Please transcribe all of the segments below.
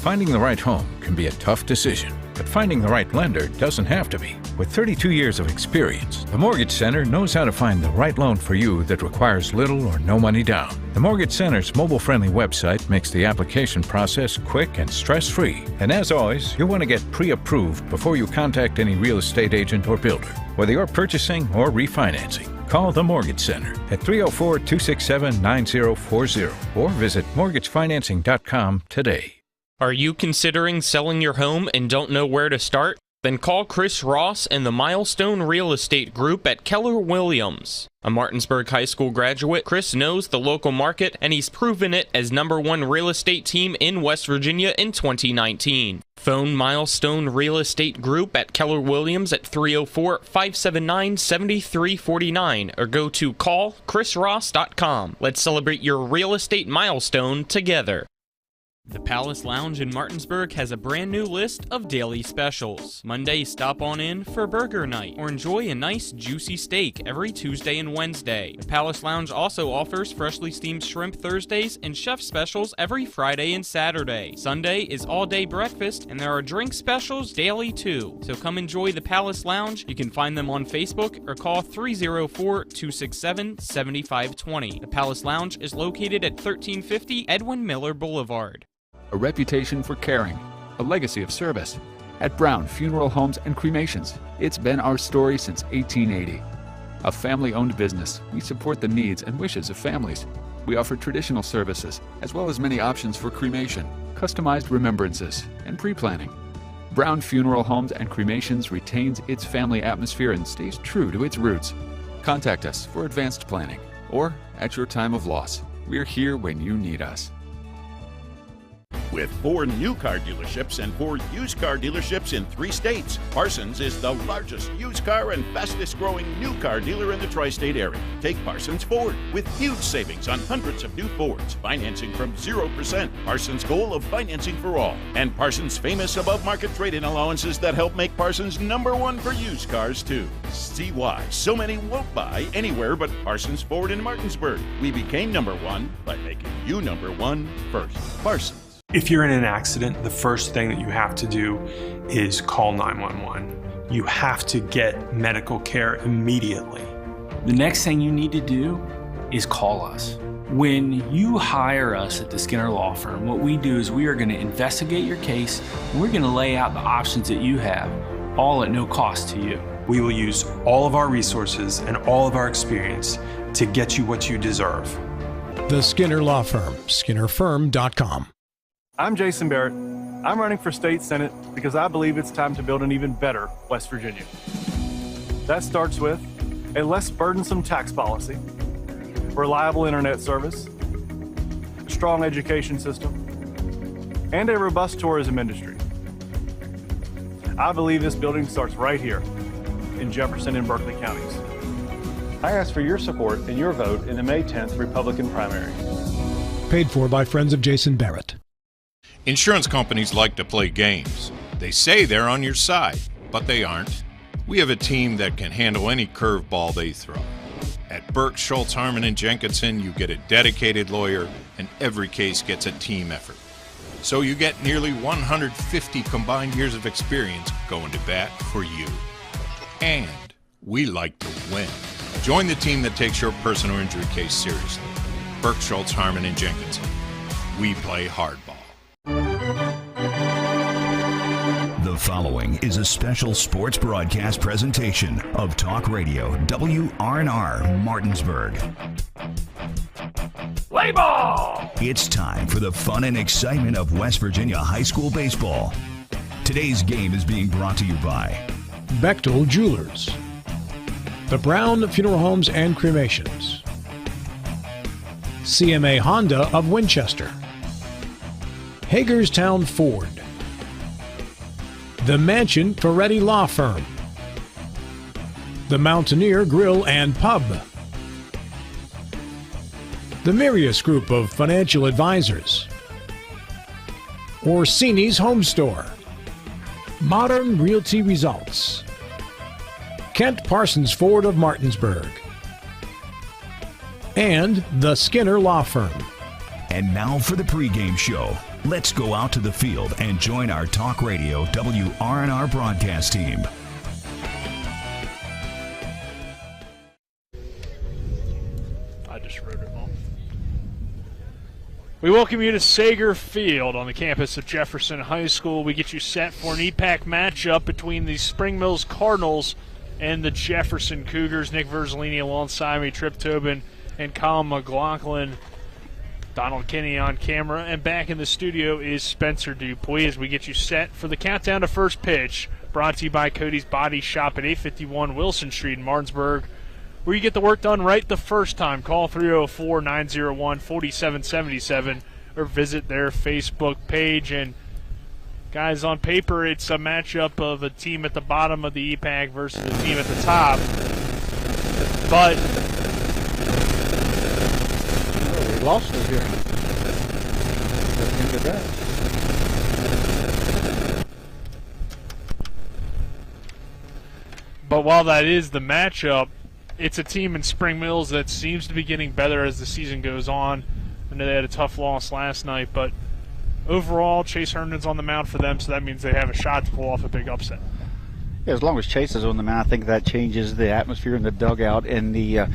Finding the right home can be a tough decision, but finding the right lender doesn't have to be. With 32 years of experience, the Mortgage Center knows how to find the right loan for you that requires little or no money down. The Mortgage Center's mobile-friendly website makes the application process quick and stress-free. And as always, you'll want to get pre-approved before you contact any real estate agent or builder. Whether you're purchasing or refinancing, call the Mortgage Center at 304-267-9040 or visit mortgagefinancing.com today. Are you considering selling your home and don't know where to start? Then call Chris Ross and the Milestone Real Estate Group at Keller Williams. A Martinsburg High School graduate, Chris knows the local market, and he's proven it as #1 real estate team in West Virginia in 2019. Phone Milestone Real Estate Group at Keller Williams at 304-579-7349 or go to callchrisross.com. Let's celebrate your real estate milestone together. The Palace Lounge in Martinsburg has a brand new list of daily specials. Monday, stop on in for burger night or enjoy a nice juicy steak every Tuesday and Wednesday. The Palace Lounge also offers freshly steamed shrimp Thursdays and chef specials every Friday and Saturday. Sunday is all-day breakfast and there are drink specials daily too. So come enjoy the Palace Lounge. You can find them on Facebook or call 304-267-7520. The Palace Lounge is located at 1350 Edwin Miller Boulevard. A reputation for caring, a legacy of service. At Brown Funeral Homes and Cremations, it's been our story since 1880. A family-owned business, we support the needs and wishes of families. We offer traditional services, as well as many options for cremation, customized remembrances, and pre-planning. Brown Funeral Homes and Cremations retains its family atmosphere and stays true to its roots. Contact us for advanced planning, or at your time of loss. We're here when you need us. With 4 new car dealerships and 4 used car dealerships in 3 states, Parsons is the largest used car and fastest growing new car dealer in the tri-state area. Take Parsons Ford with huge savings on hundreds of new Fords, financing from 0%, Parsons' goal of financing for all, and Parsons' famous above-market trade-in allowances that help make Parsons #1 for used cars too. See why so many won't buy anywhere but Parsons Ford in Martinsburg. We became #1 by making you #1 first. Parsons. If you're in an accident, the first thing that you have to do is call 911. You have to get medical care immediately. The next thing you need to do is call us. When you hire us at the Skinner Law Firm, what we do is we are going to investigate your case, and we're going to lay out the options that you have, all at no cost to you. We will use all of our resources and all of our experience to get you what you deserve. The Skinner Law Firm, SkinnerFirm.com. I'm Jason Barrett. I'm running for state senate because I believe it's time to build an even better West Virginia. That starts with a less burdensome tax policy, reliable internet service, a strong education system, and a robust tourism industry. I believe this building starts right here in Jefferson and Berkeley counties. I ask for your support and your vote in the May 10th Republican primary. Paid for by friends of Jason Barrett. Insurance companies like to play games. They say they're on your side, but they aren't. We have a team that can handle any curveball they throw. At Burke Schultz, Harmon & Jenkinson, you get a dedicated lawyer, and every case gets a team effort. So you get nearly 150 combined years of experience going to bat for you. And we like to win. Join the team that takes your personal injury case seriously. Burke Schultz, Harmon & Jenkinson. We play hardball. The following is a special sports broadcast presentation of Talk Radio WRNR Martinsburg. Play ball! It's time for the fun and excitement of West Virginia high school baseball. Today's game is being brought to you by Bechtel Jewelers, the Brown Funeral Homes and Cremations, CMA Honda of Winchester, Hagerstown Ford, the Mansion Ferretti Law Firm, the Mountaineer Grill and Pub, the Mirius Group of Financial Advisors, Orsini's Home Store, Modern Realty Results, Kent Parsons Ford of Martinsburg, and the Skinner Law Firm. And now for the pregame show, Let's go out to the field and join our Talk Radio WRNR broadcast team. I just wrote it off. We welcome you to Sager Field on the campus of Jefferson High School. We get you set for an EPAC matchup between the Spring Mills Cardinals and the Jefferson Cougars. Nick Verzolini alongside me, Trip Tobin and Colin McLaughlin. Donald Kinney on camera, and back in the studio is Spencer Dupuis as we get you set for the countdown to first pitch, brought to you by Cody's Body Shop at 851 Wilson Street in Martinsburg, where you get the work done right the first time. Call 304-901-4777 or visit their Facebook page. And guys, on paper, it's a matchup of a team at the bottom of the EPAC versus a team at the top. But we lost it here. Look at that. But while that is the matchup, it's a team in Spring Mills that seems to be getting better as the season goes on. I know they had a tough loss last night, but overall, Chase Herndon's on the mound for them, so that means they have a shot to pull off a big upset. Yeah, as long as Chase is on the mound, I think that changes the atmosphere in the dugout. And the, I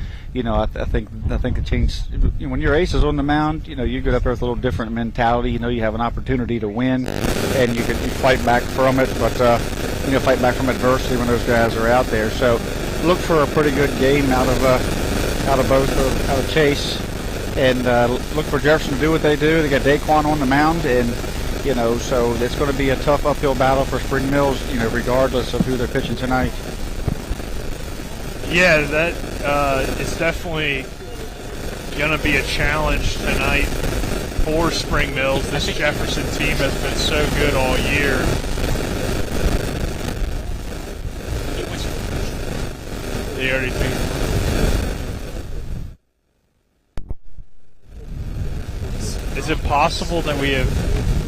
think the change when your ace is on the mound, you get up there with a little different mentality. You have an opportunity to win, and you fight back from it. But fight back from adversity when those guys are out there. So look for a pretty good game out of Chase, and look for Jefferson to do what they do. They got Daquan on the mound, and so it's going to be a tough uphill battle for Spring Mills, regardless of who they're pitching tonight. Yeah, that is definitely going to be a challenge tonight for Spring Mills. This Jefferson team has been so good all year. They already think. Is it possible that we have...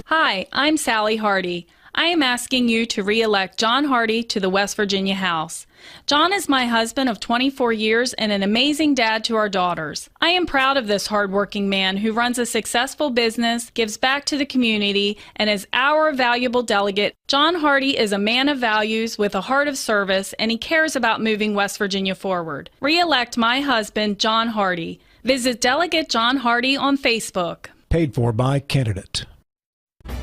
Hi, I'm Sally Hardy. I am asking you to re-elect John Hardy to the West Virginia House. John is my husband of 24 years and an amazing dad to our daughters. I am proud of this hardworking man who runs a successful business, gives back to the community, and is our valuable delegate. John Hardy is a man of values with a heart of service, and he cares about moving West Virginia forward. Re-elect my husband, John Hardy. Visit Delegate John Hardy on Facebook. Paid for by candidate.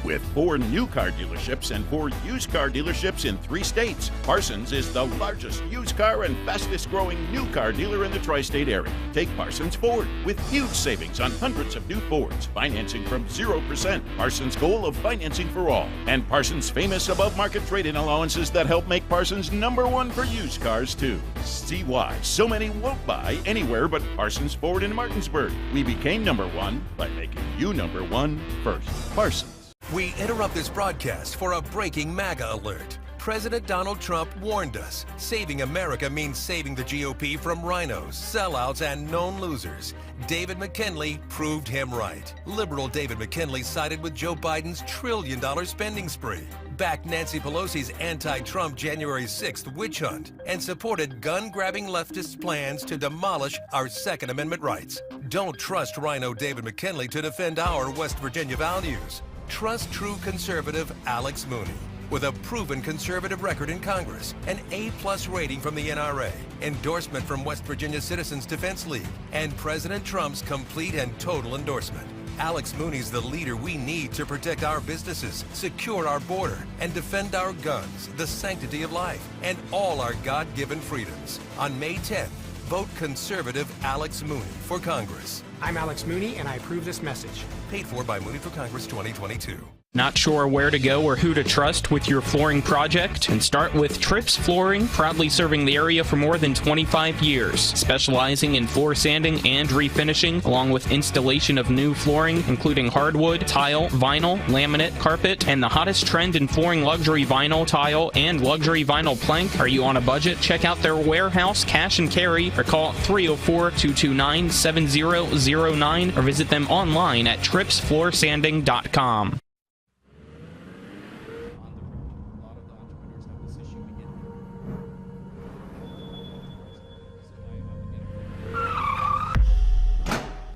With 4 new car dealerships and 4 used car dealerships in 3 states, Parsons is the largest used car and fastest growing new car dealer in the tri-state area. Take Parsons Ford with huge savings on hundreds of new Fords, financing from 0%, Parsons' goal of financing for all, and Parsons' famous above-market trade-in allowances that help make Parsons #1 for used cars too. See why so many won't buy anywhere but Parsons Ford in Martinsburg. We became #1 by making you #1 first. Parsons. We interrupt this broadcast for a breaking MAGA alert. President Donald Trump warned us, saving America means saving the GOP from rhinos, sellouts, and known losers. David McKinley proved him right. Liberal David McKinley sided with Joe Biden's $1 trillion spending spree, backed Nancy Pelosi's anti-Trump January 6th witch hunt, and supported gun-grabbing leftists' plans to demolish our Second Amendment rights. Don't trust rhino David McKinley to defend our West Virginia values. Trust true conservative Alex Mooney. With a proven conservative record in Congress, an A+ rating from the NRA, endorsement from West Virginia Citizens Defense League, and President Trump's complete and total endorsement. Alex Mooney's the leader we need to protect our businesses, secure our border, and defend our guns, the sanctity of life, and all our God-given freedoms. On May 10th, vote conservative Alex Mooney for Congress. I'm Alex Mooney, and I approve this message. Paid for by Mooney for Congress 2022. Not sure where to go or who to trust with your flooring project? And start with Trips Flooring, proudly serving the area for more than 25 years, specializing in floor sanding and refinishing, along with installation of new flooring, including hardwood, tile, vinyl, laminate, carpet, and the hottest trend in flooring, luxury vinyl, tile, and luxury vinyl plank. Are you on a budget? Check out their warehouse, cash and carry, or call 304-229-7009, or visit them online at tripsfloorsanding.com.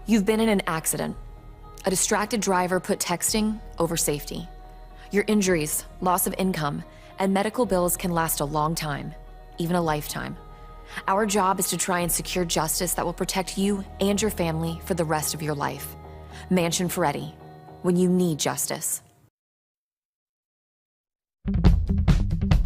You've been in an accident. A distracted driver put texting over safety. Your injuries, loss of income, and medical bills can last a long time, even a lifetime. Our job is to try and secure justice that will protect you and your family for the rest of your life. Mansion Ferretti, when you need justice.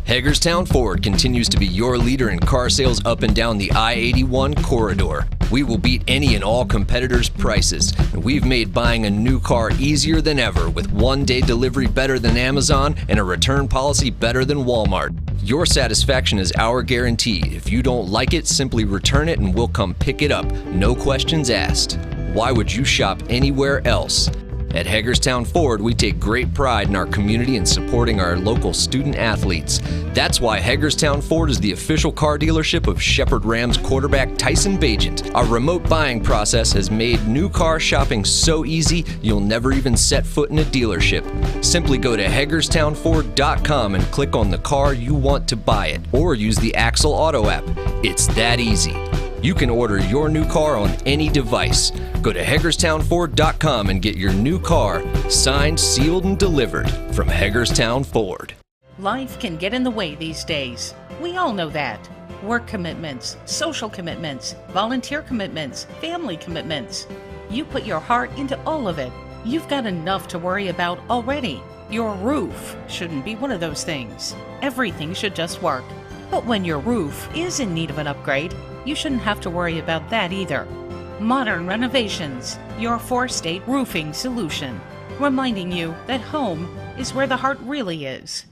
Hagerstown Ford continues to be your leader in car sales up and down the I-81 corridor. We will beat any and all competitors' prices, and we've made buying a new car easier than ever with one-day delivery better than Amazon and a return policy better than Walmart. Your satisfaction is our guarantee. If you don't like it, simply return it and we'll come pick it up. No questions asked. Why would you shop anywhere else? At Hagerstown Ford, we take great pride in our community and supporting our local student athletes. That's why Hagerstown Ford is the official car dealership of Shepherd Rams quarterback Tyson Bagent. Our remote buying process has made new car shopping so easy, you'll never even set foot in a dealership. Simply go to HagerstownFord.com and click on the car you want to buy it, or use the Axle Auto app. It's that easy. You can order your new car on any device. Go to HagerstownFord.com and get your new car signed, sealed, and delivered from Hagerstown Ford. Life can get in the way these days. We all know that. Work commitments, social commitments, volunteer commitments, family commitments. You put your heart into all of it. You've got enough to worry about already. Your roof shouldn't be one of those things. Everything should just work. But when your roof is in need of an upgrade, you shouldn't have to worry about that either. Modern Renovations, your four-state roofing solution, reminding you that home is where the heart really is.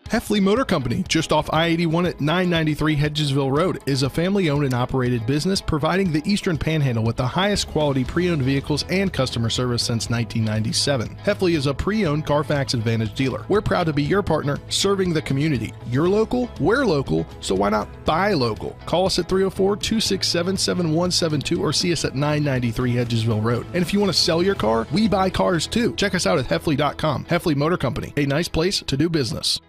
Hefley Motor Company, just off I-81 at 993 Hedgesville Road, is a family-owned and operated business providing the Eastern Panhandle with the highest quality pre-owned vehicles and customer service since 1997. Hefley is a pre-owned Carfax Advantage dealer. We're proud to be your partner, serving the community. You're local, we're local, so why not buy local? Call us at 304-267-7172 or see us at 993 Hedgesville Road. And if you want to sell your car, we buy cars too. Check us out at Hefley.com. Hefley Motor Company, a nice place to do business.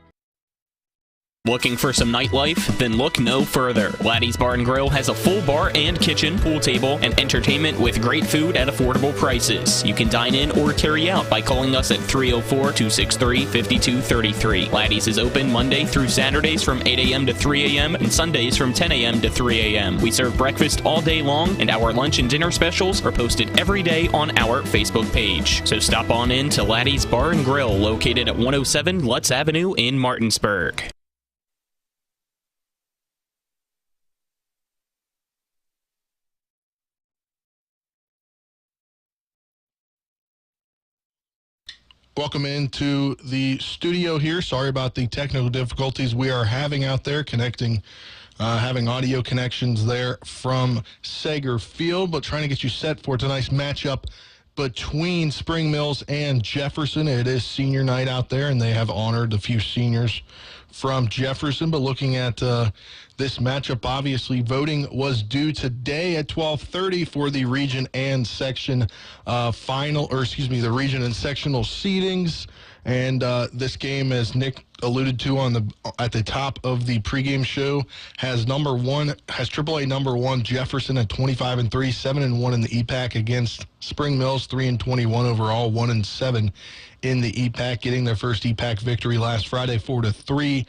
Looking for some nightlife? Then look no further. Laddie's Bar and Grill has a full bar and kitchen, pool table, and entertainment with great food at affordable prices. You can dine in or carry out by calling us at 304-263-5233. Laddie's is open Monday through Saturdays from 8 a.m. to 3 a.m. and Sundays from 10 a.m. to 3 a.m. We serve breakfast all day long, and our lunch and dinner specials are posted every day on our Facebook page. So stop on in to Laddie's Bar and Grill, located at 107 Lutz Avenue in Martinsburg. Welcome into the studio here. Sorry about the technical difficulties we are having out there having audio connections there from Sager Field, but trying to get you set for tonight's matchup between Spring Mills and Jefferson. It is senior night out there, and they have honored a few seniors from Jefferson. But looking at this matchup, obviously voting was due today at 12:30 for the region and section the region and sectional seedings. And this game, as Nick alluded to at the top of the pregame show, has AAA number one Jefferson at 25-3, 7-1 in the EPAC against Spring Mills, 3-21 overall, 1-7 in the EPAC, getting their first EPAC victory last Friday, 4-3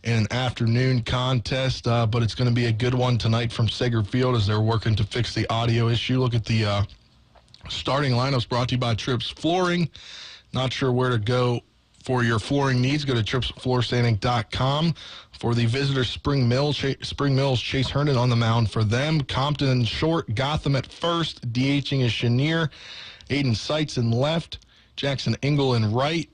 in an afternoon contest. But it's going to be a good one tonight from Sager Field as they're working to fix the audio issue. Look at the starting lineups brought to you by Trips Flooring. Not sure where to go for your flooring needs? Go to tripsfloorsanding.com. For the visitors, Spring Mills, Chase Herndon on the mound for them. Compton in short, Gotham at first. DHing is Chenier. Aiden Seitz in left. Jackson Engel in right.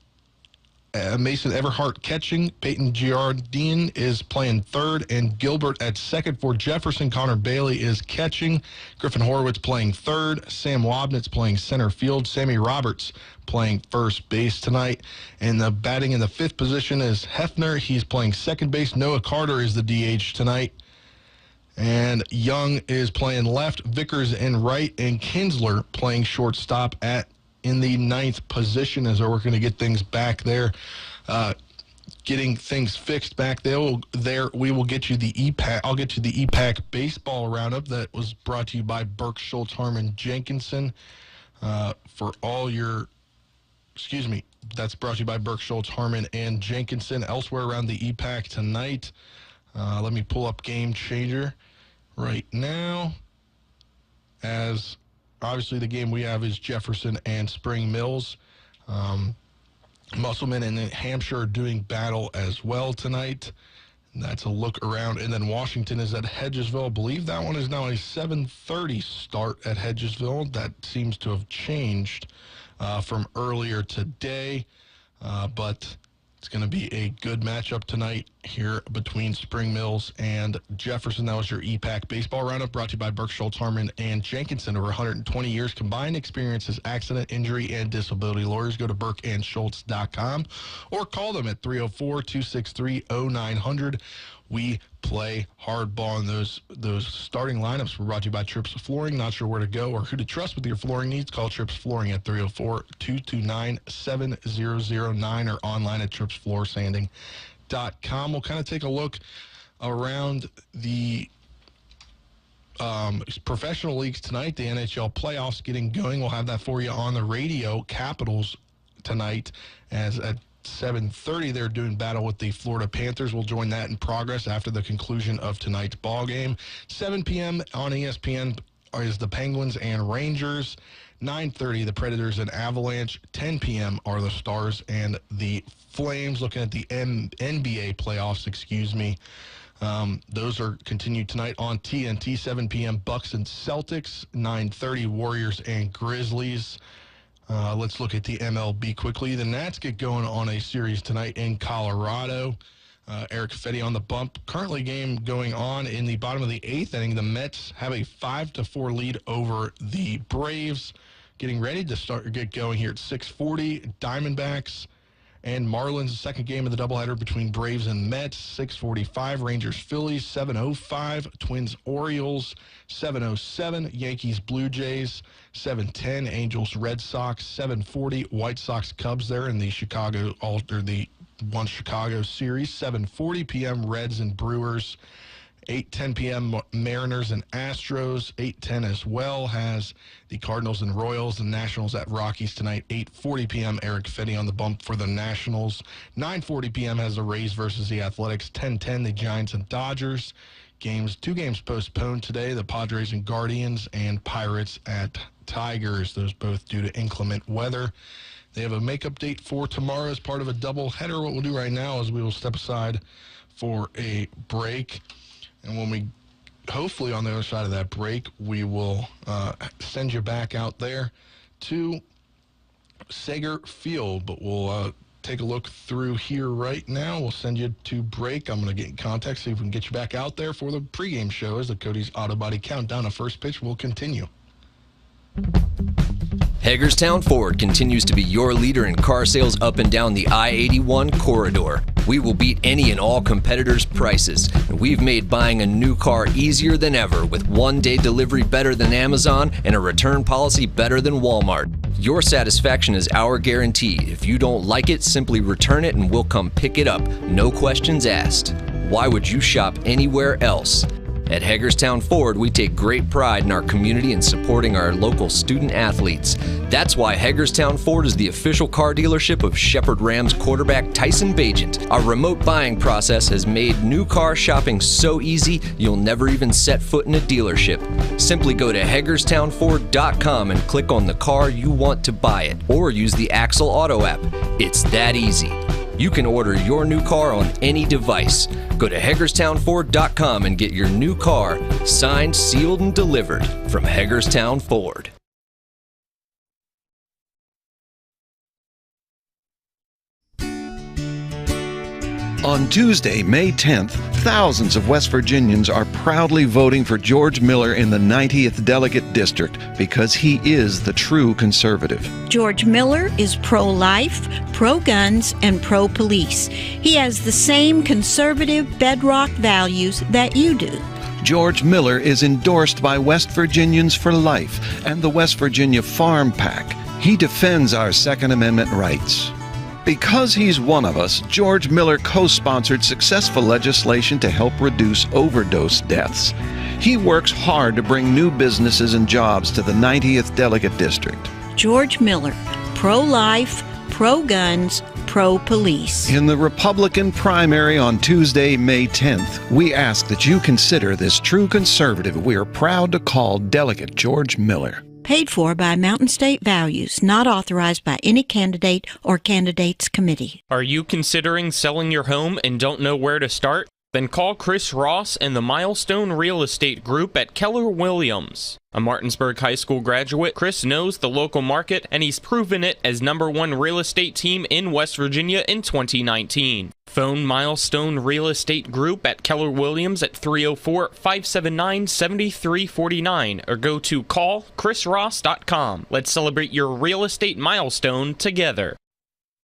Mason Everhart catching. Peyton Giardine is playing third, and Gilbert at second for Jefferson. Connor Bailey is catching. Griffin Horowitz playing third. Sam Wabnitz playing center field. Sammy Roberts playing first base tonight. And the batting in the fifth position is Hefner. He's playing second base. Noah Carter is the DH tonight. And Young is playing left. Vickers in right, and Kinsler playing shortstop in the ninth position as they're working to get things back there, getting things fixed back there. We will get you the EPAC. I'll get you the EPAC baseball roundup that was brought to you by Burke Schultz, Harmon Jenkinson. for all your, that's brought to you by Burke Schultz, Harmon, and Jenkinson. Elsewhere around the EPAC tonight, let me pull up Game Changer right now, as obviously the game we have is Jefferson and Spring Mills. Musselman and Hampshire are doing battle as well tonight. That's a look around. And then Washington is at Hedgesville. I believe that one is now a 7:30 start at Hedgesville. That seems to have changed from earlier today. But it's going to be a good matchup tonight here between Spring Mills and Jefferson. That was your EPAC baseball roundup, brought to you by Burke Schultz, Harmon, and Jenkinson. Over 120 years combined experience as accident, injury, and disability lawyers. Go to burkeandschultz.com or call them at 304-263-0900. We play hardball, and those starting lineups were brought to you by Trips Flooring. Not sure where to go or who to trust with your flooring needs? Call Trips Flooring at 304-229-7009 or online at tripsfloorsanding.com. We'll kind of take a look around the professional leagues tonight. The NHL playoffs getting going. We'll have that for you on the radio. Capitals tonight, as at 7:30 they're doing battle with the Florida Panthers. We'll join that in progress after the conclusion of tonight's ball game. 7 p.m. on ESPN is the Penguins and Rangers. 9:30 the Predators and Avalanche. 10 p.m. are the Stars and the Flames. Looking at the NBA playoffs, those are continued tonight on TNT. 7 p.m. Bucks and Celtics. 9:30 Warriors and Grizzlies. Let's look at the MLB quickly. The Nats get going on a series tonight in Colorado. Eric Fetty on the bump. Currently game going on in the bottom of the 8th inning. The Mets have a 5-4 lead over the Braves. Getting ready to get going here at 6:40. Diamondbacks and Marlins, the second game of the doubleheader between Braves and Mets. 6:45 Rangers Phillies. 7:05 Twins Orioles. 7:07 Yankees Blue Jays. 7:10 Angels Red Sox. 7:40 White Sox Cubs there in the Chicago series. 7:40 p.m. Reds and Brewers. 8:10 p.m. Mariners and Astros. 8:10 as well has the Cardinals and Royals. The Nationals at Rockies tonight. 8:40 p.m. Eric Fetty on the bump for the Nationals. 9:40 p.m. has the Rays versus the Athletics. 10:10 the Giants and Dodgers. Two games postponed today. The Padres and Guardians, and Pirates at Tigers. Those both due to inclement weather. They have a makeup date for tomorrow as part of a doubleheader. What we'll do right now is we will step aside for a break. And when we, hopefully on the other side of that break, we will send you back out there to Sager Field. But we'll take a look through here right now. We'll send you to break. I'm going to get in contact, see if we can get you back out there for the pregame show as the Cody's Auto Body Countdown to first pitch will continue. Hagerstown Ford continues to be your leader in car sales up and down the I-81 corridor. We will beat any and all competitors' prices, and we've made buying a new car easier than ever with one-day delivery better than Amazon and a return policy better than Walmart. Your satisfaction is our guarantee. If you don't like it, simply return it and we'll come pick it up. No questions asked. Why would you shop anywhere else? At Hagerstown Ford, we take great pride in our community and supporting our local student athletes. That's why Hagerstown Ford is the official car dealership of Shepherd Rams quarterback Tyson Bagent. Our remote buying process has made new car shopping so easy, you'll never even set foot in a dealership. Simply go to HagerstownFord.com and click on the car you want to buy it, or use the Axle Auto app. It's that easy. You can order your new car on any device. Go to HagerstownFord.com and get your new car signed, sealed, and delivered from Hagerstown Ford. On Tuesday, May 10th, thousands of West Virginians are proudly voting for George Miller in the 90th Delegate District because he is the true conservative. George Miller is pro-life, pro-guns, and pro-police. He has the same conservative bedrock values that you do. George Miller is endorsed by West Virginians for Life and the West Virginia Farm PAC. He defends our Second Amendment rights. Because he's one of us, George Miller co-sponsored successful legislation to help reduce overdose deaths. He works hard to bring new businesses and jobs to the 90th Delegate District. George Miller, pro-life, pro-guns, pro-police. In the Republican primary on Tuesday, May 10th, we ask that you consider this true conservative we are proud to call Delegate George Miller. Paid for by Mountain State Values, not authorized by any candidate or candidates committee. Are you considering selling your home and don't know where to start? Then call Chris Ross and the Milestone Real Estate Group at Keller Williams. A Martinsburg High School graduate, Chris knows the local market, and he's proven it as #1 real estate team in West Virginia in 2019. Phone Milestone Real Estate Group at Keller Williams at 304-579-7349 or go to callchrisross.com. Let's celebrate your real estate milestone together.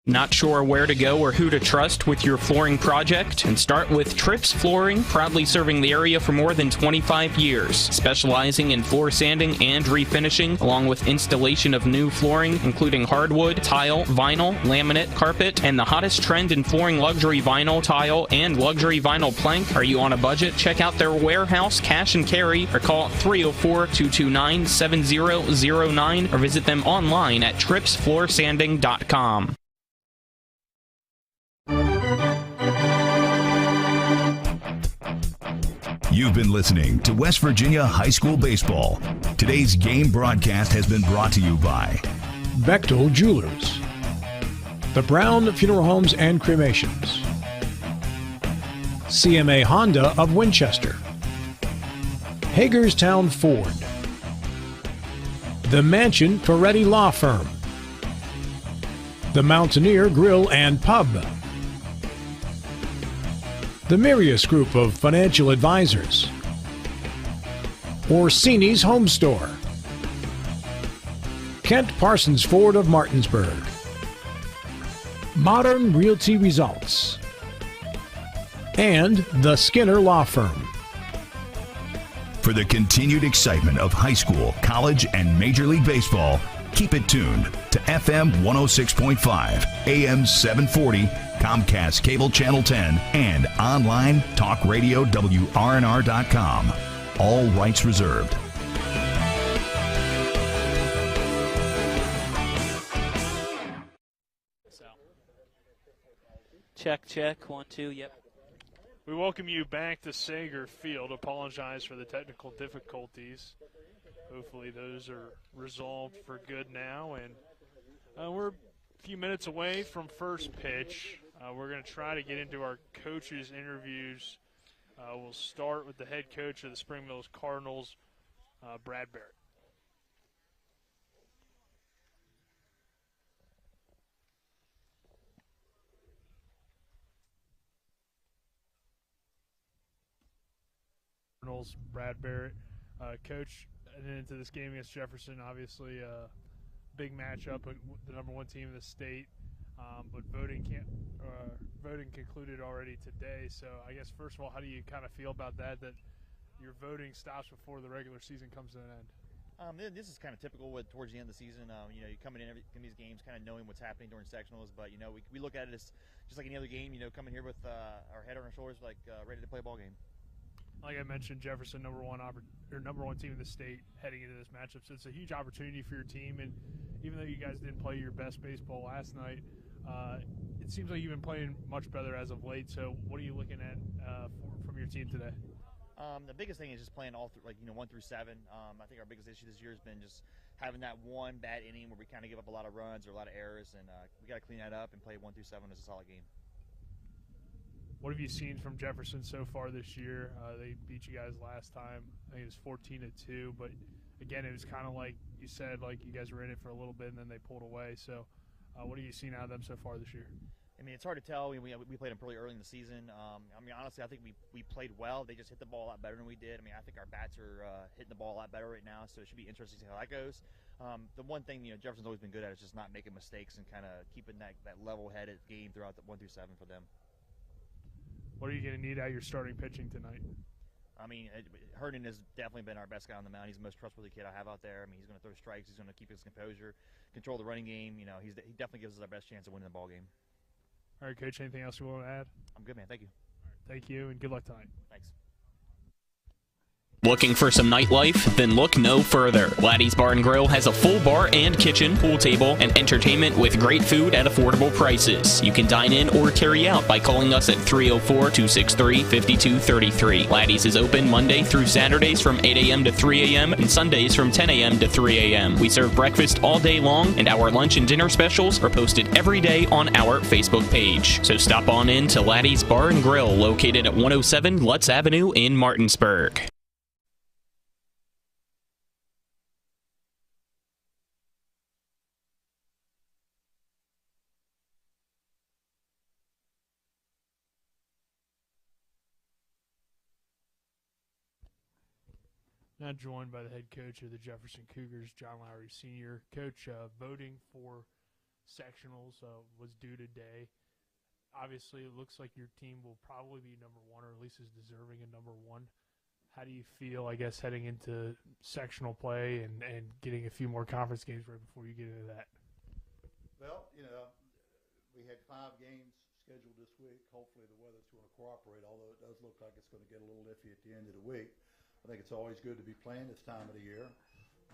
Not sure where to go or who to trust with your flooring project? And start with Trips Flooring, proudly serving the area for more than 25 years, specializing in floor sanding and refinishing, along with installation of new flooring, including hardwood, tile, vinyl, laminate, carpet, and the hottest trend in flooring, luxury vinyl, tile, and luxury vinyl plank. Are you on a budget? Check out their warehouse, cash and carry, or call 304-229-7009, or visit them online at tripsfloorsanding.com. You've been listening to West Virginia High School Baseball. Today's game broadcast has been brought to you by Bechtel Jewelers, the Brown Funeral Homes and Cremations, CMA Honda of Winchester, Hagerstown Ford, the Mansion Ferretti Law Firm, the Mountaineer Grill and Pub, the Mirius Group of Financial Advisors, Orsini's Home Store, Kent Parsons Ford of Martinsburg, Modern Realty Results, and the Skinner Law Firm. For the continued excitement of high school, college, and Major League Baseball, keep it tuned to FM 106.5, AM 740, Comcast Cable Channel 10, and online talkradio WRNR.com. All rights reserved. Check, check. 1, 2, yep. We welcome you back to Sager Field. Apologize for the technical difficulties. Hopefully those are resolved for good now. And we're a few minutes away from first pitch. We're going to try to get into our coaches' interviews. We'll start with the head coach of the Spring Mills Cardinals, Brad Barrett. Cardinals, Brad Barrett. Coach, heading into this game against Jefferson, obviously a big matchup with the #1 team in the state. But voting concluded already today. So I guess, first of all, how do you kind of feel about that your voting stops before the regular season comes to an end? This is kind of typical towards the end of the season. You're coming in these games kind of knowing what's happening during sectionals. But, we look at it as just like any other game, coming here with our head on our shoulders, ready to play a ball game. Like I mentioned, Jefferson, #1 team in the state heading into this matchup. So it's a huge opportunity for your team. And even though you guys didn't play your best baseball last night, it seems like you've been playing much better as of late. So what are you looking at from your team today? The biggest thing is just playing all through, 1 through 7. I think our biggest issue this year has been just having that one bad inning where we kind of give up a lot of runs or a lot of errors, and we got to clean that up and play 1 through 7 as a solid game. What have you seen from Jefferson so far this year? They beat you guys last time. I think it was 14-2, but again, it was kind of like you said, like you guys were in it for a little bit and then they pulled away. So what have you seen out of them so far this year? I mean, it's hard to tell. We played them pretty early in the season. Honestly, I think we played well. They just hit the ball a lot better than we did. I think our bats are hitting the ball a lot better right now, so it should be interesting to see how that goes. The one thing, Jefferson's always been good at is just not making mistakes and kind of keeping that level-headed game throughout the 1 through 7 for them. What are you going to need out of your starting pitching tonight? Hernan has definitely been our best guy on the mound. He's the most trustworthy kid I have out there. He's going to throw strikes. He's going to keep his composure, control the running game. He definitely gives us our best chance of winning the ball game. All right, Coach, anything else you want to add? I'm good, man. Thank you. All right, thank you, and good luck tonight. Thanks. Looking for some nightlife? Then look no further. Laddie's Bar & Grill has a full bar and kitchen, pool table, and entertainment with great food at affordable prices. You can dine in or carry out by calling us at 304-263-5233. Laddie's is open Monday through Saturdays from 8 a.m. to 3 a.m. and Sundays from 10 a.m. to 3 a.m. We serve breakfast all day long, and our lunch and dinner specials are posted every day on our Facebook page. So stop on in to Laddie's Bar & Grill, located at 107 Lutz Avenue in Martinsburg. Now joined by the head coach of the Jefferson Cougars, John Lowry Sr. Coach, voting for sectionals was due today. Obviously, it looks like your team will probably be number one, or at least is deserving of number one. How do you feel, I guess, heading into sectional play and getting a few more conference games right before you get into that? Well, we had 5 games scheduled this week. Hopefully the weather's going to cooperate, although it does look like it's going to get a little iffy at the end of the week. I think it's always good to be playing this time of the year.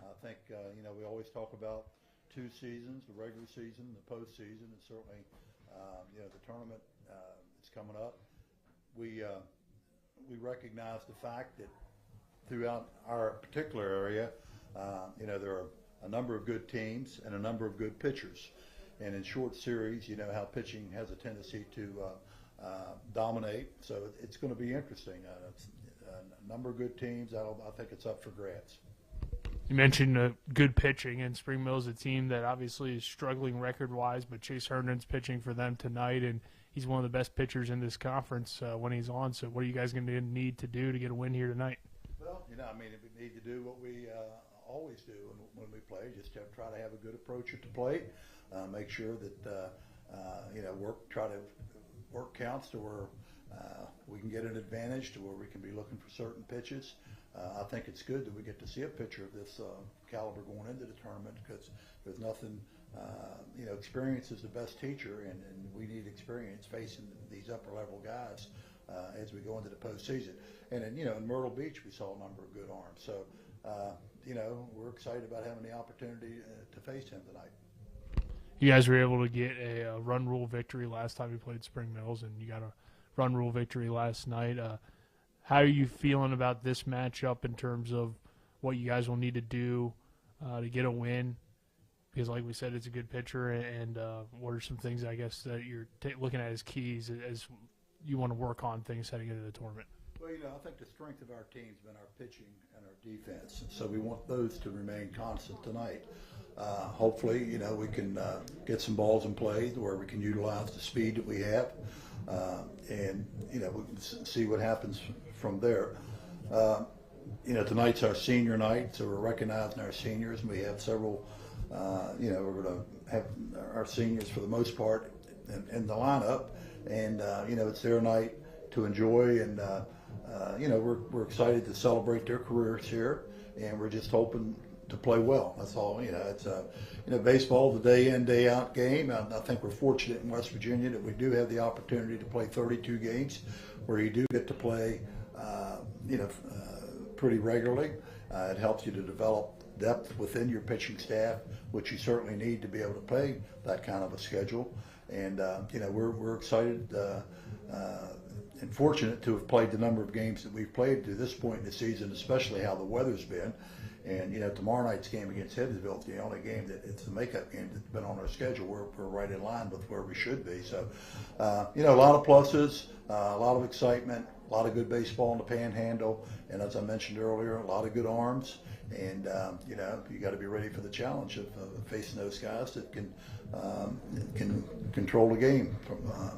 I think, we always talk about 2 seasons, the regular season, the postseason, and certainly, the tournament is coming up. We recognize the fact that throughout our particular area, there are a number of good teams and a number of good pitchers. And in short series, you know how pitching has a tendency to dominate. So it's going to be interesting. A number of good teams. I think it's up for grabs. You mentioned good pitching, and Spring Mill's a team that obviously is struggling record-wise, but Chase Herndon's pitching for them tonight, and he's one of the best pitchers in this conference when he's on. So what are you guys going to need to do to get a win here tonight? Well, we need to do what we always do when we play, just try to have a good approach at the plate, make sure that, try to work counts to where we can get an advantage, to where we can be looking for certain pitches. I think it's good that we get to see a pitcher of this caliber going into the tournament, because there's nothing, experience is the best teacher, and we need experience facing these upper-level guys as we go into the postseason. And then, in Myrtle Beach, we saw a number of good arms. So, we're excited about having the opportunity to face him tonight. You guys were able to get a run rule victory last time you played Spring Mills, and you got a run rule victory last night. How are you feeling about this matchup in terms of what you guys will need to do to get a win? Because, like we said, it's a good pitcher, and what are some things, I guess, that you're looking at as keys as you want to work on things heading into the tournament? Well, I think the strength of our team's been our pitching and our defense, so we want those to remain constant tonight. Hopefully, we can get some balls in play where we can utilize the speed that we have, and, we can see what happens from there. Tonight's our senior night, so we're recognizing our seniors, and we have several, we're going to have our seniors for the most part in the lineup, and, it's their night to enjoy, and, we're excited to celebrate their careers here, and we're just hoping to play well. That's all. It's baseball is a day in, day out game. I think we're fortunate in West Virginia that we do have the opportunity to play 32 games, where you do get to play, pretty regularly. It helps you to develop depth within your pitching staff, which you certainly need to be able to play that kind of a schedule. And we're excited and fortunate to have played the number of games that we've played to this point in the season, especially how the weather's been. And, tomorrow night's game against Hedgesville is the only game that it's the makeup game that's been on our schedule. We're right in line with where we should be. So, a lot of pluses, a lot of excitement, a lot of good baseball in the Panhandle. And as I mentioned earlier, a lot of good arms. And, you got to be ready for the challenge of facing those guys that can control the game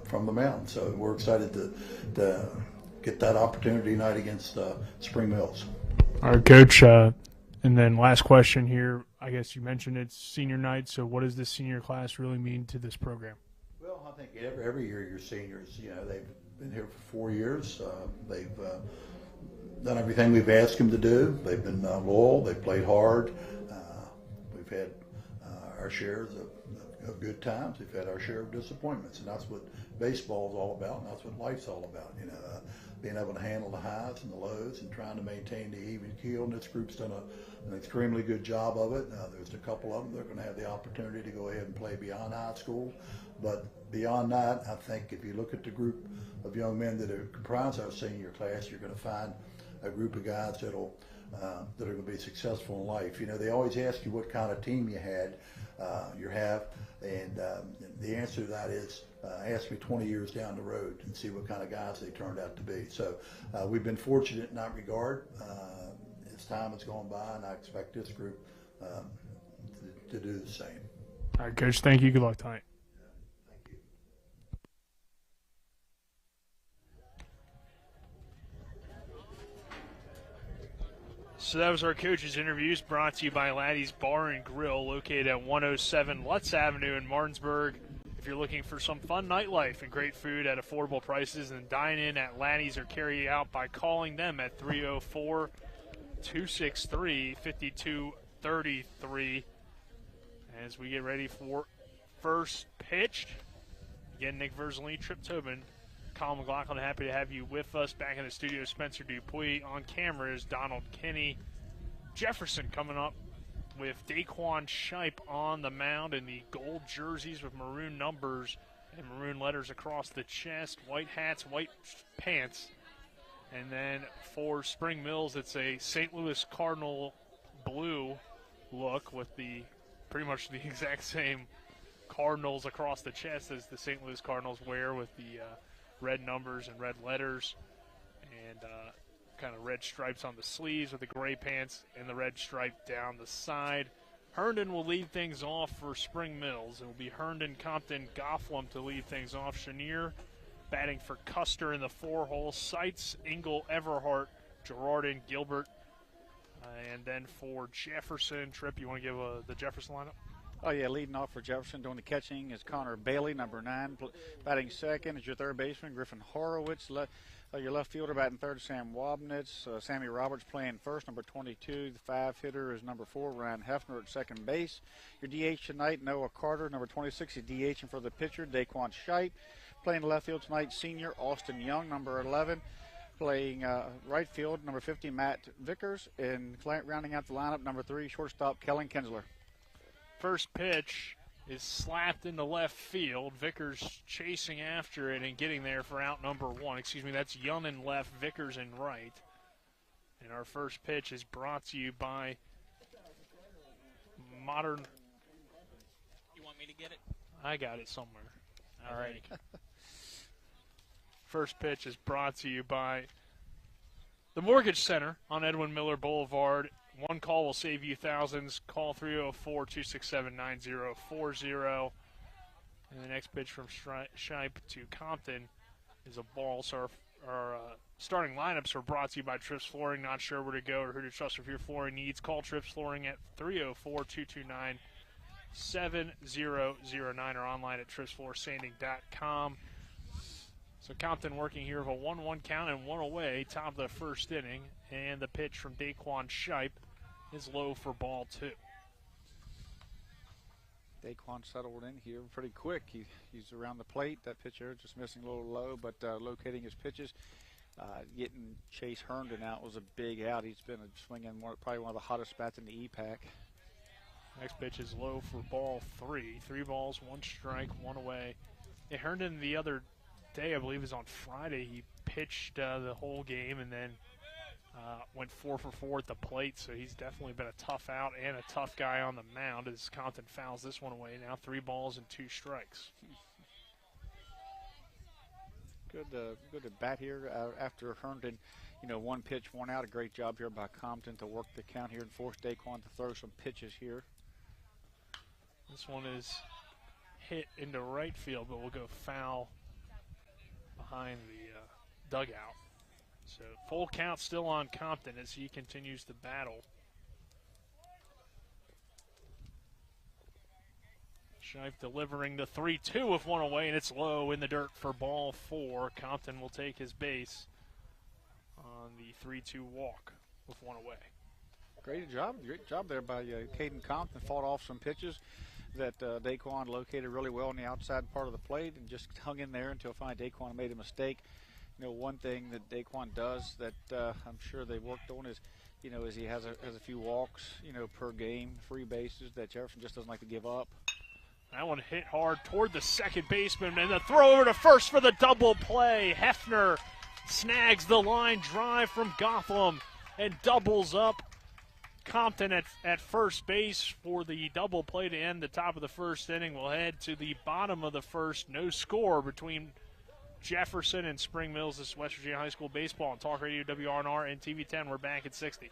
from the mound. So we're excited to get that opportunity tonight against Spring Mills. All right, Coach. And then last question here. I guess you mentioned it's senior night, so what does this senior class really mean to this program? Well, I think every year your seniors, they've been here for 4 years. They've done everything we've asked them to do. They've been loyal. They've played hard. We've had our shares of good times. We've had our share of disappointments, and that's what baseball is all about, and that's what life's all about. being able to handle the highs and the lows and trying to maintain the even keel. And this group's done an extremely good job of it. There's a couple of them that are going to have the opportunity to go ahead and play beyond high school. But beyond that, I think if you look at the group of young men that comprise our senior class, you're going to find a group of guys that are going to be successful in life. You know, they always ask you what kind of team you have, and the answer to that is ask me 20 years down the road and see what kind of guys they turned out to be. So we've been fortunate in that regard. As time has gone by, and I expect this group to do the same. All right, Coach, thank you. Good luck tonight. So that was our coaches' interviews, brought to you by Laddie's Bar and Grill, located at 107 Lutz Avenue in Martinsburg. If you're looking for some fun nightlife and great food at affordable prices, then dine in at Laddie's or carry out by calling them at 304-263-5233. As we get ready for first pitch, again, Nick Verzolini, Trip Tobin, Colin McLaughlin, happy to have you with us. Back in the studio, Spencer Dupuis. On camera is Donald Kinney. Jefferson coming up with Daquan Shipe on the mound in the gold jerseys with maroon numbers and maroon letters across the chest, white hats, white pants. And then for Spring Mills, it's a St. Louis Cardinal blue look with the pretty much the exact same Cardinals across the chest as the St. Louis Cardinals wear, with the red numbers and red letters, and kind of red stripes on the sleeves with the gray pants and the red stripe down the side. Herndon will lead things off for Spring Mills. It will be Herndon, Compton, Gofflum to lead things off. Chenier batting for Custer in the 4-hole. Seitz, Engel, Everhart, Girardin, Gilbert. And then for Jefferson, Tripp, you want to give the Jefferson lineup? Oh, yeah, leading off for Jefferson, doing the catching is Connor Bailey, number 9. Batting second is your third baseman, Griffin Horowitz. Your left fielder batting third, Sam Wabnitz. Sammy Roberts playing first, number 22. The 5-hitter is number 4, Ryan Hefner at second base. Your DH tonight, Noah Carter, number 26. He's DHing for the pitcher, Daquan Shipe. Playing left field tonight, senior Austin Young, number 11. Playing right field, number 50, Matt Vickers. And rounding out the lineup, number 3, shortstop, Kellen Kinsler. First pitch is slapped into left field. Vickers chasing after it and getting there for out number 1. Excuse me, that's Young in left, Vickers in right. And our first pitch is brought to you by Modern. You want me to get it? I got it somewhere. All right. First pitch is brought to you by the Mortgage Center on Edwin Miller Boulevard. One call will save you thousands. Call 304-267-9040. And the next pitch from Shipe to Compton is a ball. So our starting lineups are brought to you by Trips Flooring. Not sure where to go or who to trust with your flooring needs? Call Trips Flooring at 304-229-7009 or online at tripsfloorsanding.com. So Compton working here with a 1-1 count and 1 away, top of the first inning. And the pitch from Daquan Shipe is low for ball 2. Daquan settled in here pretty quick. He's around the plate. That pitcher just missing a little low, but locating his pitches. Getting Chase Herndon out was a big out. He's been swinging probably one of the hottest bats in the E-Pack. Next pitch is low for ball 3. 3 balls, 1 strike, 1 away. Yeah, Herndon the other day, I believe, is on Friday. He pitched the whole game and then went 4 for 4 at the plate, so he's definitely been a tough out and a tough guy on the mound as Compton fouls this one away. Now 3 balls and 2 strikes. Good to bat here after Herndon. 1 pitch, 1 out. A great job here by Compton to work the count here and force Daquan to throw some pitches here. This one is hit into right field, but will go foul behind the dugout. So full count still on Compton as he continues the battle. Shipe delivering the 3-2 with 1 away, and it's low in the dirt for ball 4. Compton will take his base on the 3-2 walk with 1 away. Great job there by Caden Compton. Fought off some pitches that Daquan located really well on the outside part of the plate and just hung in there until finally Daquan made a mistake one thing that Daquan does that I'm sure they worked on is, is he has a few walks, per game, free bases that Jefferson just doesn't like to give up. That one hit hard toward the second baseman, and the throw over to first for the double play. Hefner snags the line drive from Gotham and doubles up Compton at first base for the double play to end the top of the first inning. We'll head to the bottom of the first. No score between Jefferson and Spring Mills. This is West Virginia High School baseball on Talk Radio WRNR and TV 10. We're back at 60.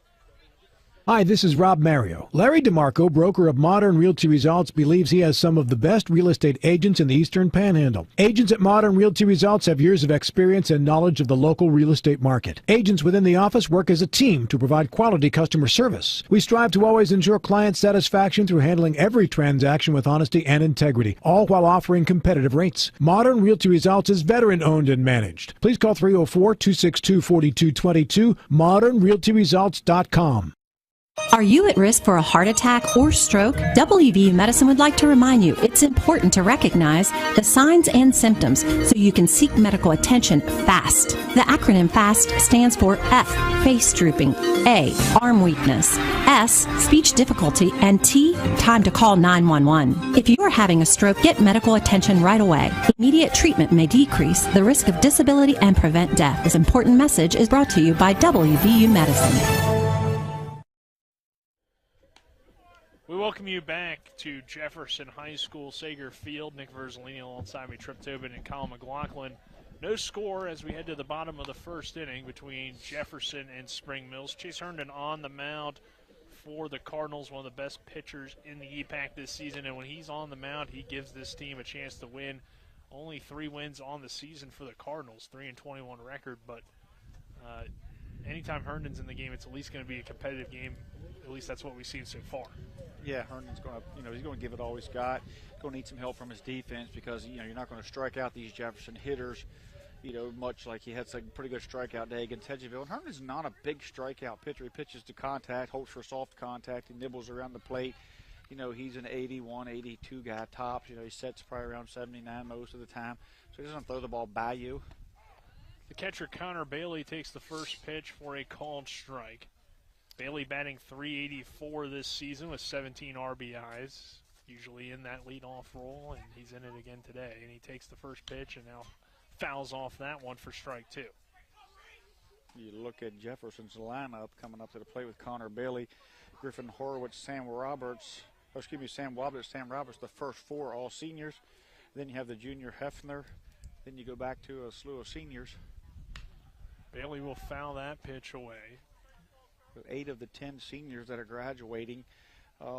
Hi, this is Rob Mario. Larry DeMarco, broker of Modern Realty Results, believes he has some of the best real estate agents in the Eastern Panhandle. Agents at Modern Realty Results have years of experience and knowledge of the local real estate market. Agents within the office work as a team to provide quality customer service. We strive to always ensure client satisfaction through handling every transaction with honesty and integrity, all while offering competitive rates. Modern Realty Results is veteran-owned and managed. Please call 304-262-4222, modernrealtyresults.com. Are you at risk for a heart attack or stroke? WVU Medicine would like to remind you it's important to recognize the signs and symptoms so you can seek medical attention fast. The acronym FAST stands for F, face drooping, A, arm weakness, S, speech difficulty, and T, time to call 911. If you are having a stroke, get medical attention right away. Immediate treatment may decrease the risk of disability and prevent death. This important message is brought to you by WVU Medicine. We welcome you back to Jefferson High School, Sager Field. Nick Verzolini alongside me, Trip Tobin and Colin McLaughlin. No score as we head to the bottom of the first inning between Jefferson and Spring Mills. Chase Herndon on the mound for the Cardinals, one of the best pitchers in the EPAC this season. And when he's on the mound, he gives this team a chance to win. Only 3 wins on the season for the Cardinals, 3-21 record. But anytime Herndon's in the game, it's at least going to be a competitive game. At least that's what we've seen so far. Yeah, Herndon's going to, he's going to give it all he's got. Going to need some help from his defense because, you're not going to strike out these Jefferson hitters, much like he had a pretty good strikeout day against Hedgeville. And Herndon's not a big strikeout pitcher. He pitches to contact, hopes for soft contact. He nibbles around the plate. He's an 81, 82 guy tops. He sets probably around 79 most of the time. So he doesn't throw the ball by you. The catcher, Connor Bailey, takes the first pitch for a called strike. Bailey batting .384 this season with 17 RBIs, usually in that leadoff role, and he's in it again today. And he takes the first pitch and now fouls off that one for strike 2. You look at Jefferson's lineup coming up to the plate with Connor Bailey, Griffin Horowitz, Sam Roberts, Sam Roberts, the first 4 all seniors. Then you have the junior Hefner. Then you go back to a slew of seniors. Bailey will foul that pitch away. 8 of the 10 seniors that are graduating,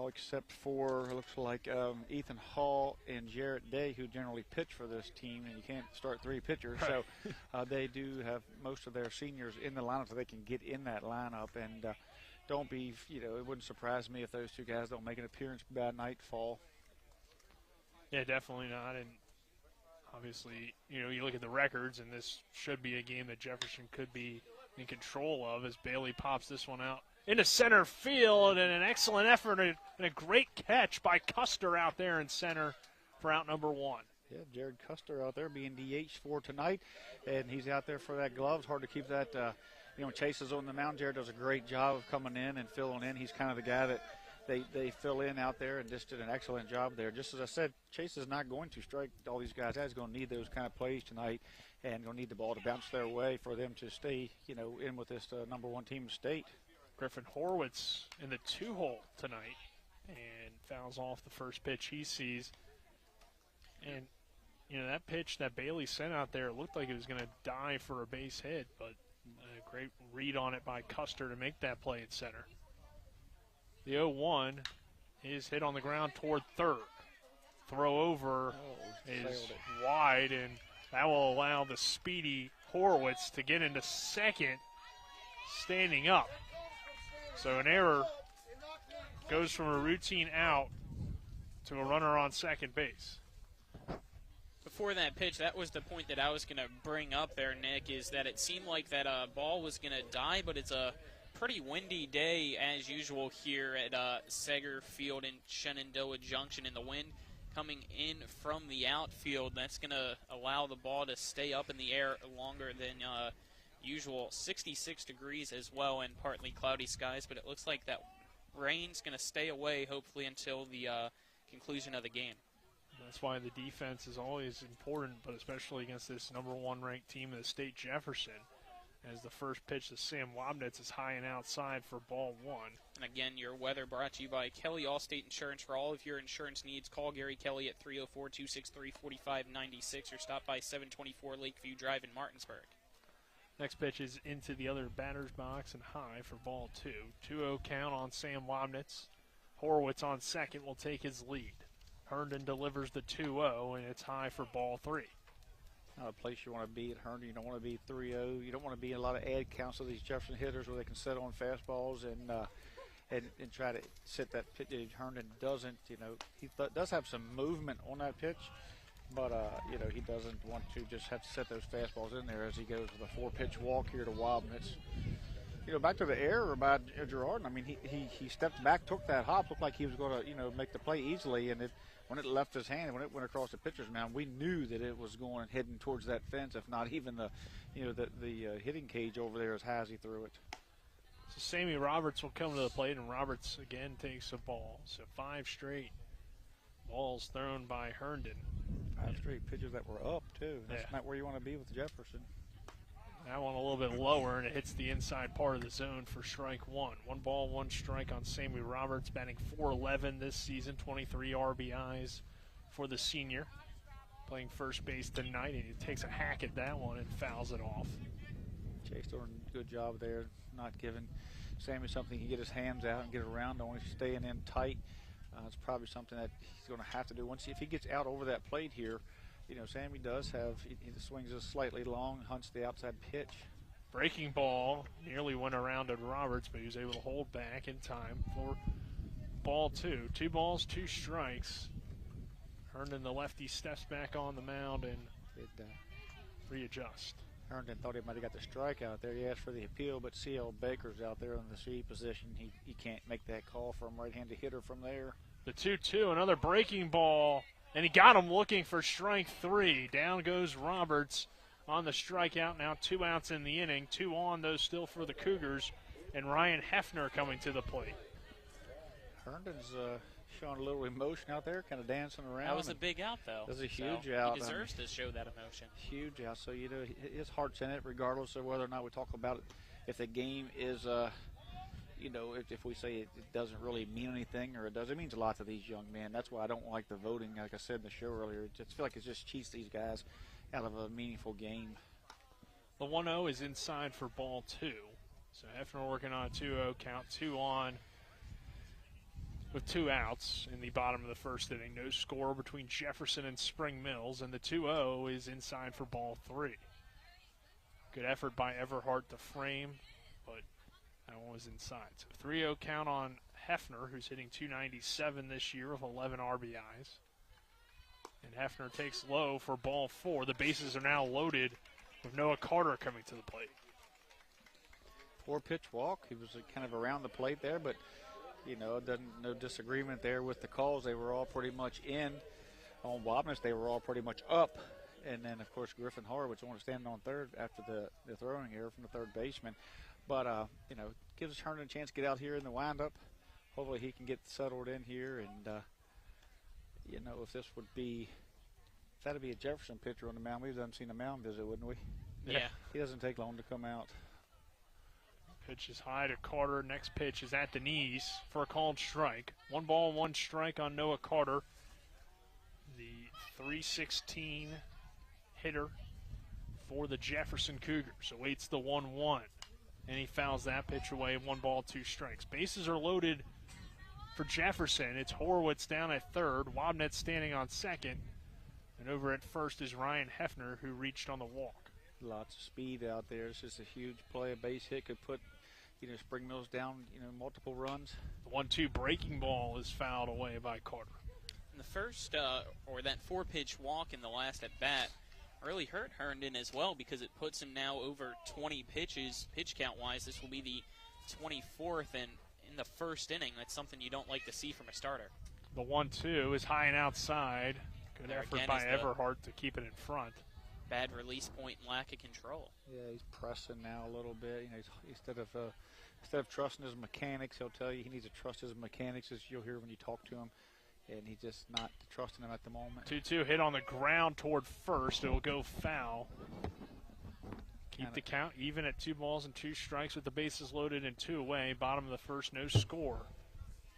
except for, it looks like, Ethan Hall and Jarrett Day, who generally pitch for this team, and you can't start 3 pitchers. Right. So they do have most of their seniors in the lineup so they can get in that lineup. And don't be, it wouldn't surprise me if those 2 guys don't make an appearance by nightfall. Yeah, definitely not. And obviously, you look at the records, and this should be a game that Jefferson could be in control of as Bailey pops this one out into center field, and an excellent effort and a great catch by Custer out there in center for out number 1. Yeah, Jared Custer out there being DH for tonight, and he's out there for that glove. It's hard to keep that, Chase is on the mound. Jared does a great job of coming in and filling in. He's kind of the guy that they fill in out there and just did an excellent job there. Just as I said, Chase is not going to strike all these guys out. He's going to need those kind of plays tonight and going to need the ball to bounce their way for them to stay, in with this number 1 team in the state. Griffin Horowitz in the 2-hole tonight and fouls off the first pitch he sees. And, that pitch that Bailey sent out there, it looked like it was going to die for a base hit, but a great read on it by Custer to make that play at center. The 0-1 is hit on the ground toward third. Throw over is wide, and that will allow the speedy Horowitz to get into second standing up. So an error goes from a routine out to a runner on second base. Before that pitch, that was the point that I was going to bring up there, Nick, is that it seemed like that ball was going to die, but it's a pretty windy day as usual here at Sager Field in Shenandoah Junction, and the wind coming in from the outfield. That's going to allow the ball to stay up in the air longer than usual. 66 degrees as well and partly cloudy skies, but it looks like that rain's going to stay away hopefully until the conclusion of the game. That's why the defense is always important, but especially against this number 1 ranked team in the state, Jefferson, as the first pitch to Sam Wabnitz is high and outside for ball 1. And again, your weather brought to you by Kelly Allstate Insurance. For all of your insurance needs, call Gary Kelly at 304-263-4596 or stop by 724 Lakeview Drive in Martinsburg. Next pitch is into the other batter's box and high for ball 2. 2-0 count on Sam Wabnitz. Horowitz on second will take his lead. Herndon delivers the 2-0, and it's high for ball 3. Not a place you want to be at Herndon. You don't want to be 3-0. You don't want to be in a lot of ad counts of these Jefferson hitters where they can set on fastballs and try to sit that pitch. Herndon doesn't. He does have some movement on that pitch, but he doesn't want to just have to set those fastballs in there as he goes with a 4-pitch walk here to Wabnitz. Back to the error by Girardin. I mean, he stepped back, took that hop, looked like he was going to make the play easily, and when it left his hand, when it went across the pitcher's mound, we knew that it was heading towards that fence, if not even the hitting cage over there as high as he threw it. So Sammy Roberts will come to the plate, and Roberts again takes a ball. So 5 straight balls thrown by Herndon. 5 straight pitches that were up, too. That's not where you want to be with Jefferson. That one a little bit lower, and it hits the inside part of the zone for strike 1. 1 ball, 1 strike on Sammy Roberts, batting .411 this season, 23 RBIs for the senior. Playing first base tonight, and he takes a hack at that one and fouls it off. Chase doing a good job there, not giving Sammy something he can get his hands out and get around on. He's staying in tight. It's probably something that he's going to have to do. If he gets out over that plate here, Sammy does have, he swings just slightly long, hunts the outside pitch. Breaking ball nearly went around at Roberts, but he was able to hold back in time for ball 2. 2 balls, 2 strikes. Herndon, the lefty, steps back on the mound and readjust. Herndon thought he might have got the strikeout there. He asked for the appeal, but C.L. Baker's out there in the C position. He can't make that call for him, right-handed hitter from there. The 2-2, another breaking ball. And he got him looking for strike 3. Down goes Roberts on the strikeout. Now 2 outs in the inning. 2 on, those still for the Cougars. And Ryan Hefner coming to the plate. Herndon's showing a little emotion out there, kind of dancing around. That was a big out, though. That was a huge out. He deserves to show that emotion. Huge out. So, his heart's in it, regardless of whether or not we talk about it. If the game is if we say it doesn't really mean anything, or it does, it means a lot to these young men. That's why I don't like the voting, like I said in the show earlier. I just feel like it just cheats these guys out of a meaningful game. The 1-0 is inside for ball 2. So Hefner working on a 2-0 count, 2 on with 2 outs in the bottom of the first inning. No score between Jefferson and Spring Mills, and the 2-0 is inside for ball 3. Good effort by Everhart to frame, but that one was inside. So 3-0 count on Hefner, who's hitting .297 this year with 11 RBIs. And Hefner takes low for ball 4. The bases are now loaded with Noah Carter coming to the plate. 4-pitch walk. He was kind of around the plate there, but, no disagreement there with the calls. They were all pretty much in. On Wabnitz, they were all pretty much up. And then, of course, Griffin Horowitz only standing on third after the throwing error from the third baseman. But, gives Herndon a chance to get out here in the windup. Hopefully he can get settled in here. And, if this would be, if that would be a Jefferson pitcher on the mound, we would have seen a mound visit, wouldn't we? Yeah. He doesn't take long to come out. Pitch is high to Carter. Next pitch is at the knees for a called strike. 1 ball, 1 strike on Noah Carter. The .316 hitter for the Jefferson Cougars. Awaits the 1-1. And he fouls that pitch away. 1 ball, 2 strikes. Bases are loaded for Jefferson. It's Horowitz down at third. Wabnitz standing on second. And over at first is Ryan Hefner, who reached on the walk. Lots of speed out there. It's just a huge play. A base hit could put, Spring Mills down, multiple runs. The 1-2 breaking ball is fouled away by Carter. And the first, or that 4-pitch walk in the last at-bat really hurt Herndon as well, because it puts him now over 20 pitches, pitch count-wise. This will be the 24th, and in the first inning, that's something you don't like to see from a starter. The 1-2 is high and outside. Good There effort again by is the Everhart to keep it in front. Bad release point and lack of control. Yeah, he's pressing now a little bit. You know, instead of trusting his mechanics, he'll tell you he needs to trust his mechanics, as you'll hear when you talk to him. And he's just not trusting them at the moment. 2-2 hit on the ground toward first. It'll go foul. Keep the count even at 2 balls and 2 strikes with the bases loaded and 2 away. Bottom of the first, no score.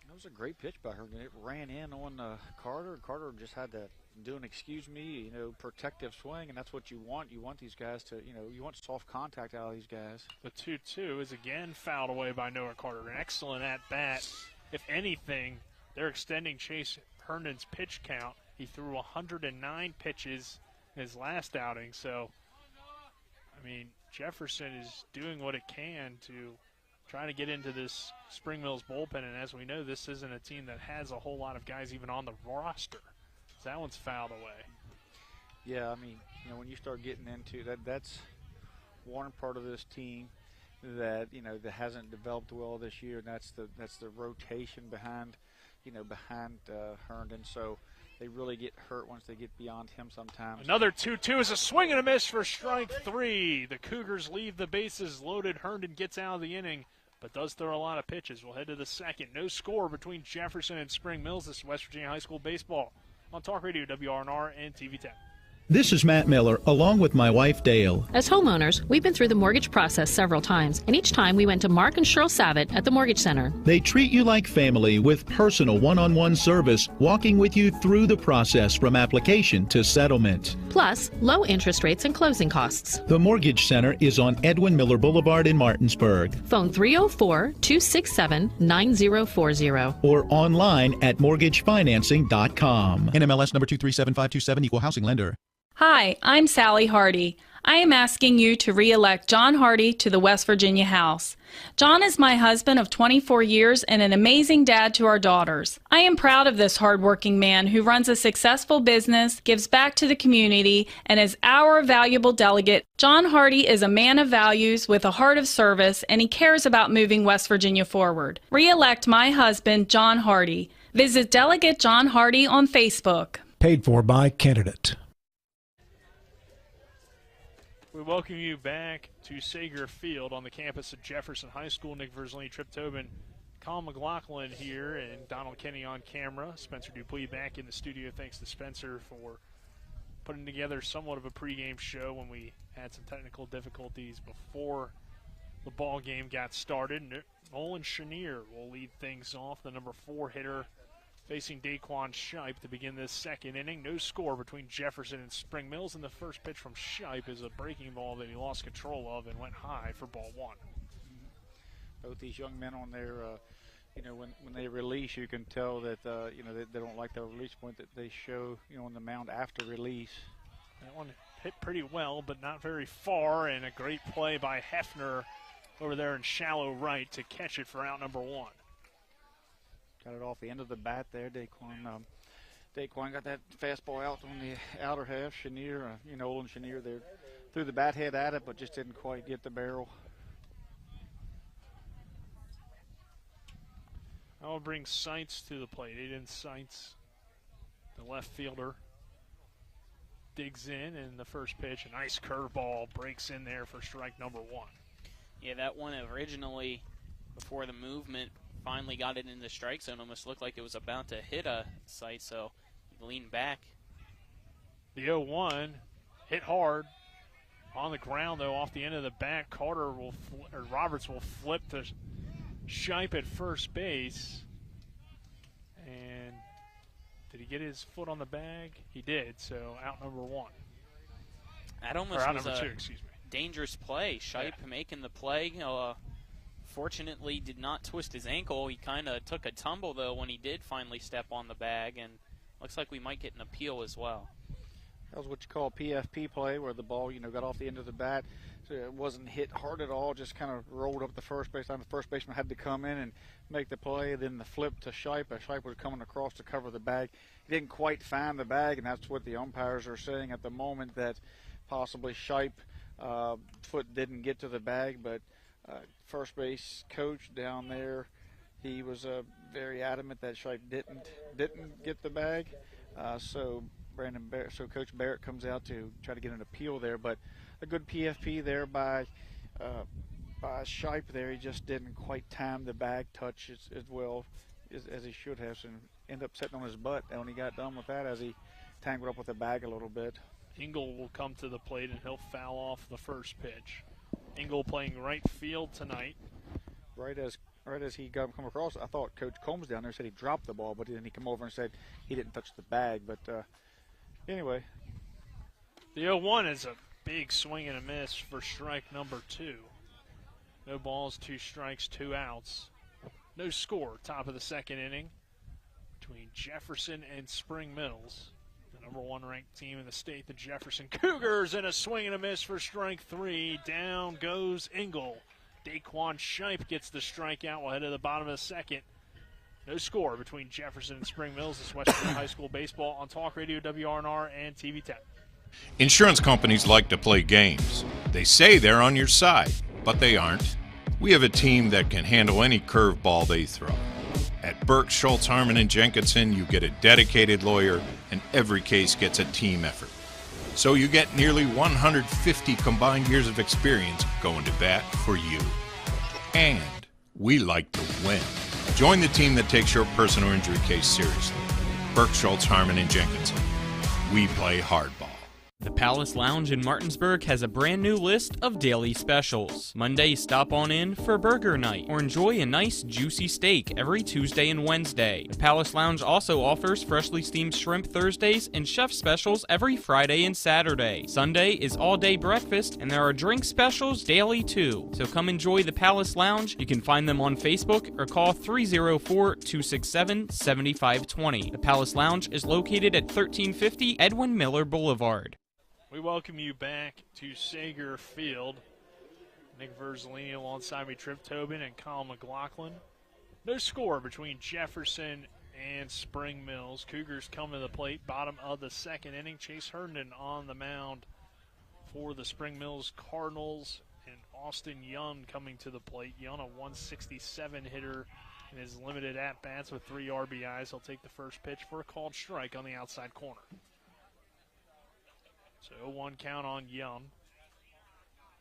That was a great pitch by her. It ran in on Carter. Carter just had to do an excuse me, protective swing, and that's what you want. You want these guys to, you want soft contact out of these guys. The 2-2 is again fouled away by Noah Carter. An excellent at-bat. If anything, they're extending Chase Herndon's pitch count. He threw 109 pitches in his last outing. So, I mean, Jefferson is doing what it can to try to get into this Spring Mills bullpen. And as we know, this isn't a team that has a whole lot of guys even on the roster. So that one's fouled away. Yeah, I mean, when you start getting into that's one part of this team that, that hasn't developed well this year, and that's the rotation behind Herndon. So they really get hurt once they get beyond him sometimes. Another 2-2 is a swing and a miss for strike 3. The Cougars leave the bases loaded. Herndon gets out of the inning, but does throw a lot of pitches. We'll head to the second. No score between Jefferson and Spring Mills. This is West Virginia High School baseball on Talk Radio, WRNR, and TV10. This is Matt Miller, along with my wife, Dale. As homeowners, we've been through the mortgage process several times, and each time we went to Mark and Cheryl Savitt at the Mortgage Center. They treat you like family with personal one-on-one service, walking with you through the process from application to settlement. Plus, low interest rates and closing costs. The Mortgage Center is on Edwin Miller Boulevard in Martinsburg. Phone 304-267-9040. Or online at mortgagefinancing.com. NMLS number 237527, Equal Housing Lender. Hi, I'm Sally Hardy. I am asking you to re-elect John Hardy to the West Virginia House. John is my husband of 24 years and an amazing dad to our daughters. I am proud of this hardworking man who runs a successful business, gives back to the community, and is our valuable delegate. John Hardy is a man of values with a heart of service, and he cares about moving West Virginia forward. Re-elect my husband, John Hardy. Visit Delegate John Hardy on Facebook. Paid for by candidate. We welcome you back to Sager Field on the campus of Jefferson High School. Nick Verzolini, Trip Tobin, Colin McLaughlin here, and Donald Kenny on camera. Spencer Dupuis back in the studio. Thanks to Spencer for putting together somewhat of a pregame show when we had some technical difficulties before the ball game got started. Nolan Chenier will lead things off, the number 4 hitter, facing Daquan Shipe to begin this second inning. No score between Jefferson and Spring Mills, and the first pitch from Shipe is a breaking ball that he lost control of and went high for ball 1. Both these young men on there, when they release, you can tell that they don't like the release point that they show on the mound after release. That one hit pretty well, but not very far, and a great play by Hefner over there in shallow right to catch it for out number 1. Got it off the end of the bat there. Daquan got that fastball out on the outer half. Chenier, Nolan Chenier there threw the bat head at it, but just didn't quite get the barrel. I'll bring Seitz to the plate. Aiden Seitz, the left fielder, digs in, and the first pitch, a nice curveball, breaks in there for strike number 1. Yeah, that one originally, before the movement, finally got it in the strike zone. Almost looked like it was about to hit a sight, so he leaned back. The 0-1 hit hard on the ground, though, off the end of the bat. Roberts will flip to Shipe at first base. And did he get his foot on the bag? He did, so out number 1. That almost was number a 2, excuse me. Dangerous play. Shipe making the play. Fortunately, did not twist his ankle. He kind of took a tumble, though, when he did finally step on the bag, and looks like we might get an appeal as well. That was what you call a PFP play, where the ball, got off the end of the bat. So it wasn't hit hard at all, just kind of rolled up the first baseline. The first baseman had to come in and make the play. Then the flip to Shipe. Shipe was coming across to cover the bag. He didn't quite find the bag, and that's what the umpires are saying at the moment, that possibly Shipe foot didn't get to the bag, but first base coach down there, he was very adamant that Shipe didn't get the bag. So Coach Barrett comes out to try to get an appeal there, but a good PFP there by Shipe there. He just didn't quite time the bag touch as well as he should have, and ended up sitting on his butt when he got done with that as he tangled up with the bag a little bit. Engel will come to the plate, and he'll foul off the first pitch. Engel playing right field tonight. Right as he come across, I thought Coach Combs down there said he dropped the ball, but then he came over and said he didn't touch the bag. But anyway. The 0-1 is a big swing and a miss for strike number 2. No balls, 2 strikes, 2 outs. No score, top of the second inning between Jefferson and Spring Mills. The number 1 ranked team in the state, the Jefferson Cougars, and a swing and a miss for strike 3. Down goes Engel. Daquan Shipe gets the strikeout. We'll head to the bottom of the second. No score between Jefferson and Spring Mills. This West Virginia High School baseball on Talk Radio, WRNR, and TV 10. Insurance companies like to play games. They say they're on your side, but they aren't. We have a team that can handle any curveball they throw. At Burke Schultz, Harmon & Jenkinson, you get a dedicated lawyer, and every case gets a team effort. So you get nearly 150 combined years of experience going to bat for you. And we like to win. Join the team that takes your personal injury case seriously. Burke Schultz, Harmon & Jenkinson. We play hardball. The Palace Lounge in Martinsburg has a brand new list of daily specials. Monday, stop on in for burger night or enjoy a nice juicy steak every Tuesday and Wednesday. The Palace Lounge also offers freshly steamed shrimp Thursdays and chef specials every Friday and Saturday. Sunday is all-day breakfast and there are drink specials daily too. So come enjoy the Palace Lounge. You can find them on Facebook or call 304-267-7520. The Palace Lounge is located at 1350 Edwin Miller Boulevard. We welcome you back to Sager Field. Nick Verzolini alongside me, Trip Tobin and Colin McLaughlin. No score between Jefferson and Spring Mills. Cougars come to the plate, bottom of the second inning. Chase Herndon on the mound for the Spring Mills Cardinals, and Austin Young coming to the plate. Young, a 167 hitter in his limited at-bats with 3 RBIs. He'll take the first pitch for a called strike on the outside corner. So 0-1 count on Young.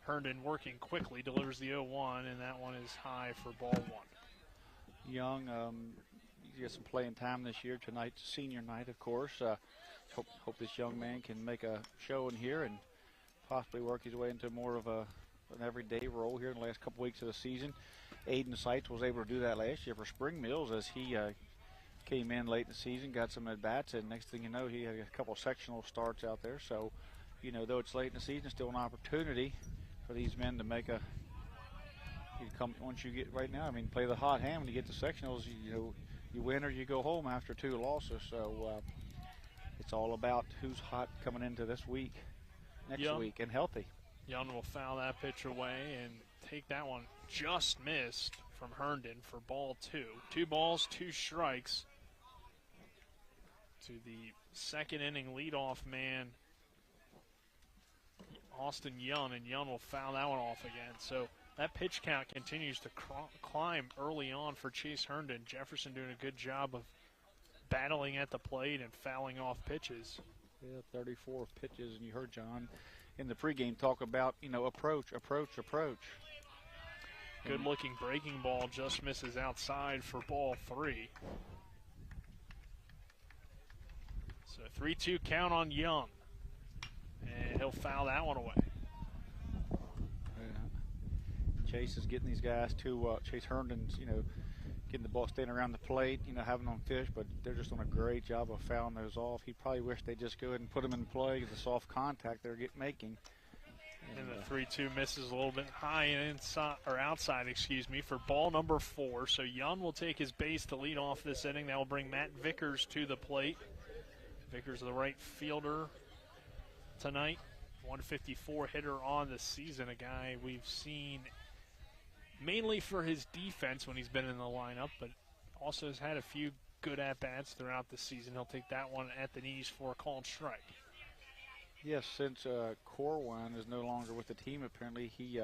Herndon working quickly, delivers the 0-1, and that one is high for ball 1. Young, you get some playing time this year. Tonight's senior night, of course. Hope this young man can make a show in here and possibly work his way into more of an everyday role here in the last couple weeks of the season. Aiden Seitz was able to do that last year for Spring Mills as he came in late in the season, got some at-bats, and next thing you know, he had a couple sectional starts out there. So, though it's late in the season, still an opportunity for these men to make once you get right now, play the hot hand when you get to sectionals, you win or you go home after 2 losses. So it's all about who's hot coming into this week, next week, and healthy. Young will foul that pitch away and take that one. Just missed from Herndon for ball 2. 2 balls, 2 strikes to the second inning leadoff man, Austin Young, and Young will foul that one off again. So that pitch count continues to climb early on for Chase Herndon. Jefferson doing a good job of battling at the plate and fouling off pitches. Yeah, 34 pitches, and you heard John in the pregame talk about, approach. Good-looking breaking ball just misses outside for ball 3. So 3-2 count on Young. And he'll foul that one away. Yeah. Chase is getting these guys to Chase Herndon's, getting the ball standing around the plate, having them fish, but they're just doing a great job of fouling those off. He probably wished they'd just go ahead and put them in play, the soft contact they're making. And the 3-2 misses a little bit high and outside, for ball number 4. So Young will take his base to lead off this inning. That will bring Matt Vickers to the plate. Vickers, the right fielder tonight. 154 hitter on the season, a guy we've seen mainly for his defense when he's been in the lineup, but also has had a few good at-bats throughout the season. He'll take that one at the knees for a called strike. Yes, since Corwin is no longer with the team, apparently he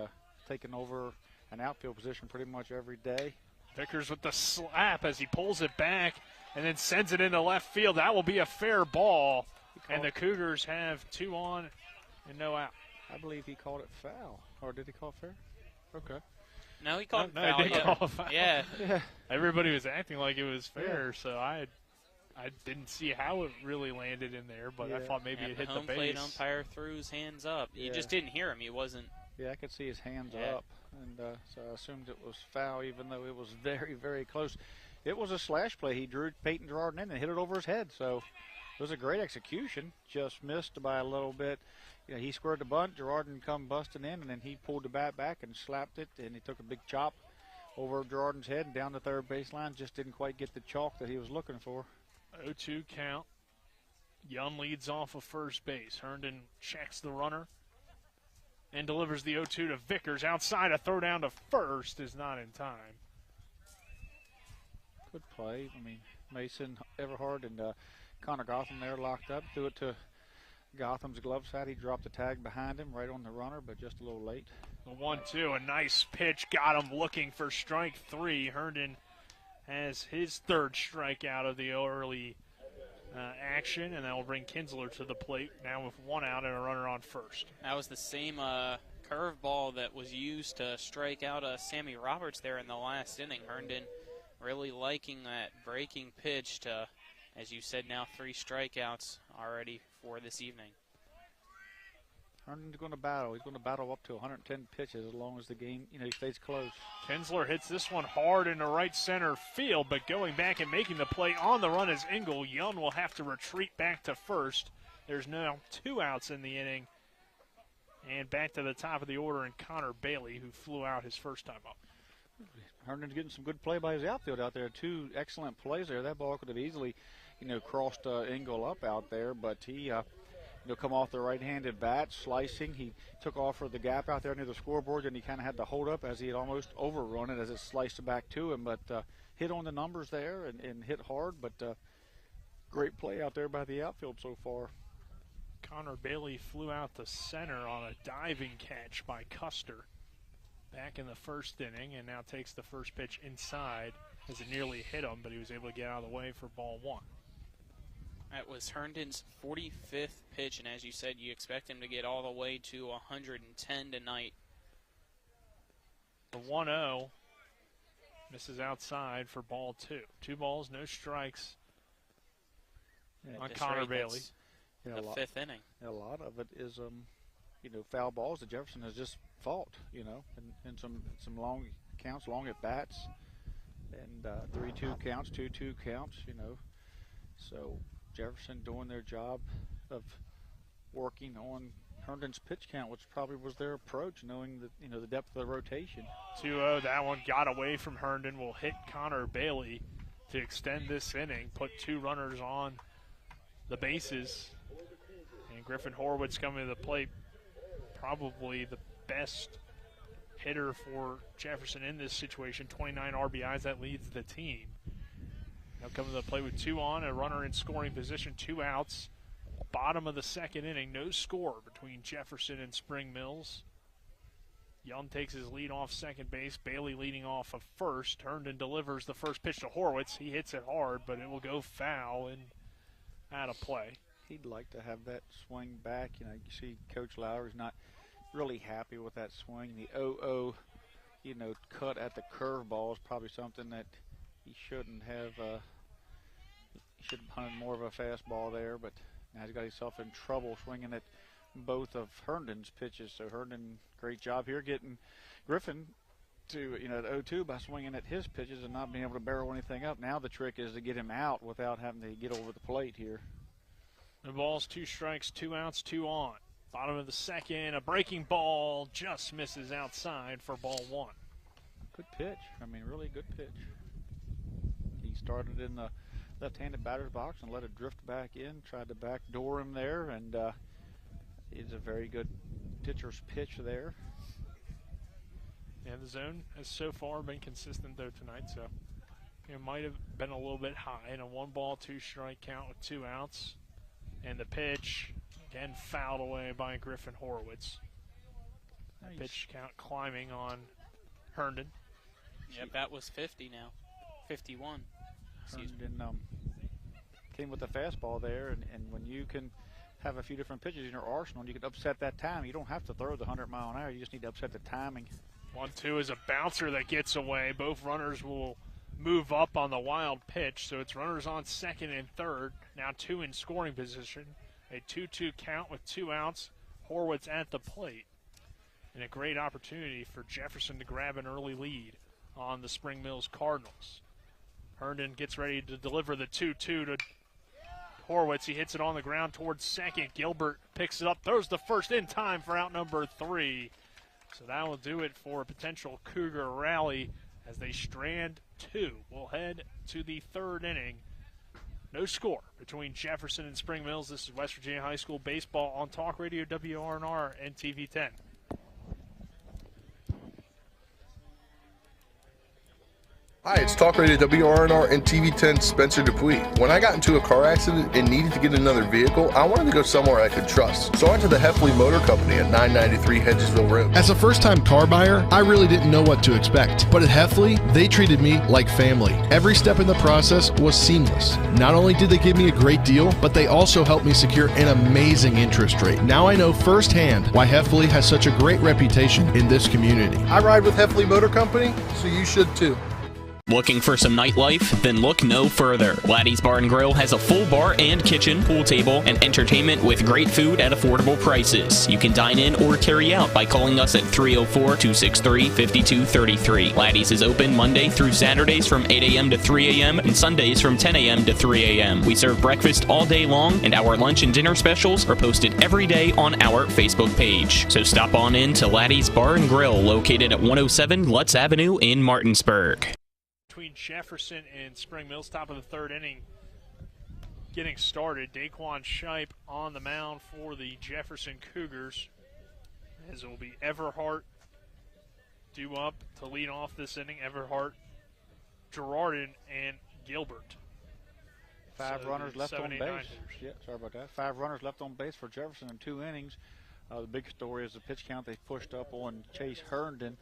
taken over an outfield position pretty much every day. Vickers with the slap as he pulls it back and then sends it into left field. That will be a fair ball, and the Cougars have 2 on and no out. I believe he called it foul, or did he call it fair? Okay. No, he called No, foul. he did call a foul. Yeah. Everybody was acting like it was fair, so I didn't see how it really landed in there, but I thought maybe it hit the home base. plate umpire threw his hands up. You just didn't hear him. He wasn't. Yeah, I could see his hands up, and so I assumed it was foul, even though it was very, very close. It was a slash play. He drew Peyton Girardin in and hit it over his head, so it was a great execution. Just missed by a little bit. You know, he squared the bunt, Girardin come busting in, and then he pulled the bat back and slapped it, and he took a big chop over Girardin's head and down the third baseline. Just didn't quite get the chalk that he was looking for. 0-2 count. Young leads off of first base. Herndon checks the runner and delivers the 0-2 to Vickers. Outside, a throw down to first is not in time. Good play. I mean, Mason Everhard and Connor Gotham there locked up. Threw it to Gotham's glove side. He dropped the tag behind him right on the runner, but just a little late. The 1-2, a nice pitch. Got him looking for strike 3. Herndon has his third strikeout of the early action, and that will bring Kinsler to the plate now with 1 out and a runner on first. That was the same curveball that was used to strike out Sammy Roberts there in the last inning. Herndon really liking that breaking pitch to, as you said, now 3 strikeouts already for this evening. Herndon's going to battle. He's going to battle up to 110 pitches as long as the game, he stays close. Kinsler hits this one hard into right center field, but going back and making the play on the run is Engel. Young will have to retreat back to first. There's now 2 outs in the inning. And back to the top of the order in Connor Bailey, who flew out his first time up. Herndon's getting some good play by his outfield out there. 2 excellent plays there. That ball could have easily, crossed Engel up out there, but he come off the right-handed bat, slicing. He took off for the gap out there near the scoreboard, and he kind of had to hold up as he had almost overrun it as it sliced back to him, but hit on the numbers there and hit hard, but great play out there by the outfield so far. Connor Bailey flew out to center on a diving catch by Custer back in the first inning, and now takes the first pitch inside as it nearly hit him, but he was able to get out of the way for ball 1. That was Herndon's 45th pitch, and as you said, you expect him to get all the way to 110 tonight. The 1-0 misses outside for ball 2. 2 balls, no strikes on Connor Bailey. The 5th inning. A lot of it is, foul balls that Jefferson has just fought, and some long counts, long at bats, and 3-2 counts, 2-2 counts, So Jefferson doing their job of working on Herndon's pitch count, which probably was their approach, knowing that the depth of the rotation. 2-0, that one got away from Herndon. Will hit Connor Bailey to extend this inning, put 2 runners on the bases, and Griffin Horwitz coming to the plate, probably the best hitter for Jefferson in this situation. 29 RBIs, that leads the team. Now coming to the plate with 2 on, a runner in scoring position, 2 outs. Bottom of the 2nd inning, no score between Jefferson and Spring Mills. Young takes his lead off second base. Bailey leading off of first. Herndon delivers the first pitch to Horwitz. He hits it hard, but it will go foul and out of play. He'd like to have that swing back. You see Coach Lowry's not really happy with that swing. The 0-0, cut at the curveball is probably something that he shouldn't have. He should have punted more of a fastball there, but now he's got himself in trouble swinging at both of Herndon's pitches. So Herndon, great job here getting Griffin to at 0-2 by swinging at his pitches and not being able to barrel anything up. Now the trick is to get him out without having to get over the plate here. The ball's 2 strikes, 2 outs, 2 on. Bottom of the 2nd, a breaking ball just misses outside for ball 1. Good pitch. Really good pitch. He started in the left-handed batter's box and let it drift back in, tried to backdoor him there, and it's a very good pitcher's pitch there. Yeah, the zone has so far been consistent, though, tonight, so it might have been a little bit high. And a 1-ball, 2-strike count with 2 outs. And the pitch, again, fouled away by Griffin Horwitz. Nice. Pitch count climbing on Herndon. Yep, that was 50 now. 51. And came with the fastball there, and when you can have a few different pitches in your arsenal, you can upset that time. You don't have to throw the 100-mile-an-hour. You just need to upset the timing. 1-2 is a bouncer that gets away. Both runners will move up on the wild pitch, so it's runners on second and third. Now 2 in scoring position. A 2-2 count with 2 outs. Horwitz at the plate. And a great opportunity for Jefferson to grab an early lead on the Spring Mills Cardinals. Herndon gets ready to deliver the 2-2 to Horwitz. He hits it on the ground towards second. Gilbert picks it up, throws the first in time for out number 3. So that will do it for a potential Cougar rally as they strand 2. We'll head to the third inning. No score between Jefferson and Spring Mills. This is West Virginia High School baseball on Talk Radio WRNR and TV 10. Hi, it's Talk Radio WRNR and TV 10 Spencer Dupuis. When I got into a car accident and needed to get another vehicle, I wanted to go somewhere I could trust. So I went to the Hefley Motor Company at 993 Hedgesville Road. As a first-time car buyer, I really didn't know what to expect. But at Hefley, they treated me like family. Every step in the process was seamless. Not only did they give me a great deal, but they also helped me secure an amazing interest rate. Now I know firsthand why Hefley has such a great reputation in this community. I ride with Hefley Motor Company, so you should too. Looking for some nightlife? Then look no further. Laddie's Bar and Grill has a full bar and kitchen, pool table, and entertainment with great food at affordable prices. You can dine in or carry out by calling us at 304-263-5233. Laddie's is open Monday through Saturdays from 8 a.m. to 3 a.m. and Sundays from 10 a.m. to 3 a.m. We serve breakfast all day long, and our lunch and dinner specials are posted every day on our Facebook page. So stop on in to Laddie's Bar and Grill, located at 107 Lutz Avenue in Martinsburg. Between Jefferson and Spring Mills, top of the third inning getting started. Daquan Shipe on the mound for the Jefferson Cougars, as it will be Everhart due up to lead off this inning. Everhart, Girardin, and Gilbert. 5 runners left on base. Yeah, sorry about that. 5 runners left on base for Jefferson in 2 innings. The big story is the pitch count they pushed up on Chase Herndon.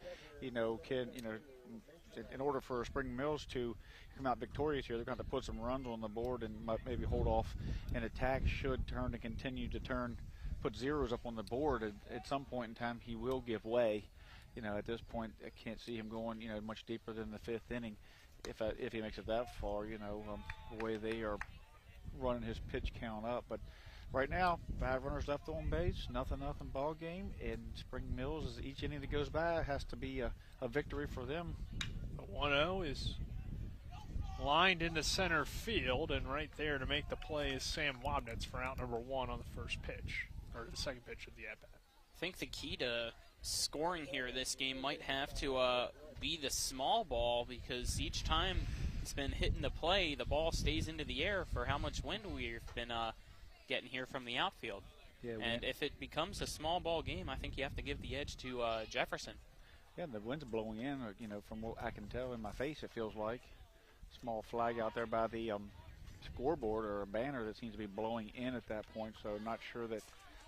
In order for Spring Mills to come out victorious here, they're going to have to put some runs on the board and maybe hold off an attack. Should turn to continue to put zeros up on the board. At some point in time, he will give way. At this point, I can't see him going, much deeper than the 5th inning if he makes it that far. The way they are running his pitch count up, but. Right now, 5 runners left on base, nothing ball game, and Spring Mills, as each inning that goes by, has to be a victory for them. The 1-0 is lined into center field, and right there to make the play is Sam Wabnitz for out number 1 on the first pitch, or the second pitch of the at-bat. I think the key to scoring here this game might have to be the small ball, because each time it's been hitting the play, the ball stays into the air for how much wind we've been getting here from the outfield. Yeah, and if it becomes a small ball game, I think you have to give the edge to Jefferson. Yeah, the wind's blowing in, from what I can tell in my face, it feels like. Small flag out there by the scoreboard, or a banner that seems to be blowing in at that point, so I'm not sure that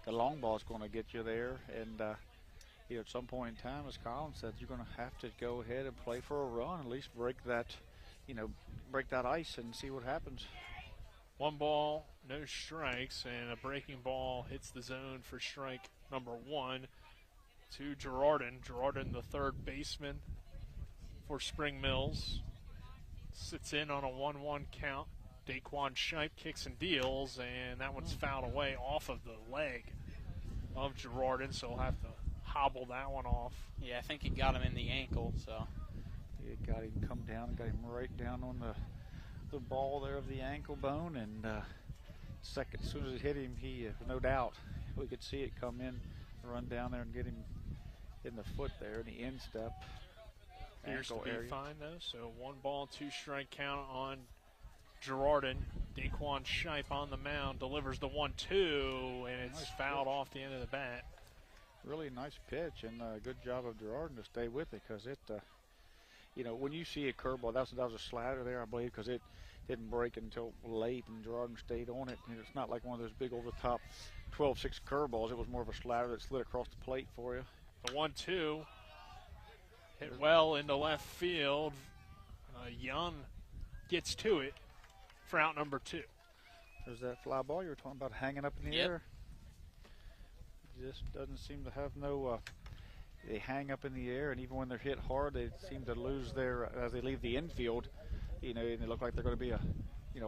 the long ball is going to get you there. And at some point in time, as Colin said, you're going to have to go ahead and play for a run, at least break that ice and see what happens. 1 ball, no strikes, and a breaking ball hits the zone for strike number 1 to Girardin. Girardin, the third baseman for Spring Mills, sits in on a 1-1 count. Daquan Shipe kicks and deals, and that one's fouled away off of the leg of Girardin, so he'll have to hobble that one off. Yeah, I think he got him in the ankle, so. It got him come down, got him right down on the ball there of the ankle bone, and as soon as it hit him, he no doubt we could see it come in, run down there and get him in the foot there in the instep. Appears to be fine though, so 1 ball, 2 strike count on Girardin. Daquan Shipe on the mound delivers the 1-2, and it's nice fouled pitch off the end of the bat. Really nice pitch, and a good job of Girardin to stay with it, because it when you see a curveball, that was a slider there, I believe, because it didn't break until late, and Girardin stayed on it. And it's not like one of those big over-the-top 12-6 curveballs. It was more of a slider that slid across the plate for you. The 1-2 Hit well into left field. Young gets to it for out number 2. There's that fly ball you were talking about hanging up in the air. Just doesn't seem to have no. They hang up in the air, and even when they're hit hard, they seem to lose their as they leave the infield. And they look like they're going to be a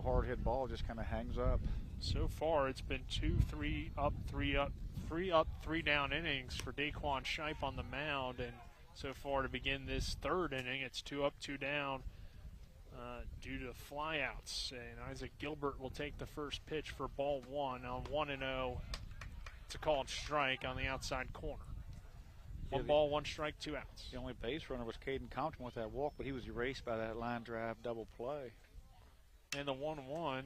hard hit ball. Just kind of hangs up. So far, it's been 2-3 up, 3 up, 3 up, 3 down innings for Daquan Shipe on the mound, and so far to begin this 3rd inning, it's 2 up, 2 down due to flyouts. And Isaac Gilbert will take the first pitch for ball 1 on 1-0. It's a called strike on the outside corner. 1 ball, 1 strike, 2 outs. The only base runner was Caden Compton with that walk, but he was erased by that line drive double play. And the 1-1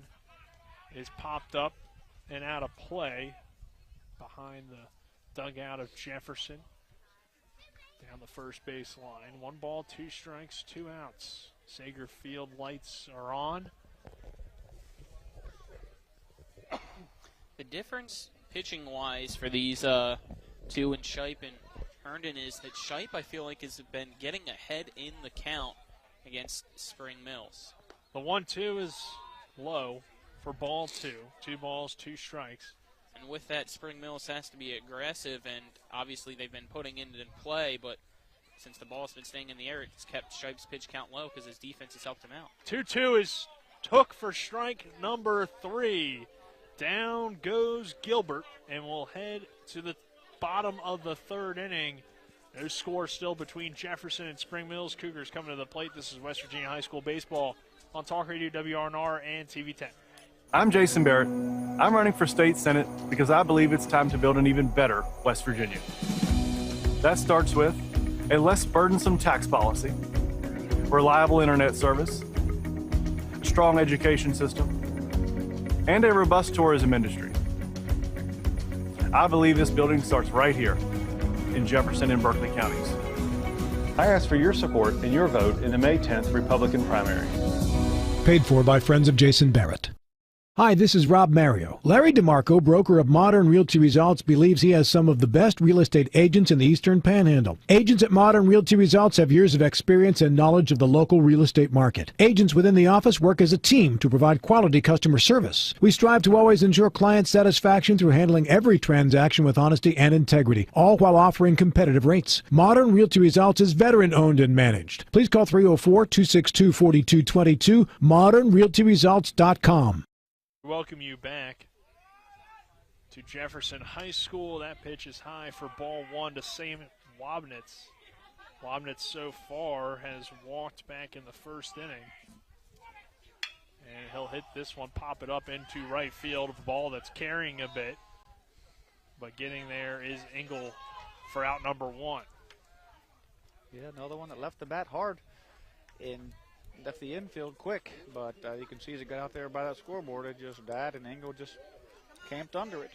is popped up and out of play behind the dugout of Jefferson down the first base line. 1 ball, 2 strikes, 2 outs. Sager Field lights are on. The difference pitching-wise for these 2 in Shipe and Herndon is that Shipe, I feel like, has been getting ahead in the count against Spring Mills. The 1-2 is low for ball 2. 2 balls, 2 strikes. And with that, Spring Mills has to be aggressive, and obviously they've been putting it in play, but since the ball's been staying in the air, it's kept Shipe's pitch count low because his defense has helped him out. 2-2 is took for strike number 3. Down goes Gilbert, and we'll head to the bottom of the 3rd inning. No score still between Jefferson and Spring Mills. Cougars coming to the plate. This is West Virginia High School Baseball on Talk Radio WRNR and TV 10. I'm Jason Barrett. I'm running for state senate because I believe it's time to build an even better West Virginia. That starts with a less burdensome tax policy, reliable internet service, a strong education system, and a robust tourism industry. I believe this building starts right here in Jefferson and Berkeley counties. I ask for your support and your vote in the May 10th Republican primary. Paid for by Friends of Jason Barrett. Hi, this is Rob Mario. Larry DeMarco, broker of Modern Realty Results, believes he has some of the best real estate agents in the Eastern Panhandle. Agents at Modern Realty Results have years of experience and knowledge of the local real estate market. Agents within the office work as a team to provide quality customer service. We strive to always ensure client satisfaction through handling every transaction with honesty and integrity, all while offering competitive rates. Modern Realty Results is veteran-owned and managed. Please call 304-262-4222, modernrealtyresults.com. Welcome you back to Jefferson High School. That pitch is high for ball 1 to Sam Wabnitz. Wabnitz so far has walked back in the 1st inning. And he'll hit this one, pop it up into right field. A ball that's carrying a bit. But getting there is Engel for out number 1. Yeah, another one that left the bat hard and left the infield quick, but you can see as it got out there by that scoreboard, it just died, and Engel just camped under it.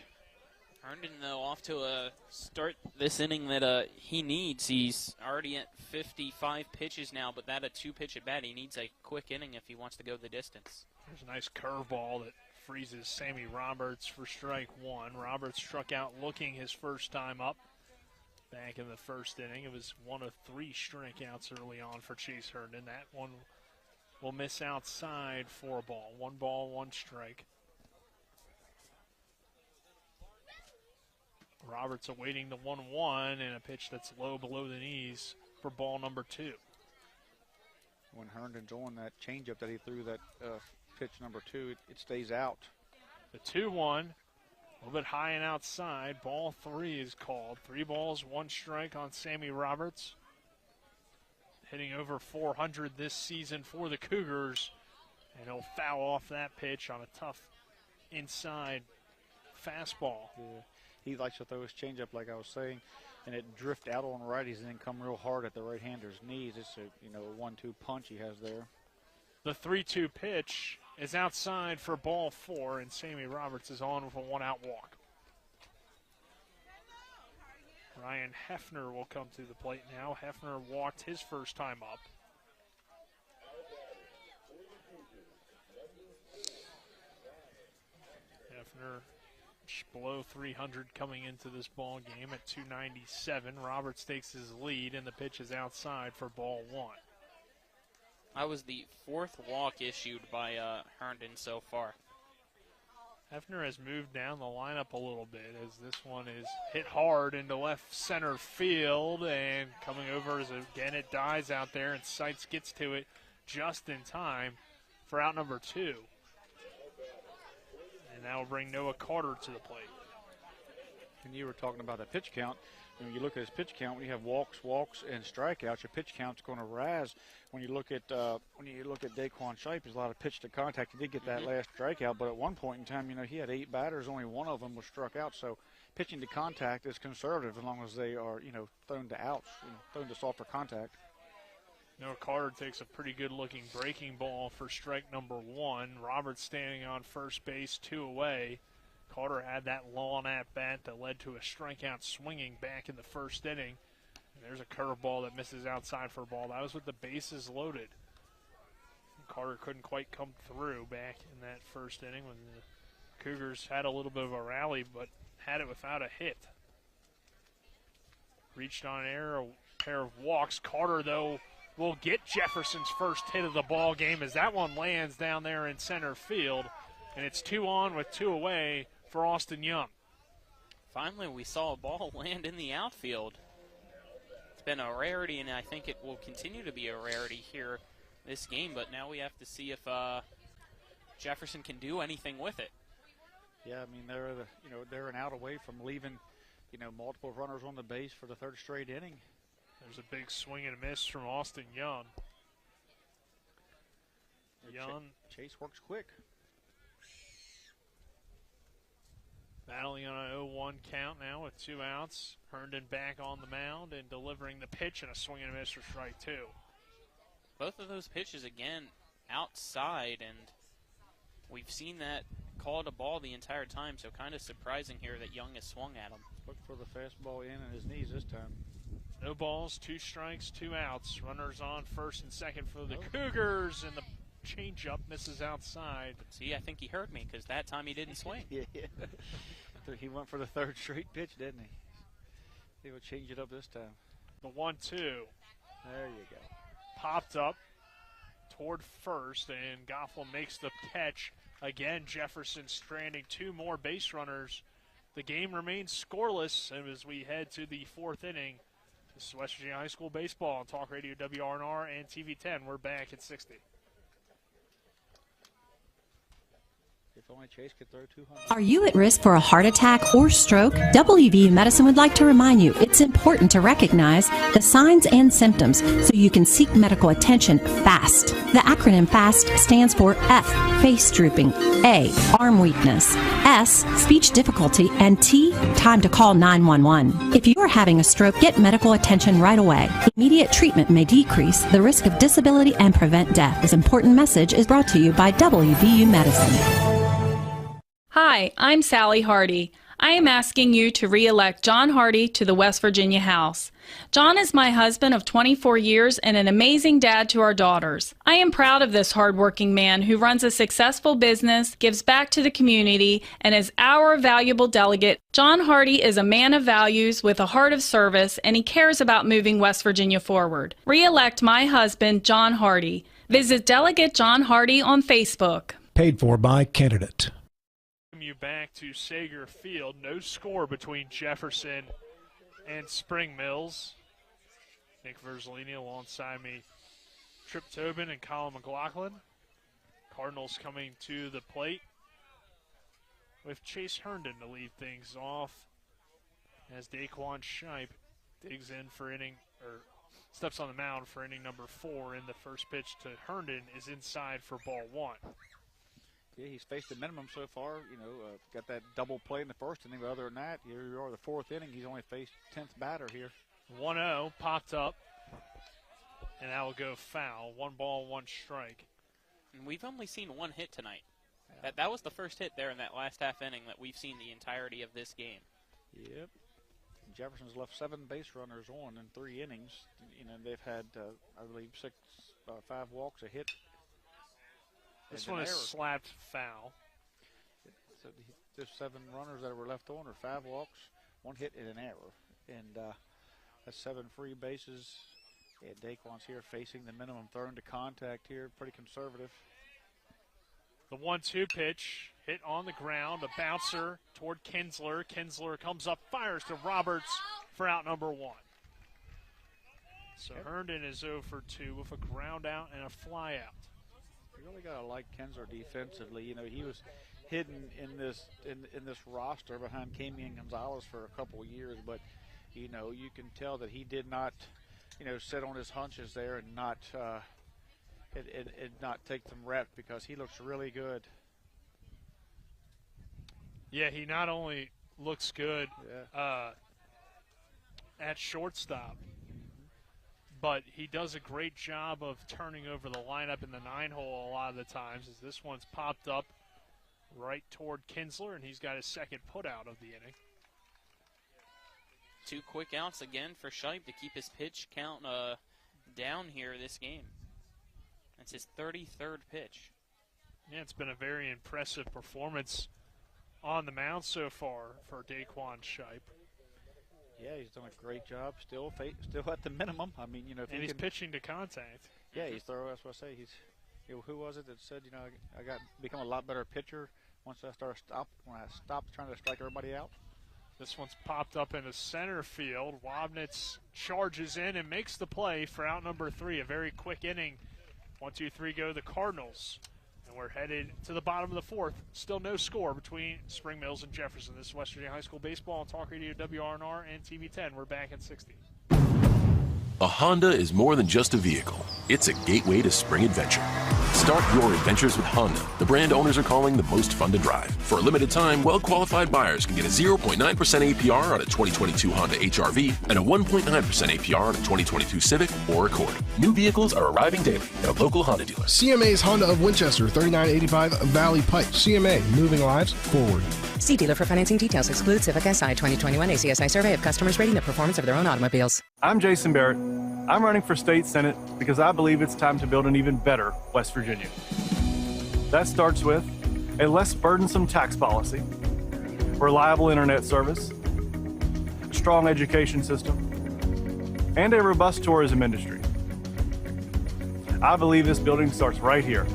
Herndon, though, off to a start this inning that he needs. He's already at 55 pitches now, but that a 2-pitch at bat. He needs a quick inning if he wants to go the distance. There's a nice curveball that freezes Sammy Roberts for strike 1. Roberts struck out looking his first time up back in the 1st inning. It was 1 of 3 strikeouts early on for Chase Herndon. That one will miss outside for a ball. 1 ball, 1 strike. Roberts awaiting the 1-1 and a pitch that's low below the knees for ball number 2. When Herndon's on that changeup that he threw, that pitch number 2, it stays out. The 2-1, a little bit high and outside. Ball 3 is called. 3 balls, 1 strike on Sammy Roberts. Hitting over 400 this season for the Cougars. And he'll foul off that pitch on a tough inside fastball. Yeah. He likes to throw his changeup, like I was saying, and it drift out on righties and then come real hard at the right-hander's knees. It's a 1-2 punch he has there. The 3-2 pitch is outside for ball 4, and Sammy Roberts is on with a 1-out walk. Ryan Hefner will come to the plate now. Hefner walked his first time up. Hefner pitch, below 300 coming into this ball game at 297. Roberts takes his lead, and the pitch is outside for ball one. That was the fourth walk issued by Herndon so far. Hefner has moved down the lineup a little bit as this one is hit hard into left center field, and coming over as again it dies out there, and Seitz gets to it just in time for out number 2. And that will bring Noah Carter to the plate. And you were talking about that pitch count. When you look at his pitch count, when you have walks, and strikeouts, your pitch count's going to rise. When you look at Daquan Shipe, there's a lot of pitch to contact. He did get that last strikeout, but at one point in time, he had 8 batters, only one of them was struck out. So pitching to contact is conservative as long as they are, thrown to outs, thrown to softer contact. Noah Carter takes a pretty good-looking breaking ball for strike number 1. Roberts standing on first base, 2 away. Carter had that long at-bat that led to a strikeout swinging back in the first inning. And there's a curveball that misses outside for a ball. That was with the bases loaded. And Carter couldn't quite come through back in that first inning when the Cougars had a little bit of a rally, but had it without a hit. Reached on air, a pair of walks. Carter, though, will get Jefferson's first hit of the ball game as that one lands down there in center field. And it's 2 on with 2 away for Austin Young. Finally, we saw a ball land in the outfield. It's been a rarity, and I think it will continue to be a rarity here this game, but now we have to see if Jefferson can do anything with it. Yeah, they're an out away from leaving, multiple runners on the base for the 3rd straight inning. There's a big swing and a miss from Austin Young. Chase works quick. Battling on an 0-1 count now with 2 outs. Herndon back on the mound and delivering the pitch and a swing and a miss for strike 2. Both of those pitches, again, outside, and we've seen that called a ball the entire time, so kind of surprising here that Young has swung at him. Look for the fastball in his knees this time. No balls, 2 strikes, 2 outs. Runners on first and second for the Cougars, and the changeup misses outside. See, I think he heard me because that time he didn't swing. Yeah. He went for the 3rd straight pitch, didn't he? He would change it up this time. The 1-2. There you go. Popped up toward first, and Goffel makes the catch. Again, Jefferson stranding 2 more base runners. The game remains scoreless as we head to the 4th inning. This is West Virginia High School Baseball on Talk Radio WRNR and TV 10. We're back at 60. If only Chase could throw 200. Are you at risk for a heart attack or stroke? WVU Medicine would like to remind you it's important to recognize the signs and symptoms so you can seek medical attention fast. The acronym FAST stands for F, face drooping, A, arm weakness, S, speech difficulty, and T, time to call 911. If you are having a stroke, get medical attention right away. Immediate treatment may decrease the risk of disability and prevent death. This important message is brought to you by WVU Medicine. Hi, I'm Sally Hardy. I am asking you to re-elect John Hardy to the West Virginia House. John is my husband of 24 years and an amazing dad to our daughters. I am proud of this hardworking man who runs a successful business, gives back to the community, and is our valuable delegate. John Hardy is a man of values with a heart of service, and he cares about moving West Virginia forward. Re-elect my husband, John Hardy. Visit Delegate John Hardy on Facebook. Paid for by candidate. You back to Sager Field. No score between Jefferson and Spring Mills. Nick Verzolini alongside me, Trip Tobin and Colin McLaughlin. Cardinals coming to the plate with Chase Herndon to lead things off as Daquan Shipe digs in for steps on the mound for inning number 4, and the first pitch to Herndon is inside for ball 1. Yeah, he's faced the minimum so far. Got that double play in the first inning. But other than that, here you are, the 4th inning. He's only faced 10th batter here. 1-0 popped up, and that will go foul. 1 ball, 1 strike. And we've only seen 1 hit tonight. Yeah. That was the first hit there in that last half inning that we've seen the entirety of this game. Yep. Jefferson's left 7 base runners on in 3 innings. They've had, I believe, 5 walks, a hit. This one is slapped foul. So there's 7 runners that were left on, or 5 walks, 1 hit, and an error. And that's 7 free bases. And Daquan's here facing the minimum thrown to contact here, pretty conservative. The 1-2 pitch hit on the ground, a bouncer toward Kinsler. Kinsler comes up, fires to Roberts for out number 1. So Herndon is 0 for 2 with a ground out and a fly out. You really got to like Kinsler defensively. You know, he was hidden in this roster behind Camian Gonzalez for a couple of years, but you know, you can tell that he did not, you know, sit on his hunches there and not not take some reps, because he looks really good. Yeah, he not only looks good at shortstop, but he does a great job of turning over the lineup in the 9-hole a lot of the times, as this one's popped up right toward Kinsler, and he's got his second putout of the inning. 2 quick outs again for Shipe to keep his pitch count down here this game. That's his 33rd pitch. Yeah, it's been a very impressive performance on the mound so far for Daquan Shipe. Yeah, he's done a great job. Still at the minimum. I mean, you know, if and he's pitching to contact. Yeah, he's thorough. That's what I say. He's, you know, who was it that said, you know, I got become a lot better pitcher once I stopped trying to strike everybody out. This one's popped up into center field. Wabnitz charges in and makes the play for out number 3. A very quick inning. 1, 2, 3 go the Cardinals. And we're headed to the bottom of the 4th. Still no score between Spring Mills and Jefferson. This is West Virginia High School Baseball on Talk Radio WRNR and TV 10. We're back at 60. A Honda is more than just a vehicle. It's a gateway to spring adventure. Start your adventures with Honda, the brand owners are calling the most fun to drive. For a limited time, well-qualified buyers can get a 0.9% APR on a 2022 Honda HR-V and a 1.9% APR on a 2022 Civic or Accord. New vehicles are arriving daily at a local Honda dealer. CMA's Honda of Winchester, 3985 Valley Pike. CMA, moving lives forward. See dealer for financing details. Exclude Civic SI 2021 ACSI survey of customers rating the performance of their own automobiles. I'm Jason Barrett. I'm running for state senate because I believe it's time to build an even better West Virginia. That starts with a less burdensome tax policy, reliable internet service, a strong education system, and a robust tourism industry. I believe this building starts right here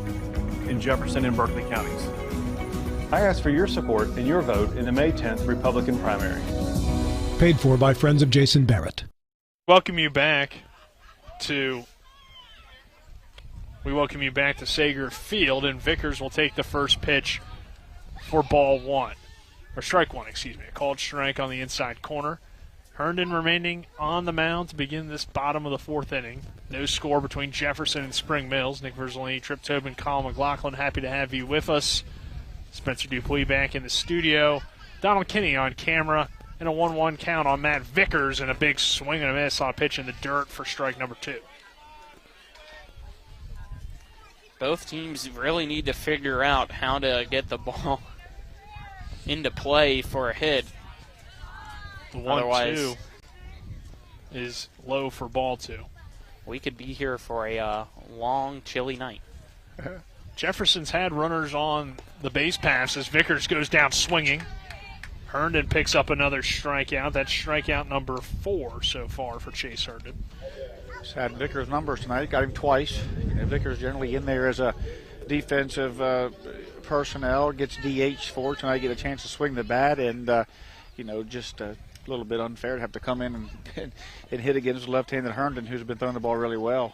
in Jefferson and Berkeley counties. I ask for your support and your vote in the May 10th Republican primary. Paid for by Friends of Jason Barrett. Welcome you back to Sager Field, and Vickers will take the first pitch for ball 1, or strike 1, excuse me. A called strike on the inside corner. Herndon remaining on the mound to begin this bottom of the 4th inning. No score between Jefferson and Spring Mills. Nick Verzolini, Trip Tobin, Colin McLaughlin, happy to have you with us. Spencer Dupuis back in the studio. Donald Kinney on camera. And a 1-1 count on Matt Vickers, and a big swing and a miss on a pitch in the dirt for strike number 2. Both teams really need to figure out how to get the ball into play for a hit. The 1-2 is low for ball 2. We could be here for a long, chilly night. Jefferson's had runners on the base paths as Vickers goes down swinging. Herndon picks up another strikeout. That's strikeout number 4 so far for Chase Herndon. He's had Vickers' numbers tonight. Got him twice. You know, Vickers generally in there as a defensive personnel. Gets DH for tonight. Get a chance to swing the bat, and you know, just a little bit unfair to have to come in and hit against left-handed Herndon, who's been throwing the ball really well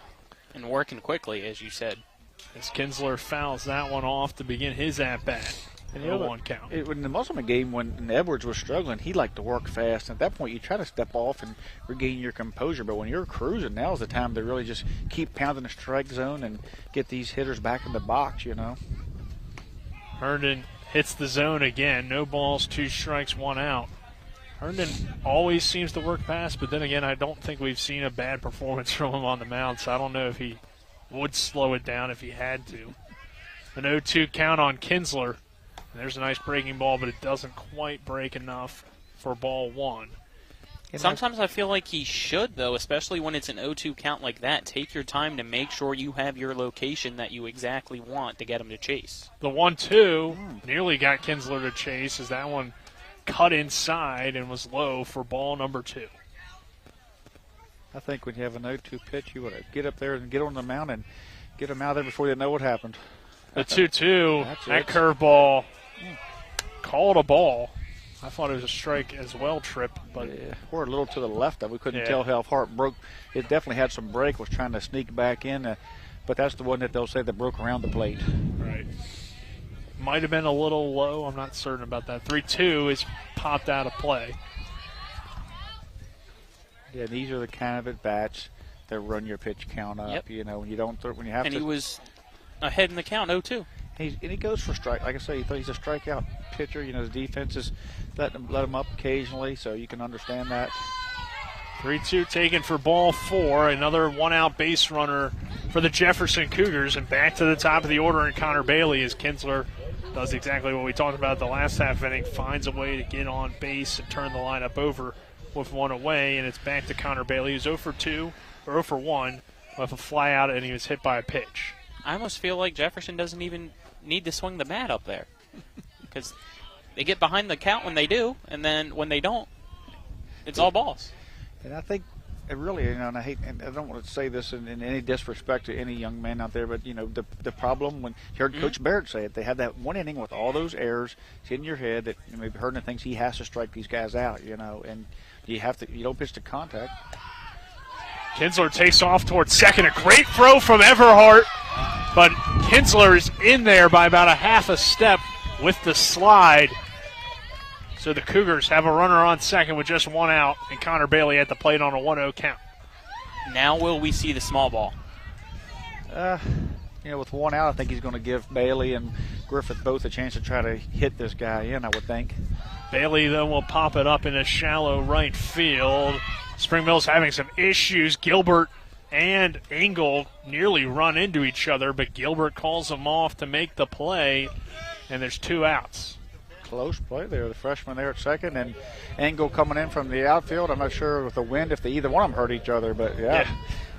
and working quickly, as you said. As Kinsler fouls that one off to begin his at-bat. And the 1 count. In the Musselman game, when Edwards was struggling, he liked to work fast. At that point, you try to step off and regain your composure. But when you're cruising, now's the time to really just keep pounding the strike zone and get these hitters back in the box, you know. Herndon hits the zone again. No balls, 2 strikes, 1 out. Herndon always seems to work fast, but then again, I don't think we've seen a bad performance from him on the mound, so I don't know if he would slow it down if he had to. An 0-2 count on Kinsler. There's a nice breaking ball, but it doesn't quite break enough for ball 1. Sometimes I feel like he should, though, especially when it's an 0-2 count like that. Take your time to make sure you have your location that you exactly want to get him to chase. The 1-2 nearly got Kinsler to chase as that one cut inside and was low for ball number 2. I think when you have an 0-2 pitch, you want to get up there and get on the mound and get them out there before they know what happened. The 2-2, that curveball called a ball. I thought it was a strike as well, Tripp. But we're a little to the left of it. We couldn't tell how far it broke. It definitely had some break, was trying to sneak back in. But that's the one that they'll say that broke around the plate. Right. Might have been a little low. I'm not certain about that. 3-2 is popped out of play. Yeah, these are the kind of at-bats that run your pitch count up. Yep. You know, when you don't when you have and to. And he was ahead in the count, 0-2. And he goes for strike. Like I say, he's a strikeout pitcher. You know, his defense is let him up occasionally, so you can understand that. 3-2 taken for ball 4. Another one-out base runner for the Jefferson Cougars. And back to the top of the order in Connor Bailey as Kinsler does exactly what we talked about the last half inning, finds a way to get on base and turn the lineup over with one away. And it's back to Connor Bailey, who's 0-2, or 0-1 with a fly out, and he was hit by a pitch. I almost feel like Jefferson doesn't even need to swing the bat up there because they get behind the count when they do, and then when they don't, it's all balls. And I think it really, you know, and I don't want to say this in any disrespect to any young man out there, but, you know, the problem when you heard Coach Barrett say it, they had that one inning with all those errors. It's in your head that you maybe Herndon thinks he has to strike these guys out, you know, and you don't pitch to contact. Kinsler takes off towards second. A great throw from Everhart, but Kinsler is in there by about a half a step with the slide. So the Cougars have a runner on second with just one out, and Connor Bailey at the plate on a 1-0 count. Now will we see the small ball? You know, with one out, I think he's going to give Bailey and Griffith both a chance to try to hit this guy in, I would think. Bailey, then, will pop it up in a shallow right field. Spring Mills having some issues. Gilbert and Engel nearly run into each other, but Gilbert calls them off to make the play, and there's 2 outs. Close play there. The freshman there at second, and Engel coming in from the outfield. I'm not sure with the wind if either one of them hurt each other, but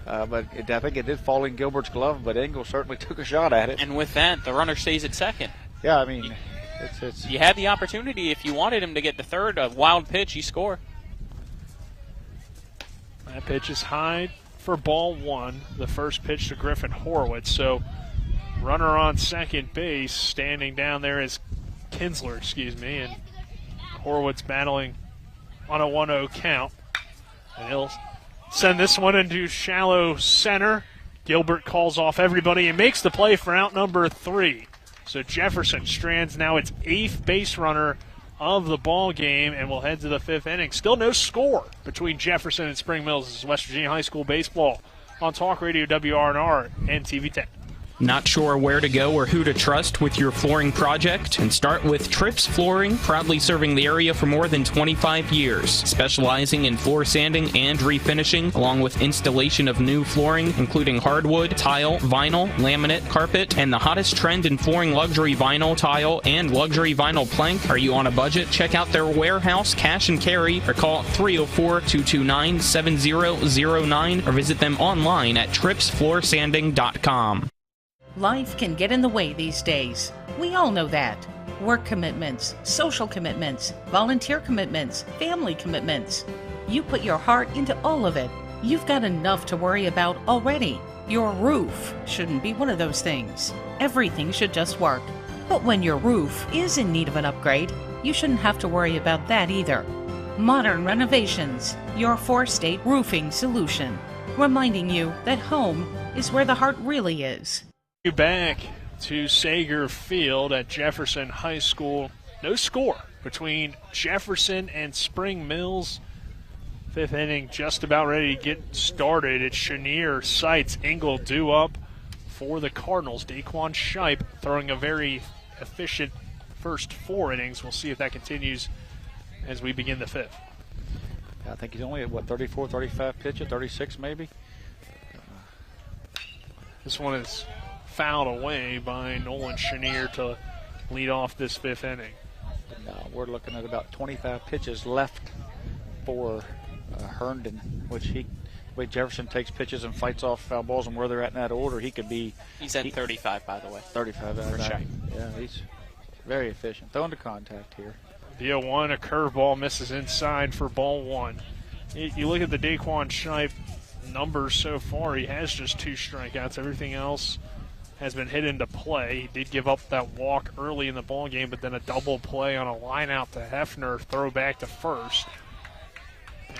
I think it did fall in Gilbert's glove, but Engel certainly took a shot at it. And with that, the runner stays at second. Yeah, I mean, you had the opportunity. If you wanted him to get to third, a wild pitch, you score. That pitch is high for ball 1, the first pitch to Griffin Horowitz. So runner on second base, standing down there is Kinsler, and Horowitz battling on a 1-0 count. And he'll send this one into shallow center. Gilbert calls off everybody and makes the play for out number 3. So Jefferson strands now its 8th base runner of the ball game, and we'll head to the 5th inning. Still no score between Jefferson and Spring Mills. This is West Virginia High School baseball on Talk Radio WRNR and TV 10. Not sure where to go or who to trust with your flooring project? And start with Trips Flooring, proudly serving the area for more than 25 years, specializing in floor sanding and refinishing, along with installation of new flooring, including hardwood, tile, vinyl, laminate, carpet, and the hottest trend in flooring, luxury vinyl, tile, and luxury vinyl plank. Are you on a budget? Check out their warehouse, cash and carry, or call 304-229-7009, or visit them online at tripsfloorsanding.com. Life can get in the way these days. We all know that. Work commitments, social commitments, volunteer commitments, family commitments. You put your heart into all of it. You've got enough to worry about already. Your roof shouldn't be one of those things. Everything should just work. But when your roof is in need of an upgrade, you shouldn't have to worry about that either. Modern Renovations, your 4-state roofing solution. Reminding you that home is where the heart really is. Back to Sager Field at Jefferson High School. No score between Jefferson and Spring Mills. 5th inning just about ready to get started. It's Chenier, Seitz, Engel due up for the Cardinals. Daquan Shipe throwing a very efficient first 4 innings. We'll see if that continues as we begin the 5th. I think he's only at, 34, 35 pitches, 36 maybe? This one is fouled away by Nolan Chenier to lead off this 5th inning. No, we're looking at about 25 pitches left for Herndon, which Jefferson takes pitches and fights off foul balls, and where they're at in that order, he could be. He's at 35, by the way. 35 for Shipe. Yeah, he's very efficient. Throwing to contact here. The 0-1, a curveball misses inside for ball one. You look at the Daquan Shipe numbers so far, he has just 2 strikeouts. Everything else has been hit into play. He did give up that walk early in the ball game, but then a double play on a line out to Hefner, throw back to first.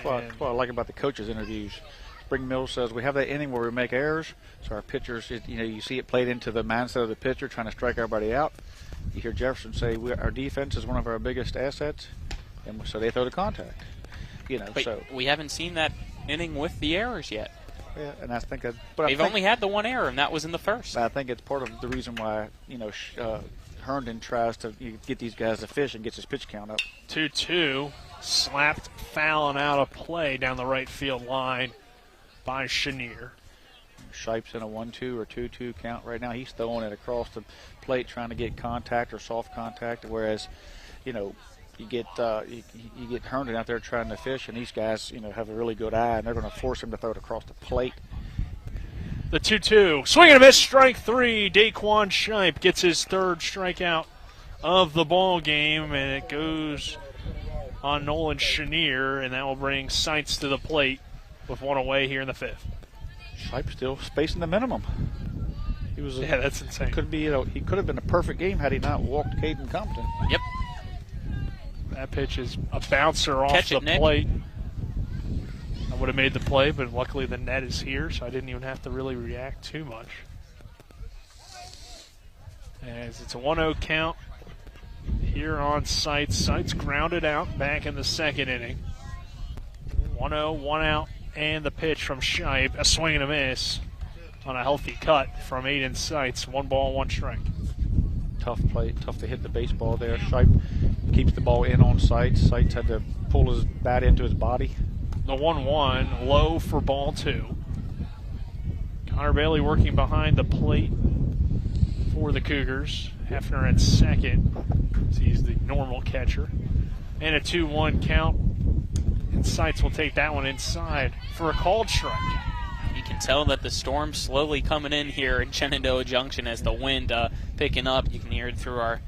That's what I like about the coaches' interviews. Spring Mills says we have that inning where we make errors, so our pitchers, you see it played into the mindset of the pitcher trying to strike everybody out. You hear Jefferson say our defense is one of our biggest assets, and so they throw to contact. But so we haven't seen that inning with the errors yet. Yeah, and I think they've only had the 1 error, and that was in the first. I think it's part of the reason why Herndon tries to get these guys to fish and gets his pitch count up. 2-2, slapped foul and out of play down the right field line by Chenier. Shipe's in a 1-2 or 2-2 count right now. He's throwing it across the plate trying to get contact or soft contact, whereas, you get Herndon out there trying to fish, and these guys, have a really good eye, and they're going to force him to throw it across the plate. The 2-2, swing and a miss, strike 3. Daquan Shipe gets his 3rd strikeout of the ball game, and it goes on Nolan Chenier, and that will bring Seitz to the plate with 1 away here in the 5th. Shipe still spacing the minimum. Yeah, that's insane. He could have been a perfect game had he not walked Caden Compton. Yep. That pitch is a bouncer off the Nick. plate. I would have made the play, but luckily the net is here, so I didn't even have to really react too much. As it's a 1-0 count here on Seitz. Seitz grounded out back in the 2nd inning. 1-0, 1 out, and the pitch from Shipe. A swing and a miss on a healthy cut from Aiden Seitz. 1 ball, 1 strike. Tough play, tough to hit the baseball there. Shipe keeps the ball in on Seitz. Seitz had to pull his bat into his body. The 1-1, low for ball 2. Connor Bailey working behind the plate for the Cougars. Hefner at 2nd. He's the normal catcher. And a 2-1 count. And Seitz will take that one inside for a called strike. You can tell that the storm's slowly coming in here in Shenandoah Junction as the wind picking up. You can hear it through our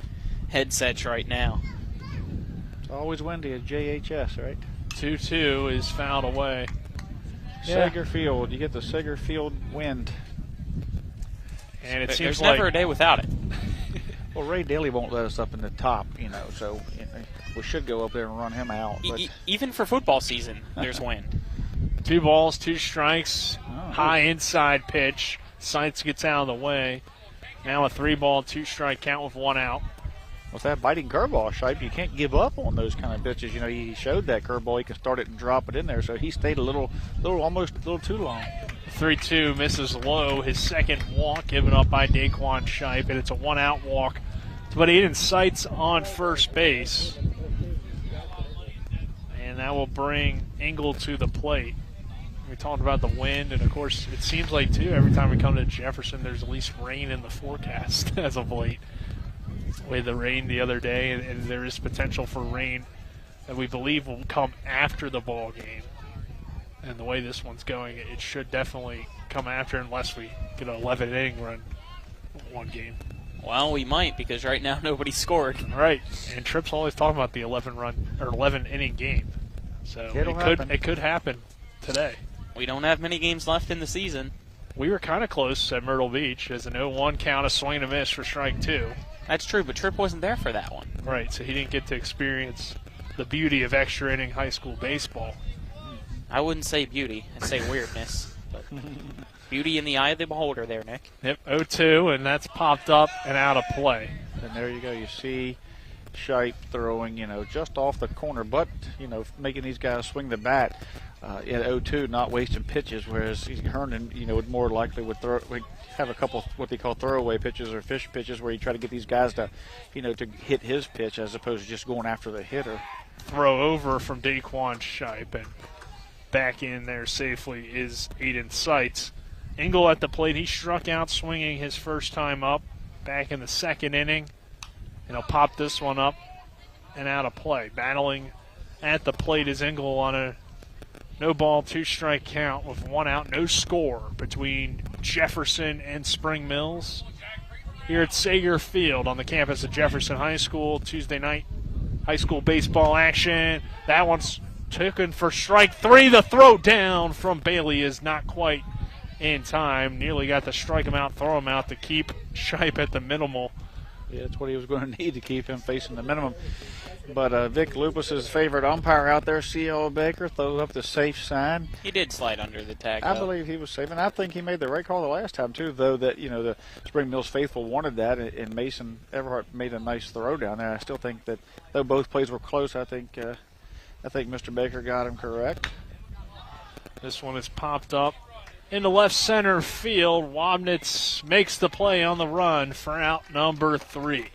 headsets right now. It's always windy at JHS, right? 2-2 is fouled away. Sager Field, you get the Sager Field wind. And it seems there's like never a day without it. Well, Ray Daly won't let us up in the top, so we should go up there and run him out. But Even for football season, there's wind. 2 balls, 2 strikes, high inside pitch. Seitz gets out of the way. Now a 3-ball, 2-strike count with 1 out. With that biting curveball, Shipe, you can't give up on those kind of pitches. He showed that curveball. He can start it and drop it in there, so he stayed almost a little too long. 3-2 misses low. His 2nd walk given up by Daquan Shipe, and it's a 1-out walk to put Aiden Seitz on first base. And that will bring Engel to the plate. We talked about the wind, and of course, it seems like, too, every time we come to Jefferson, there's at least rain in the forecast as of late. With the rain the other day, and there is potential for rain that we believe will come after the ball game. And the way this one's going, it should definitely come after unless we get an 11-inning run one game. Well, we might, because right now nobody scored. Right, and Tripp's always talking about the 11-inning game. So it could happen today. We don't have many games left in the season. We were kind of close at Myrtle Beach as an 0-1 count, a swing and a miss for strike 2. That's true, but Tripp wasn't there for that one. Right, so he didn't get to experience the beauty of extra inning high school baseball. I wouldn't say beauty, I'd say weirdness. But beauty in the eye of the beholder there, Nick. Yep, 0-2, and that's popped up and out of play. And there you go. You see Shipe throwing, just off the corner, but, making these guys swing the bat at 0-2, not wasting pitches, whereas Herndon, would more likely would have a couple what they call throwaway pitches or fish pitches where you try to get these guys to, to hit his pitch as opposed to just going after the hitter. Throw over from Daquan Shipe, and back in there safely is Aiden Seitz. Engel at the plate. He struck out swinging his first time up back in the 2nd inning. And he'll pop this one up and out of play. Battling at the plate is Engel on a No ball, 2-strike count with 1 out, no score between Jefferson and Spring Mills here at Sager Field on the campus of Jefferson High School. Tuesday night high school baseball action. That one's taken for strike 3. The throw down from Bailey is not quite in time. Nearly got to strike him out, throw him out to keep Shipe at the minimal. Yeah, that's what he was going to need to keep him facing the minimum. But Vic Lupus's favorite umpire out there, C.L. Baker, throws up the safe sign. He did slide under the tag, I though. believe he was safe, and I think he made the right call the last time, too, though that, the Spring Mills faithful wanted that, and Mason Everhart made a nice throw down there. I still think that, though both plays were close, I think Mr. Baker got him correct. This one is popped up into left center field. Wobnitz makes the play on the run for out number 3.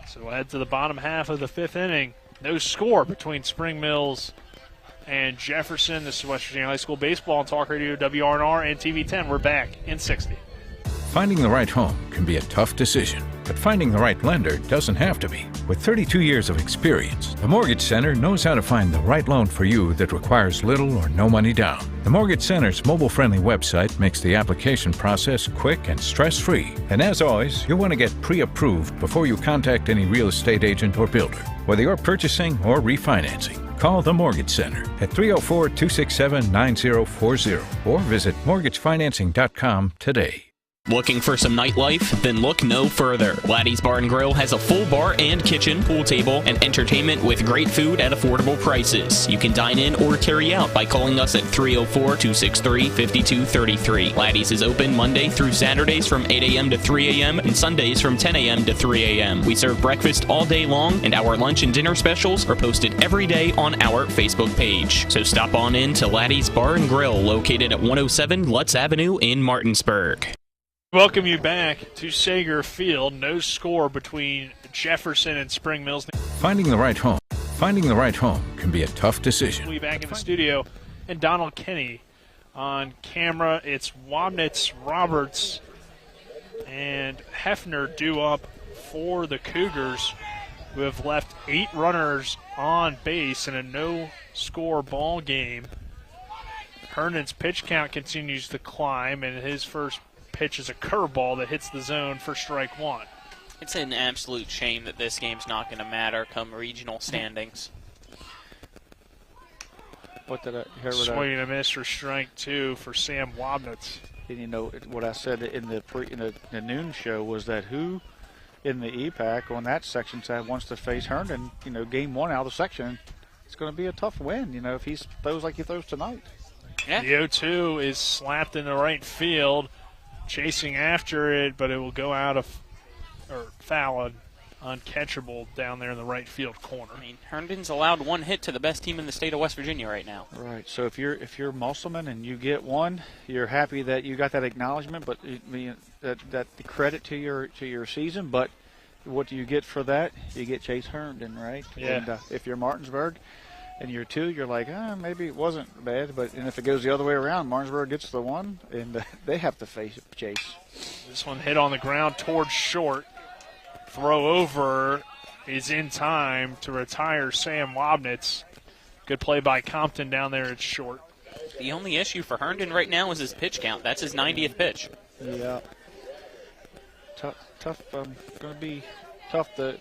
So we'll head to the bottom half of the 5th inning. No score between Spring Mills and Jefferson. This is West Virginia High School Baseball on Talk Radio, WRNR, and TV 10. We're back in 60. Finding the right home can be a tough decision, but finding the right lender doesn't have to be. With 32 years of experience, the Mortgage Center knows how to find the right loan for you that requires little or no money down. The Mortgage Center's mobile-friendly website makes the application process quick and stress-free. And as always, you'll want to get pre-approved before you contact any real estate agent or builder. Whether you're purchasing or refinancing, call the Mortgage Center at 304-267-9040 or visit mortgagefinancing.com today. Looking for some nightlife? Then look no further. Laddie's Bar and Grill has a full bar and kitchen, pool table, and entertainment with great food at affordable prices. You can dine in or carry out by calling us at 304-263-5233. Laddie's is open Monday through Saturdays from 8 a.m. to 3 a.m. and Sundays from 10 a.m. to 3 a.m. We serve breakfast all day long, and our lunch and dinner specials are posted every day on our Facebook page. So stop on in to Laddie's Bar and Grill, located at 107 Lutz Avenue in Martinsburg. Welcome you back to Sager Field. No score between Jefferson and Spring Mills. Finding the right home can be a tough decision. We'll be back in the studio, and Donald Kenny on camera. It's Wobnitz, Roberts, and Hefner due up for the Cougars, who have left 8 runners on base in a no-score ball game. Herndon's pitch count continues to climb, and his first pitch is a curveball that hits the zone for strike 1. It's an absolute shame that this game's not going to matter come regional standings. What did I hear? Swing and a miss for strike 2 for Sam Wobnitz. And what I said in the noon show was that who in the EPAC on that section side wants to face Herndon, game 1 out of the section, it's going to be a tough win, if he throws like he throws tonight. Yeah. The 0-2 is slapped into right field. Chasing after it, but it will go out of foul, uncatchable down there in the right field corner. I mean, Herndon's allowed 1 hit to the best team in the state of West Virginia right now. Right. So if you're Musselman and you get 1, you're happy that you got that acknowledgement, but that the credit to your season. But what do you get for that? You get Chase Herndon, right? Yeah. And if you're Martinsburg and you're 2, you're like, maybe it wasn't bad. And if it goes the other way around, Martinsburg gets the 1, and they have to face Chase. This one hit on the ground towards short. Throw over is in time to retire Sam Wobnitz. Good play by Compton down there at short. The only issue for Herndon right now is his pitch count. That's his 90th pitch. Yeah. Tough. Going to be tough to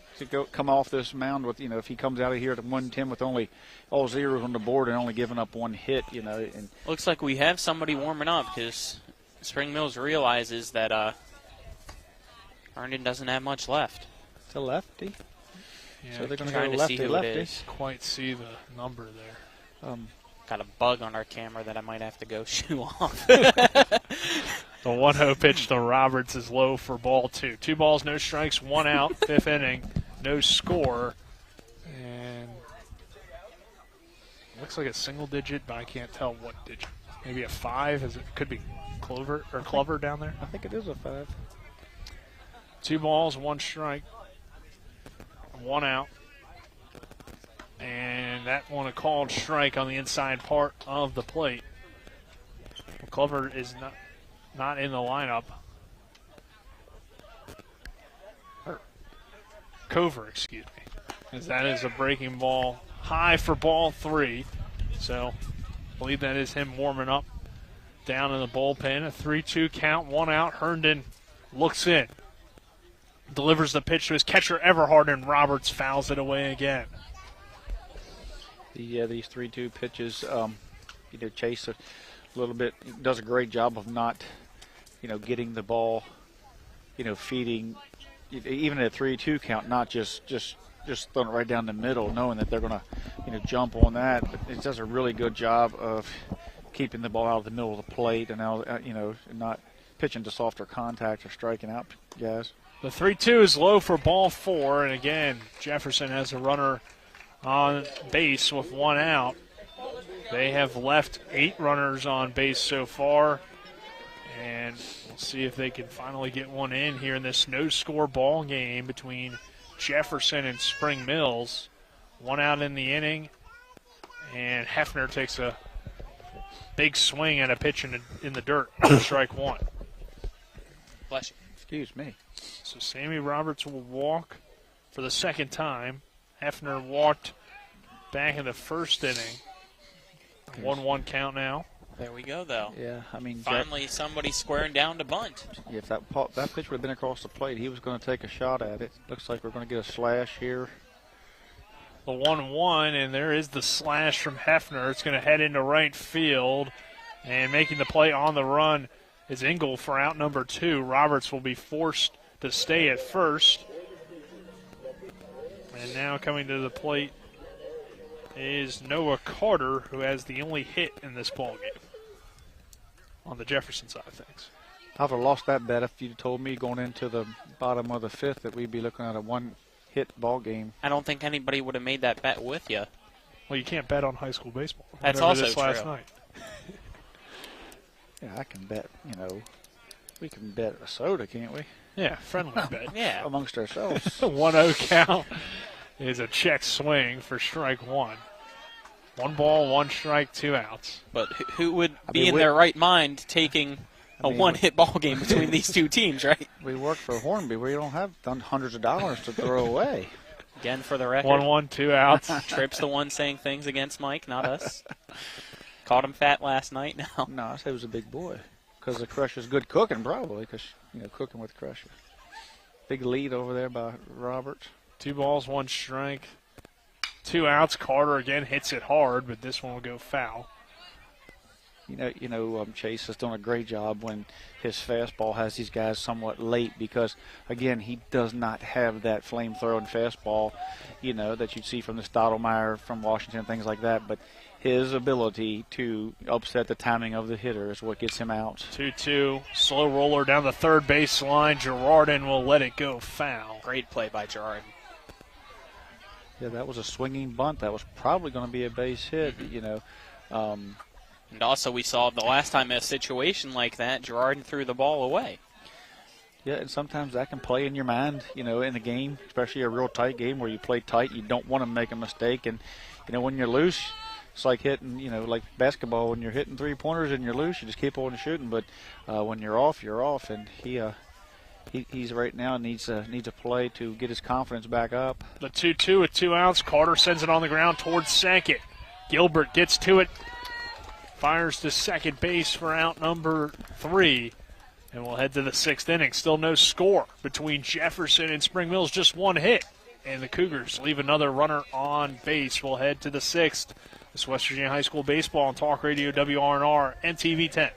come off this mound with, if he comes out of here at 110 with only all zeros on the board and only giving up 1 hit, And looks like we have somebody warming up because Spring Mills realizes that Herndon doesn't have much left. It's a lefty. Yeah, so they're going to go see who lefty. It is. Quite see the number there. Got a bug on our camera that I might have to go shoo off. The 1-0 pitch to Roberts is low for ball 2. 2 balls, no strikes, 1 out, 5th inning, no score. And looks like a single digit, but I can't tell what digit. Maybe a 5, as it could be Clover down there. I think it is a 5. 2 balls, 1 strike, 1 out. And that one a called strike on the inside part of the plate. Clover is not in the lineup. Cover, excuse me. As that is a breaking ball high for ball 3. So I believe that is him warming up down in the bullpen. A 3-2 count, 1 out. Herndon looks in. Delivers the pitch to his catcher, Everhart, and Roberts fouls it away again. Yeah, these 3-2 pitches, Chase a little bit does a great job of not, getting the ball, feeding, even at a 3-2 count, not just throwing it right down the middle, knowing that they're going to, jump on that. But it does a really good job of keeping the ball out of the middle of the plate and not pitching to softer contact or striking out guys. The 3-2 is low for ball 4, and again, Jefferson has a runner on base with 1 out. They have left 8 runners on base so far, and we'll see if they can finally get one in here in this no-score ball game between Jefferson and Spring Mills. 1 out in the inning, and Hefner takes a big swing at a pitch in the dirt for strike 1. Bless you. Excuse me. So Sammy Roberts will walk for the second time. Hefner walked back in the first inning. 1-1 count now. There we go, though. Yeah, finally somebody squaring down to bunt. If that pitch would have been across the plate, he was going to take a shot at it. Looks like we're going to get a slash here. The 1-1, and there is the slash from Hefner. It's going to head into right field, and making the play on the run is Engel for out number 2. Roberts will be forced to stay at first. And now coming to the plate is Noah Carter, who has the only hit in this ball game on the Jefferson side of things. I would have lost that bet if you'd told me going into the bottom of the 5th that we'd be looking at a 1-hit ball game. I don't think anybody would have made that bet with you. Well, you can't bet on high school baseball. That's also this true. Last night. Yeah, I can bet, we can bet a soda, can't we? Yeah, friendly bet. Yeah. Amongst ourselves. 1-0 count is a check swing for strike 1. 1 ball, 1 strike, 2 outs. But who would be in their right mind taking a 1-hit ball game between these two teams, right? We work for Hornby. We don't have hundreds of dollars to throw away. Again, for the record. 1-1, 2 outs. Tripp's the one saying things against Mike, not us. Caught him fat last night now. No, I said he was a big boy. Because the Crusher's good cooking, probably, because, cooking with Crusher. Big lead over there by Roberts. 2 balls, 1 strike. 2 outs. Carter again hits it hard, but this one will go foul. Chase has done a great job when his fastball has these guys somewhat late because, again, he does not have that flame-throwing fastball, that you'd see from the Stottlemyre from Washington, things like that. But his ability to upset the timing of the hitter is what gets him out. 2-2, slow roller down the third base line. Girardin will let it go foul. Great play by Girardin. Yeah, that was a swinging bunt. That was probably going to be a base hit, And also we saw the last time a situation like that, Girardin threw the ball away. Yeah, and sometimes that can play in your mind, in the game, especially a real tight game where you play tight. You don't want to make a mistake. And, when you're loose, it's like hitting, like basketball. When you're hitting 3-pointers and you're loose, you just keep on shooting. But when you're off, you're off. And he's right now needs a play to get his confidence back up. The 2-2 with 2 outs. Carter sends it on the ground towards second. Gilbert gets to it. Fires to second base for out number 3. And we'll head to the 6th inning. Still no score between Jefferson and Spring Mills. Just 1 hit. And the Cougars leave another runner on base. We'll head to the 6th. This West Virginia High School Baseball on Talk Radio WRNR and TV 10.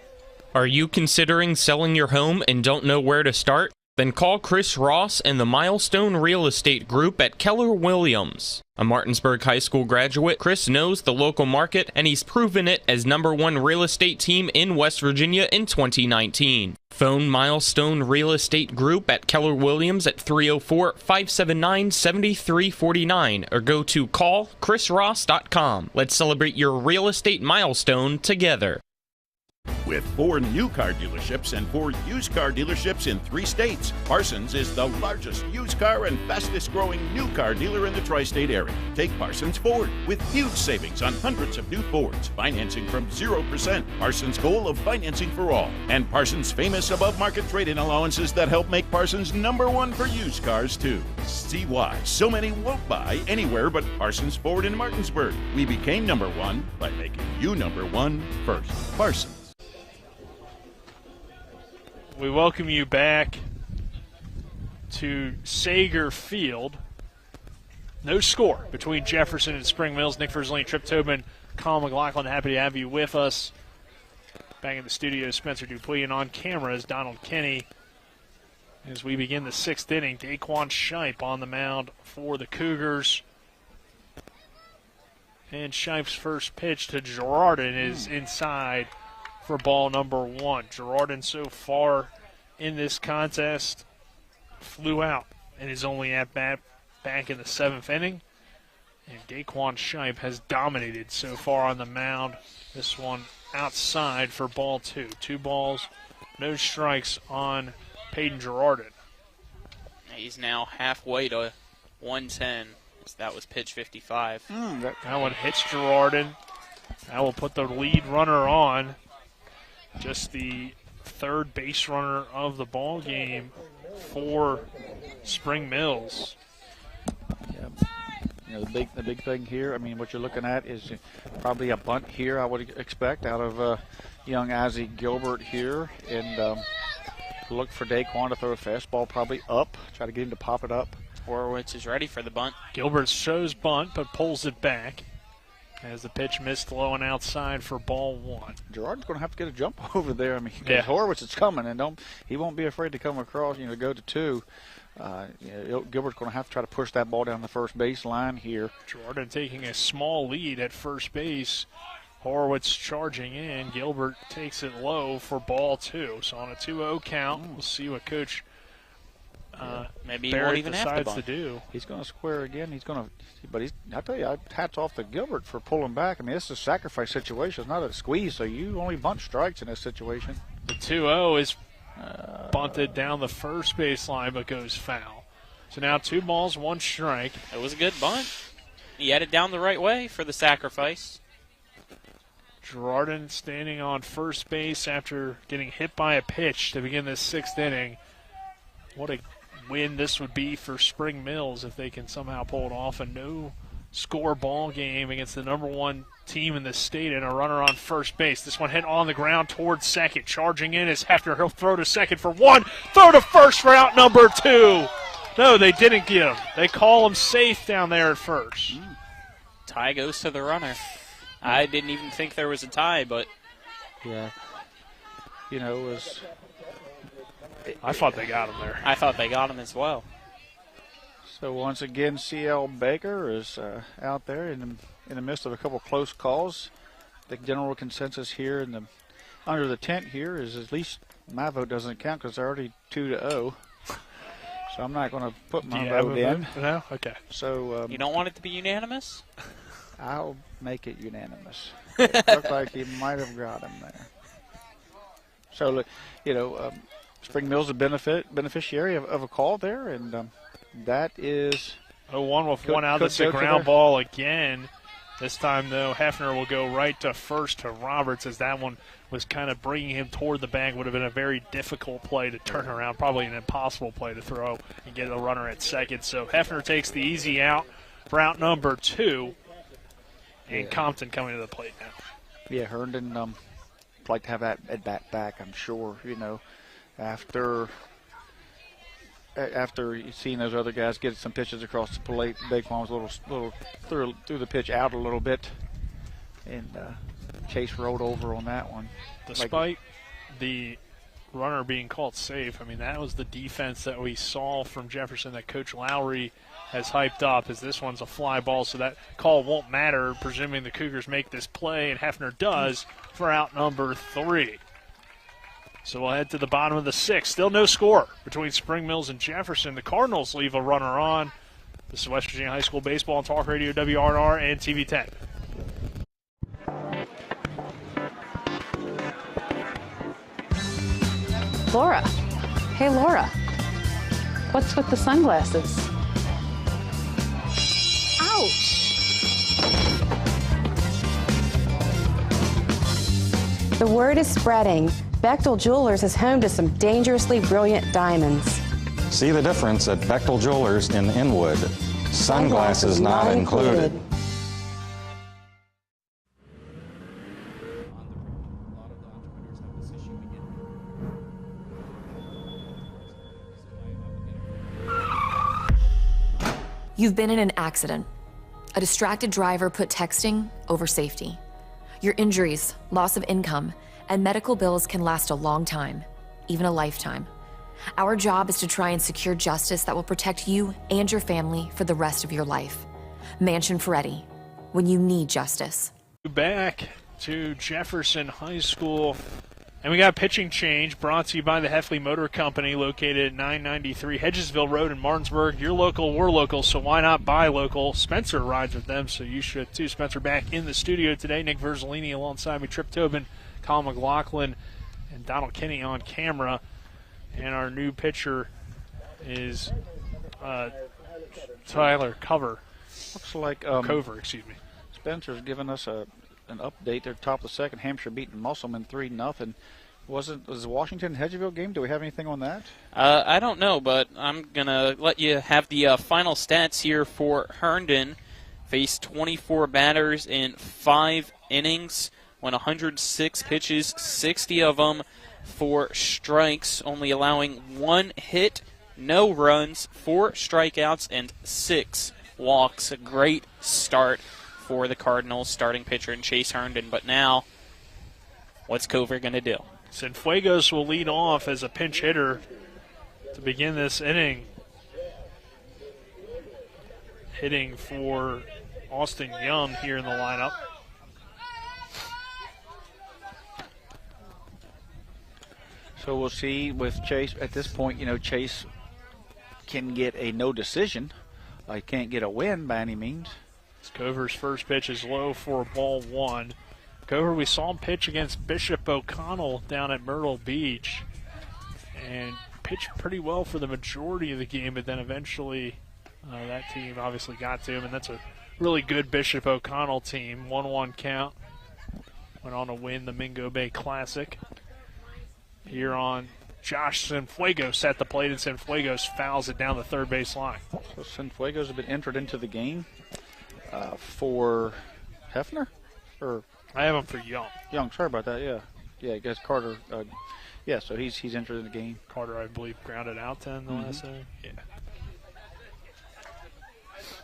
Are you considering selling your home and don't know where to start? Then call Chris Ross and the Milestone Real Estate Group at Keller Williams. A Martinsburg High School graduate, Chris knows the local market, and he's proven it as #1 real estate team in West Virginia in 2019. Phone Milestone Real Estate Group at Keller Williams at 304-579-7349 or go to callchrisross.com. Let's celebrate your real estate milestone together. With 4 new car dealerships and 4 used car dealerships in 3 states, Parsons is the largest used car and fastest growing new car dealer in the tri-state area. Take Parsons Ford with huge savings on hundreds of new Fords, financing from 0%, Parsons' goal of financing for all, and Parsons' famous above-market trade-in allowances that help make Parsons #1 for used cars too. See why so many won't buy anywhere but Parsons Ford in Martinsburg. We became #1 by making you #1 first. Parsons. We welcome you back to Sager Field. No score between Jefferson and Spring Mills. Nick Verzolini, Trip Tobin, Colin McLaughlin, happy to have you with us. Back in the studio, Spencer Dupuis, and on camera is Donald Kenny. As we begin the 6th inning, Daquan Shipe on the mound for the Cougars. And Shipe's first pitch to Girardin is inside for ball #1. Girardin so far in this contest flew out in his only at-bat back in the 7th inning. And Daquan Shipe has dominated so far on the mound. This one outside for ball 2. 2 balls, no strikes on Peyton Girardin. He's now halfway to 110. That was pitch 55. That one hits Girardin. That will put the lead runner on. Just the 3rd base runner of the ball game for Spring Mills. You know, the big thing here, I mean, what you're looking at is probably a bunt here, I would expect, out of young Isaac Gilbert here. And look for Daquan to throw a fastball probably up, try to get him to pop it up. Horowitz is ready for the bunt. Gilbert shows bunt, but pulls it back as the pitch missed low and outside for ball 1. Girardin's going to have to get a jump over there. I mean, yeah. Horowitz is coming, and he won't be afraid to come across, go to 2. Gilbert's going to have to try to push that ball down the first base line here. Girardin taking a small lead at first base. Horowitz charging in. Gilbert takes it low for ball 2. So on a 2-0 count, we'll see what Coach maybe Barrett he won't even decides have to do. He's going to square again. I tell you, hats off to Gilbert for pulling back. I mean, this is a sacrifice situation. It's not a squeeze, so you only bunt strikes in this situation. The 2-0 is bunted down the first baseline, but goes foul. So now 2 balls, 1 strike. It was a good bunt. He had it down the right way for the sacrifice. Girardin standing on first base after getting hit by a pitch to begin this 6th inning. What a win this would be for Spring Mills if they can somehow pull it off. A no-score ball game against the #1 team in the state and a runner on first base. This one hit on the ground towards second. Charging in is Hefner. He'll throw to second for 1. Throw to first for out #2. No, they didn't get him. They call him safe down there at first. Tie goes to the runner. I didn't even think there was a tie, but... Yeah. It was... I thought they got him there. I thought they got him as well. So once again, C.L. Baker is out there in the midst of a couple close calls. The general consensus here under the tent here is at least my vote doesn't count because they're already 2-0. So I'm not going to put my vote in. No? Okay. So you don't want it to be unanimous? I'll make it unanimous. It looked like he might have got him there. So, Spring Mills is a beneficiary of a call there, and that is 0-1 with 1 out. That's a ground ball again. This time, though, Hefner will go right to first to Roberts as that one was kind of bringing him toward the bag. Would have been a very difficult play to turn around, probably an impossible play to throw and get a runner at second. So Hefner takes the easy out for out #2, and Compton coming to the plate now. Yeah, Herndon would like to have that at bat back, I'm sure, after seeing those other guys get some pitches across the plate. Daquan was a little threw the pitch out a little bit, and Chase rolled over on that one. Despite the runner being called safe, I mean, that was the defense that we saw from Jefferson that Coach Lowry has hyped up, as this one's a fly ball, so that call won't matter, presuming the Cougars make this play, and Hefner does for out #3. So we'll head to the bottom of the 6th. Still no score between Spring Mills and Jefferson. The Cardinals leave a runner on. This is West Virginia High School Baseball on Talk Radio WRNR and TV 10. Laura. Hey, Laura. What's with the sunglasses? Ouch! The word is spreading. Bechtel Jewelers is home to some dangerously brilliant diamonds. See the difference at Bechtel Jewelers in Inwood. Sunglasses not included. You've been in an accident. A distracted driver put texting over safety. Your injuries, loss of income, and medical bills can last a long time, even a lifetime. Our job is to try and secure justice that will protect you and your family for the rest of your life. Mansion Ferretti, when you need justice. Back to Jefferson High School. And we got a pitching change brought to you by the Hefley Motor Company, located at 993 Hedgesville Road in Martinsburg. You're local, we're local, so why not buy local? Spencer rides with them, so you should too. Spencer back in the studio today. Nick Verzolini alongside me, Trip Tobin, Colin McLaughlin, and Donald Kinney on camera. And our new pitcher is Tyler Cover. Looks like Cover, excuse me. Spencer's giving us an update. They're top of the second. Hampshire beating Musselman 3-0. Was the Washington Hedgeville game? Do we have anything on that? I don't know, but I'm gonna let you have the final stats here for Herndon. Faced 24 batters in 5 innings, went 106 pitches, 60 of them for strikes, only allowing 1 hit, no runs, 4 strikeouts, and 6 walks. A great start for the Cardinals starting pitcher in Chase Herndon. But now, what's Cover going to do? Cienfuegos will lead off as a pinch hitter to begin this inning. Hitting for Austin Young here in the lineup. So we'll see with Chase. At this point, Chase can get a no decision. He can't get a win by any means. Cover's first pitch is low for ball 1. Cover, we saw him pitch against Bishop O'Connell down at Myrtle Beach and pitched pretty well for the majority of the game, but then eventually that team obviously got to him, and that's a really good Bishop O'Connell team. 1-1 count. Went on to win the Mingo Bay Classic. Here on Josh Cienfuegos at the plate, and Cienfuegos fouls it down the third base line. So Cienfuegos has been entered into the game for Hefner? Or I have him for Young. Young, sorry about that, yeah. Yeah, I guess Carter, so he's entered in the game. Carter, I believe, grounded out 10 the last inning. Yeah.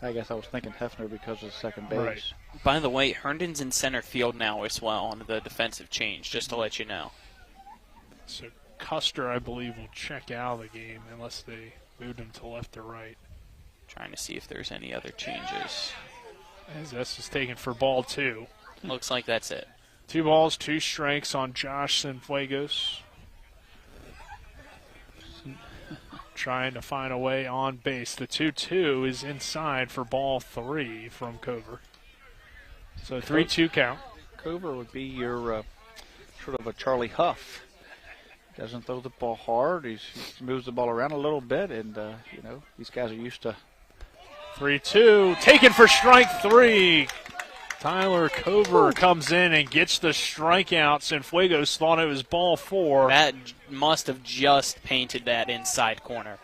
I guess I was thinking Hefner because of second base. Right. By the way, Herndon's in center field now as well on the defensive change, just to let you know. So Custer, I believe, will check out of the game unless they moved him to left or right. Trying to see if there's any other changes. As this is taken for ball 2. Looks like that's it. 2 balls, 2 strikes on Josh Cienfuegos. Trying to find a way on base. The 2-2 is inside for ball 3 from Cover. So 3-2 count. Cover would be your sort of a Charlie Huff. Doesn't throw the ball hard. He moves the ball around a little bit, and these guys are used to. 3-2, taken for strike 3. Tyler Cover comes in and gets the strikeout. Cienfuegos thought it was ball 4. That must have just painted that inside corner.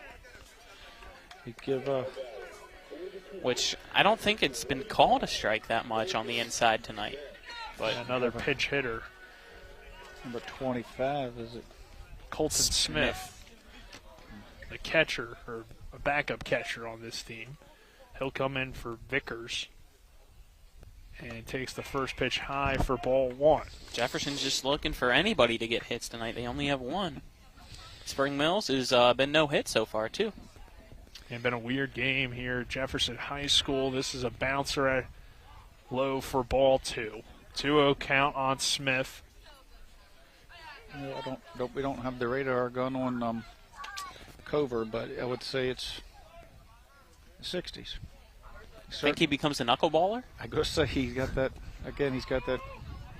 Which I don't think it's been called a strike that much on the inside tonight. But another pinch hitter. Number 25, is it? Colton Smith, the catcher, or a backup catcher on this team. He'll come in for Vickers and takes the first pitch high for ball 1. Jefferson's just looking for anybody to get hits tonight. They only have 1. Spring Mills has been no hit so far, too. And been a weird game here at Jefferson High School. This is a bouncer at low for ball 2. 2-0 count on Smith. We don't have the radar gun on Cover, but I would say it's the 60s. Think he becomes a knuckleballer? I go say he's got that. Again, he's got that.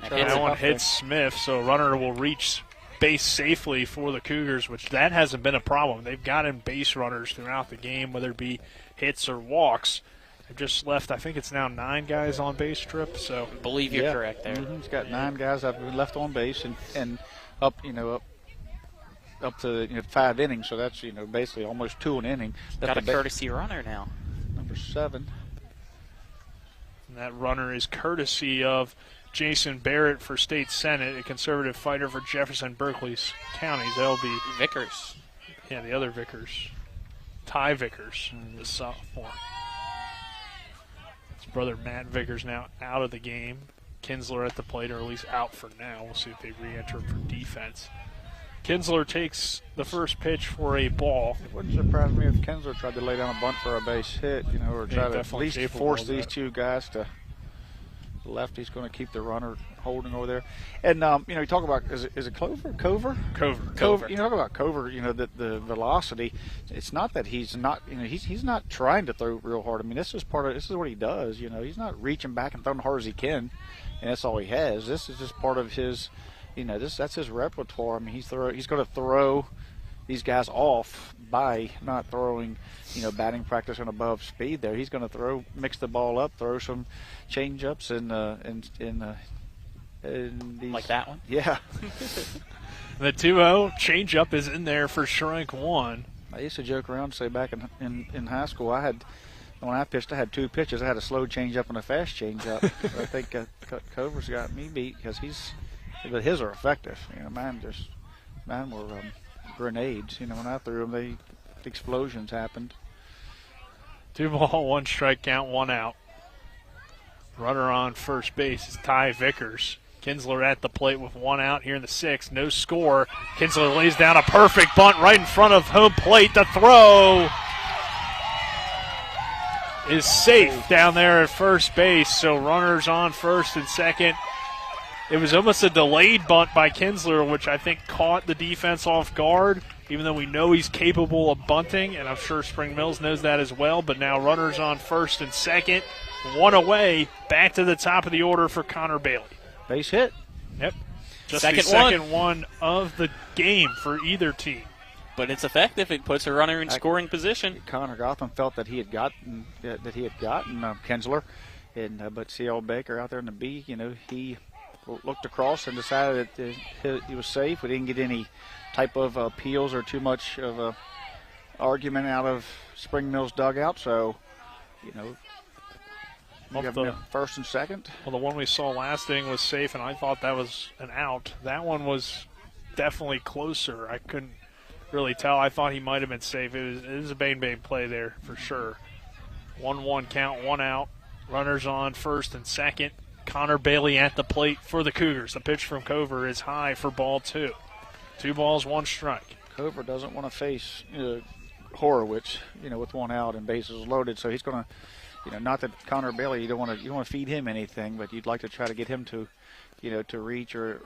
That one hits Smith, so a runner will reach base safely for the Cougars, which that hasn't been a problem. They've gotten base runners throughout the game, whether it be hits or walks. They've just left, I think it's now 9 guys on base, Trip. So I believe you're correct there. He's got 9 guys that have been left on base and up to 5 innings. So that's basically almost 2 an inning. Got a courtesy runner now. Number 7. And that runner is courtesy of Jason Barrett for State Senate, a conservative fighter for Jefferson, Berkeley's counties. That'll be Vickers. Yeah, the other Vickers. Ty Vickers, the sophomore. His brother Matt Vickers now out of the game. Kinsler at the plate, or at least out for now. We'll see if they re-enter for defense. Kinsler takes the first pitch for a ball. It wouldn't surprise me if Kinsler tried to lay down a bunt for a base hit, or try to at least force these 2 guys to the left. He's going to keep the runner holding over there. And, you talk about, is it Cover? Cover. You talk about Cover, the velocity. It's not that he's not, he's not trying to throw real hard. I mean, this is what he does. He's not reaching back and throwing hard as he can, and that's all he has. This is just part of his, that's his repertoire. I mean, he's going to throw these guys off by not throwing, batting practice and above speed there. He's going to mix the ball up, throw some change-ups and these, like that one? Yeah. The 2-0 changeup is in there for strike 1. I used to joke around, say back in high school, when I pitched, I had 2 pitches. I had a slow changeup and a fast changeup. I think Cover's got me beat because but his are effective. Mine were grenades. When I threw them, explosions happened. 2 ball, 1 strike count, 1 out. Runner on first base is Ty Vickers. Kinsler at the plate with 1 out here in the 6th. No score. Kinsler lays down a perfect bunt right in front of home plate. The throw is safe down there at first base. So runners on first and second. It was almost a delayed bunt by Kinsler, which I think caught the defense off guard, even though we know he's capable of bunting, and I'm sure Spring Mills knows that as well. But now runners on first and second. 1 away, back to the top of the order for Connor Bailey. Base hit. Yep. Just the second one of the game for either team. But it's effective. It puts a runner in scoring position. Connor Gotham felt that he had gotten Kinsler, but C.L. Baker out there in the B, he looked across and decided that he was safe. We didn't get any type of appeals or too much of a argument out of Spring Mills dugout. So, we have first and second. Well, the one we saw last inning was safe, and I thought that was an out. That one was definitely closer. I couldn't really tell. I thought he might have been safe. It was a bang play there for sure. 1-1 count, 1 out. Runners on first and second. Connor Bailey at the plate for the Cougars. The pitch from Cover is high for ball 2. 2 balls, 1 strike. Cover doesn't want to face Horowitz, with 1 out and bases loaded, so he's going to. Not that Connor Bailey, you don't want to feed him anything, but you'd like to try to get him to, to reach or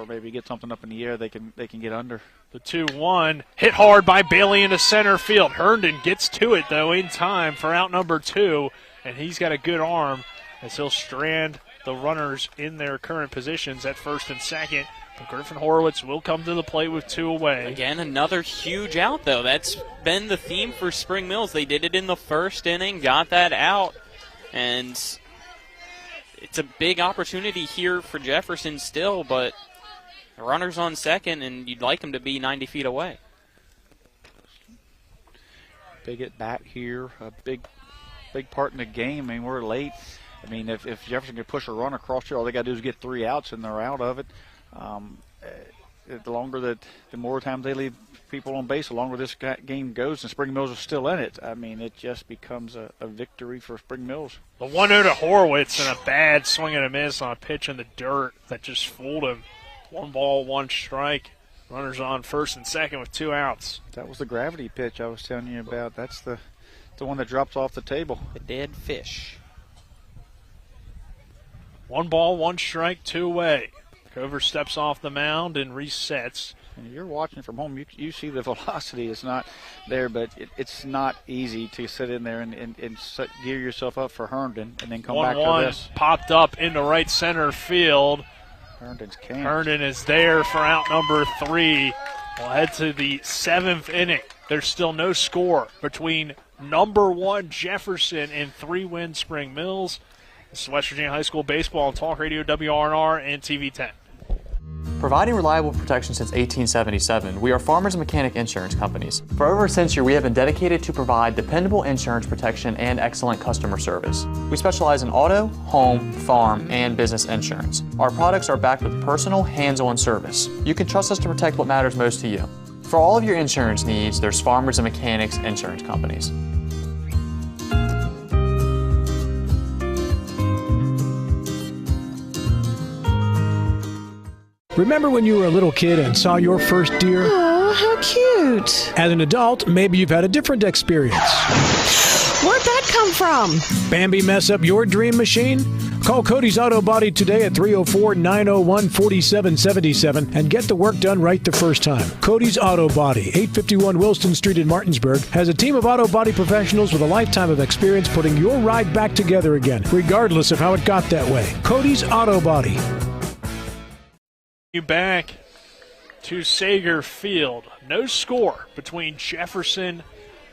maybe get something up in the air they can get under. The 2-1 hit hard by Bailey into center field. Herndon gets to it though in time for out number 2, and he's got a good arm as he'll strand the runners in their current positions at first and second. But Griffin Horowitz will come to the plate with 2 away. Again, another huge out, though. That's been the theme for Spring Mills. They did it in the first inning, got that out, and it's a big opportunity here for Jefferson still, but the runner's on second, and you'd like him to be 90 feet away. Big at bat here, a big part in the game. I mean, we're late. I mean, if Jefferson could push a run across here, all they got to do is get 3 outs, and they're out of it. The more times they leave people on base, the longer this game goes, and Spring Mills is still in it. I mean, it just becomes a victory for Spring Mills. The 1-0 to Horowitz and a bad swing and a miss on a pitch in the dirt that just fooled him. 1 ball, 1 strike. Runners on first and second with 2 outs. That was the gravity pitch I was telling you about. That's the one that drops off the table. The dead fish. 1 ball, 1 strike, 2 away. Cover steps off the mound and resets. And you're watching from home. You see the velocity is not there, but it's not easy to sit in there and gear yourself up for Herndon and then come back to this. 1-1 popped up into right center field. Herndon is there for out number 3. We'll head to the 7th inning. There's still no score between number 1 Jefferson and 3-win Spring Mills. This is West Virginia High School Baseball on Talk Radio WRNR and TV 10. Providing reliable protection since 1877, we are Farmers and Mechanic Insurance Companies. For over a century, we have been dedicated to provide dependable insurance protection and excellent customer service. We specialize in auto, home, farm, and business insurance. Our products are backed with personal, hands-on service. You can trust us to protect what matters most to you. For all of your insurance needs, there's Farmers and Mechanics Insurance Companies. Remember when you were a little kid and saw your first deer? Oh, how cute. As an adult, maybe you've had a different experience. Where'd that come from? Bambi mess up your dream machine? Call Cody's Auto Body today at 304-901-4777 and get the work done right the first time. Cody's Auto Body, 851 Wilston Street in Martinsburg, has a team of auto body professionals with a lifetime of experience putting your ride back together again, regardless of how it got that way. Cody's Auto Body. You back to Sager Field. No score between Jefferson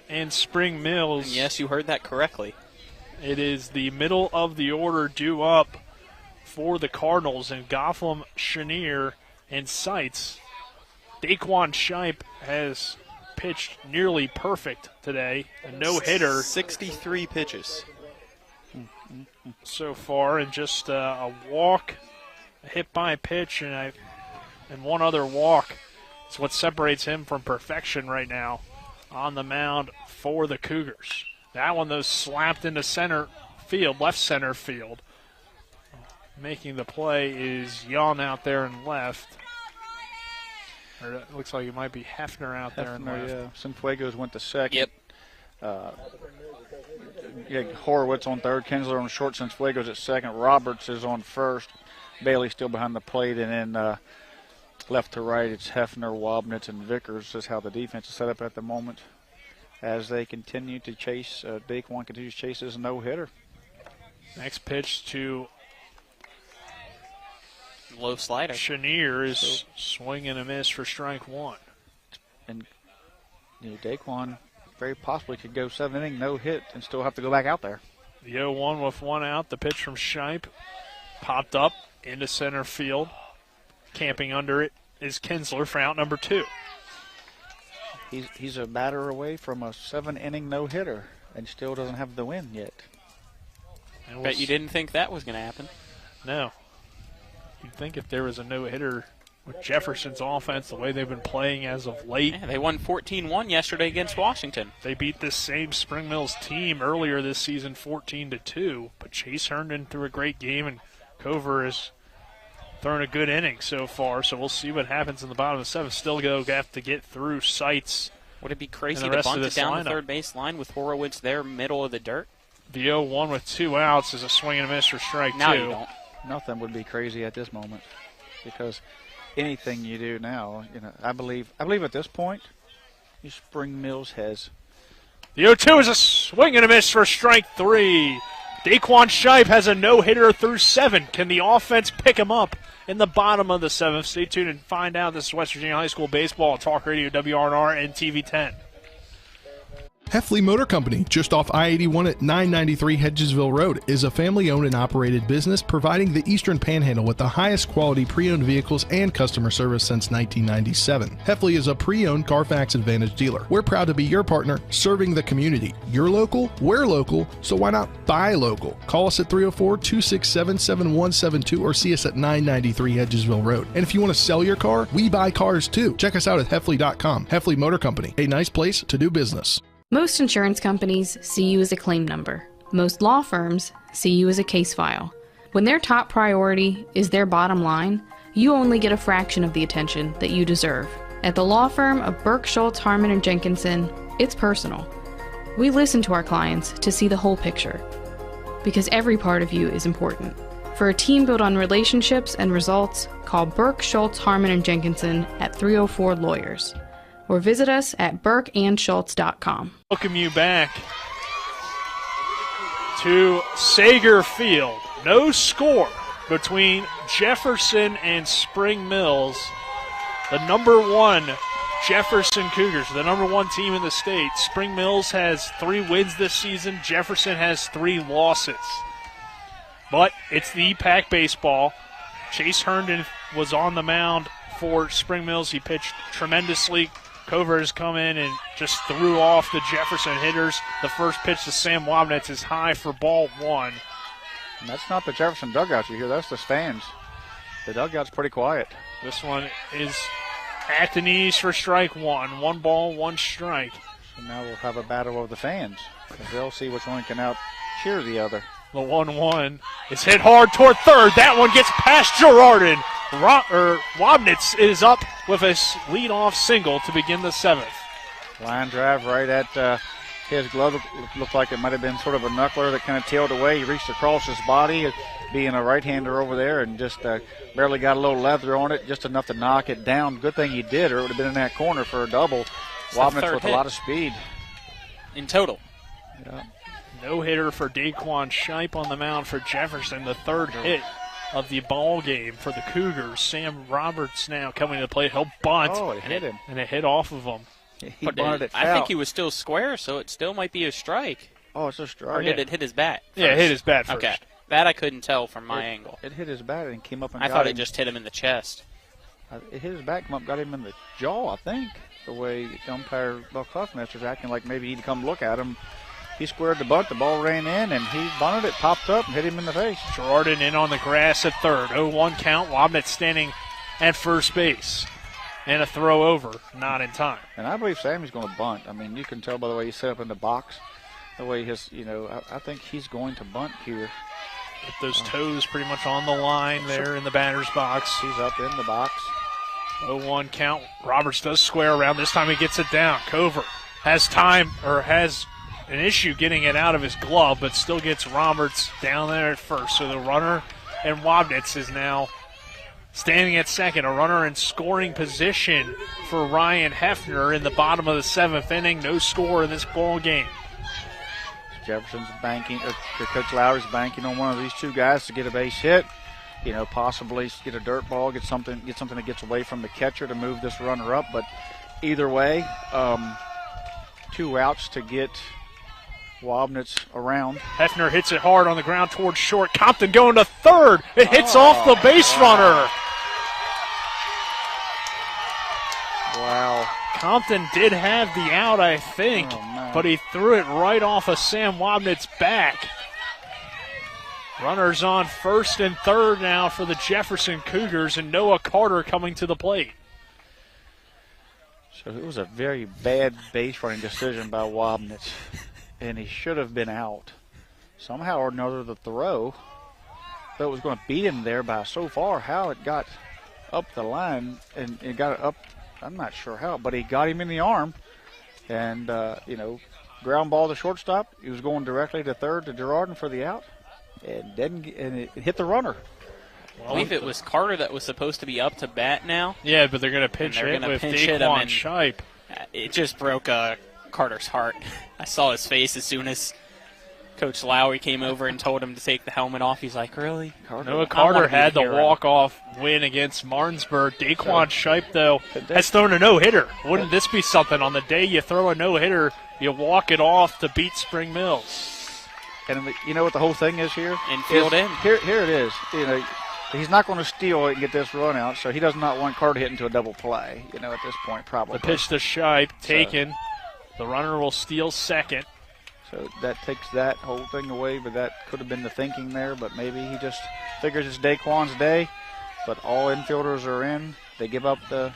and Spring Mills. And yes, you heard that correctly. It is the middle of the order due up for the Cardinals, and Gotham, Chenier, and Seitz. Daquan Shipe has pitched nearly perfect today. A no-hitter. 63 pitches so far, and just a walk, a hit by pitch, and one other walk. It's what separates him from perfection right now on the mound for the Cougars. That one, though, slapped into center field, left center field. Making the play is Young out there in left. Or it looks like it might be Hefner out there in left. Yeah. Cienfuegos went to second. Yep. Horowitz on third, Kinsler on short, Cienfuegos at second. Roberts is on first. Bailey still behind the plate, and then left to right, it's Hefner, Wobnitz, and Vickers. That's how the defense is set up at the moment as they continue to chase. Daquan continues to chase his no-hitter. Next pitch to low slider. Chenier is swing and a miss for strike one. And Daquan very possibly could go 7 inning, no hit, and still have to go back out there. The 0-1 with one out. The pitch from Shipe popped up into center field. Camping under it is Kinsler for out number 2. He's a batter away from a 7-inning no-hitter and still doesn't have the win yet. Bet you didn't think that was going to happen. No. You'd think if there was a no-hitter with Jefferson's offense, the way they've been playing as of late. Yeah, they won 14-1 yesterday against Washington. They beat this same Spring Mills team earlier this season 14-2. But Chase Herndon threw a great game, and Cover is throwing a good inning so far, so we'll see what happens in the bottom of the 7th. Still have to get through Seitz. Would it be crazy to bunt it down the third base line with Horowitz there, middle of the dirt? The 0-1 with 2 outs is a swing and a miss for strike 2. Now you don't. Nothing would be crazy at this moment because anything you do now, I believe at this point, Spring Mills has. The 0-2 is a swing and a miss for strike 3. Daquan Shipe has a no-hitter through 7. Can the offense pick him up in the bottom of the 7th? Stay tuned and find out. This is West Virginia High School Baseball, Talk Radio, WRNR, and TV 10. Hefley Motor Company, just off I-81 at 993 Hedgesville Road, is a family-owned and operated business providing the Eastern Panhandle with the highest quality pre-owned vehicles and customer service since 1997. Hefley is a pre-owned Carfax Advantage dealer. We're proud to be your partner, serving the community. You're local, we're local, so why not buy local? Call us at 304-267-7172 or see us at 993 Hedgesville Road. And if you want to sell your car, we buy cars too. Check us out at Hefley.com. Hefley Motor Company, a nice place to do business. Most insurance companies see you as a claim number. Most law firms see you as a case file. When their top priority is their bottom line, you only get a fraction of the attention that you deserve. At the law firm of Burke Schultz, Harmon & Jenkinson, it's personal. We listen to our clients to see the whole picture, because every part of you is important. For a team built on relationships and results, call Burke Schultz, Harmon & Jenkinson at 304-LAWYERS. Or visit us at burkeandschultz.com. Welcome you back to Sager Field. No score between Jefferson and Spring Mills. The number 1 Jefferson Cougars, the number 1 team in the state. Spring Mills has 3 wins this season. Jefferson has 3 losses. But it's the EPAC baseball. Chase Herndon was on the mound for Spring Mills. He pitched tremendously. Cover has come in and just threw off the Jefferson hitters. The first pitch to Sam Wabnitz is high for ball 1. And that's not the Jefferson dugout you hear. That's the stands. The dugout's pretty quiet. This one is at the knees for strike 1. 1 ball, 1 strike. So now we'll have a battle of the fans. They'll see which one can out-cheer the other. The 1-1 is hit hard toward third. That one gets past Girardin. Wabnitz is up with a leadoff single to begin the 7th. Line drive right at his glove. Looked like it might have been sort of a knuckler that kind of tailed away. He reached across his body, being a right-hander over there, and just barely got a little leather on it, just enough to knock it down. Good thing he did, or it would have been in that corner for a double. Wabnitz with a lot of speed. In total. Yeah. No-hitter for Daquan Shipe on the mound for Jefferson, the 3rd hit of the ball game for the Cougars. Sam Roberts now coming to the plate. He'll bunt. Oh, it hit him. And it hit off of him. He bunted it foul. I think he was still square, so it still might be a strike. Oh, it's a strike. Or did it hit his bat first? Yeah, it hit his bat first. Okay. That I couldn't tell from my angle. It hit his bat and came up and I got thought him. it just hit him in the chest. It hit his back, come up, got him in the jaw, I think. The way umpire Buck Huffmaster's acting like maybe he'd come look at him. He squared the bunt, the ball ran in, and he bunted it, popped up, and hit him in the face. Girardin in on the grass at third. 0-1 count. Wabnitz standing at first base. And a throw over, not in time. And I believe Sammy's going to bunt. I mean, you can tell by the way he's set up in the box, the way his, I think he's going to bunt here. With those toes pretty much on the line there in the batter's box. He's up in the box. 0-1 count. Roberts does square around. This time he gets it down. Cover has time, or has an issue getting it out of his glove, but still gets Roberts down there at first. So the runner and Wabnitz is now standing at second. A runner in scoring position for Ryan Hefner in the bottom of the 7th inning. No score in this ball game. Jefferson's banking, or Coach Lowry's banking on one of these 2 guys to get a base hit. Possibly get a dirt ball, get something that gets away from the catcher to move this runner up. But either way, 2 outs to get Wabnitz around. Hefner hits it hard on the ground towards short. Compton going to third. It hits off the base runner. Wow. Compton did have the out, I think, but he threw it right off of Sam Wabnitz's back. Runners on first and third now for the Jefferson Cougars, and Noah Carter coming to the plate. So it was a very bad base running decision by Wabnitz, and he should have been out. Somehow or another, the throw, though it was going to beat him there by so far, how it got up the line, and it got it up, I'm not sure how, but he got him in the arm, and, ground ball to shortstop. He was going directly to third to Girardin for the out, and it hit the runner. I believe it was Carter that was supposed to be up to bat now. Yeah, but they're going to pinch hit with Daquan Shipe. It just broke Carter's heart. I saw his face as soon as Coach Lowry came over and told him to take the helmet off. He's like, really? Noah Carter had the walk-off win against Martinsburg. Daquan Shipe, though, has thrown a no-hitter. Wouldn't this be something? On the day you throw a no-hitter, you walk it off to beat Spring Mills. And you know what the whole thing is here? Infield in. Here it is. He's not going to steal it and get this run out, so he does not want Carter to hit into a double play, at this point, probably. The pitch to Shipe, taken. The runner will steal second. So that takes that whole thing away, but that could have been the thinking there, but maybe he just figures it's Daquan's day, but all infielders are in. They give up the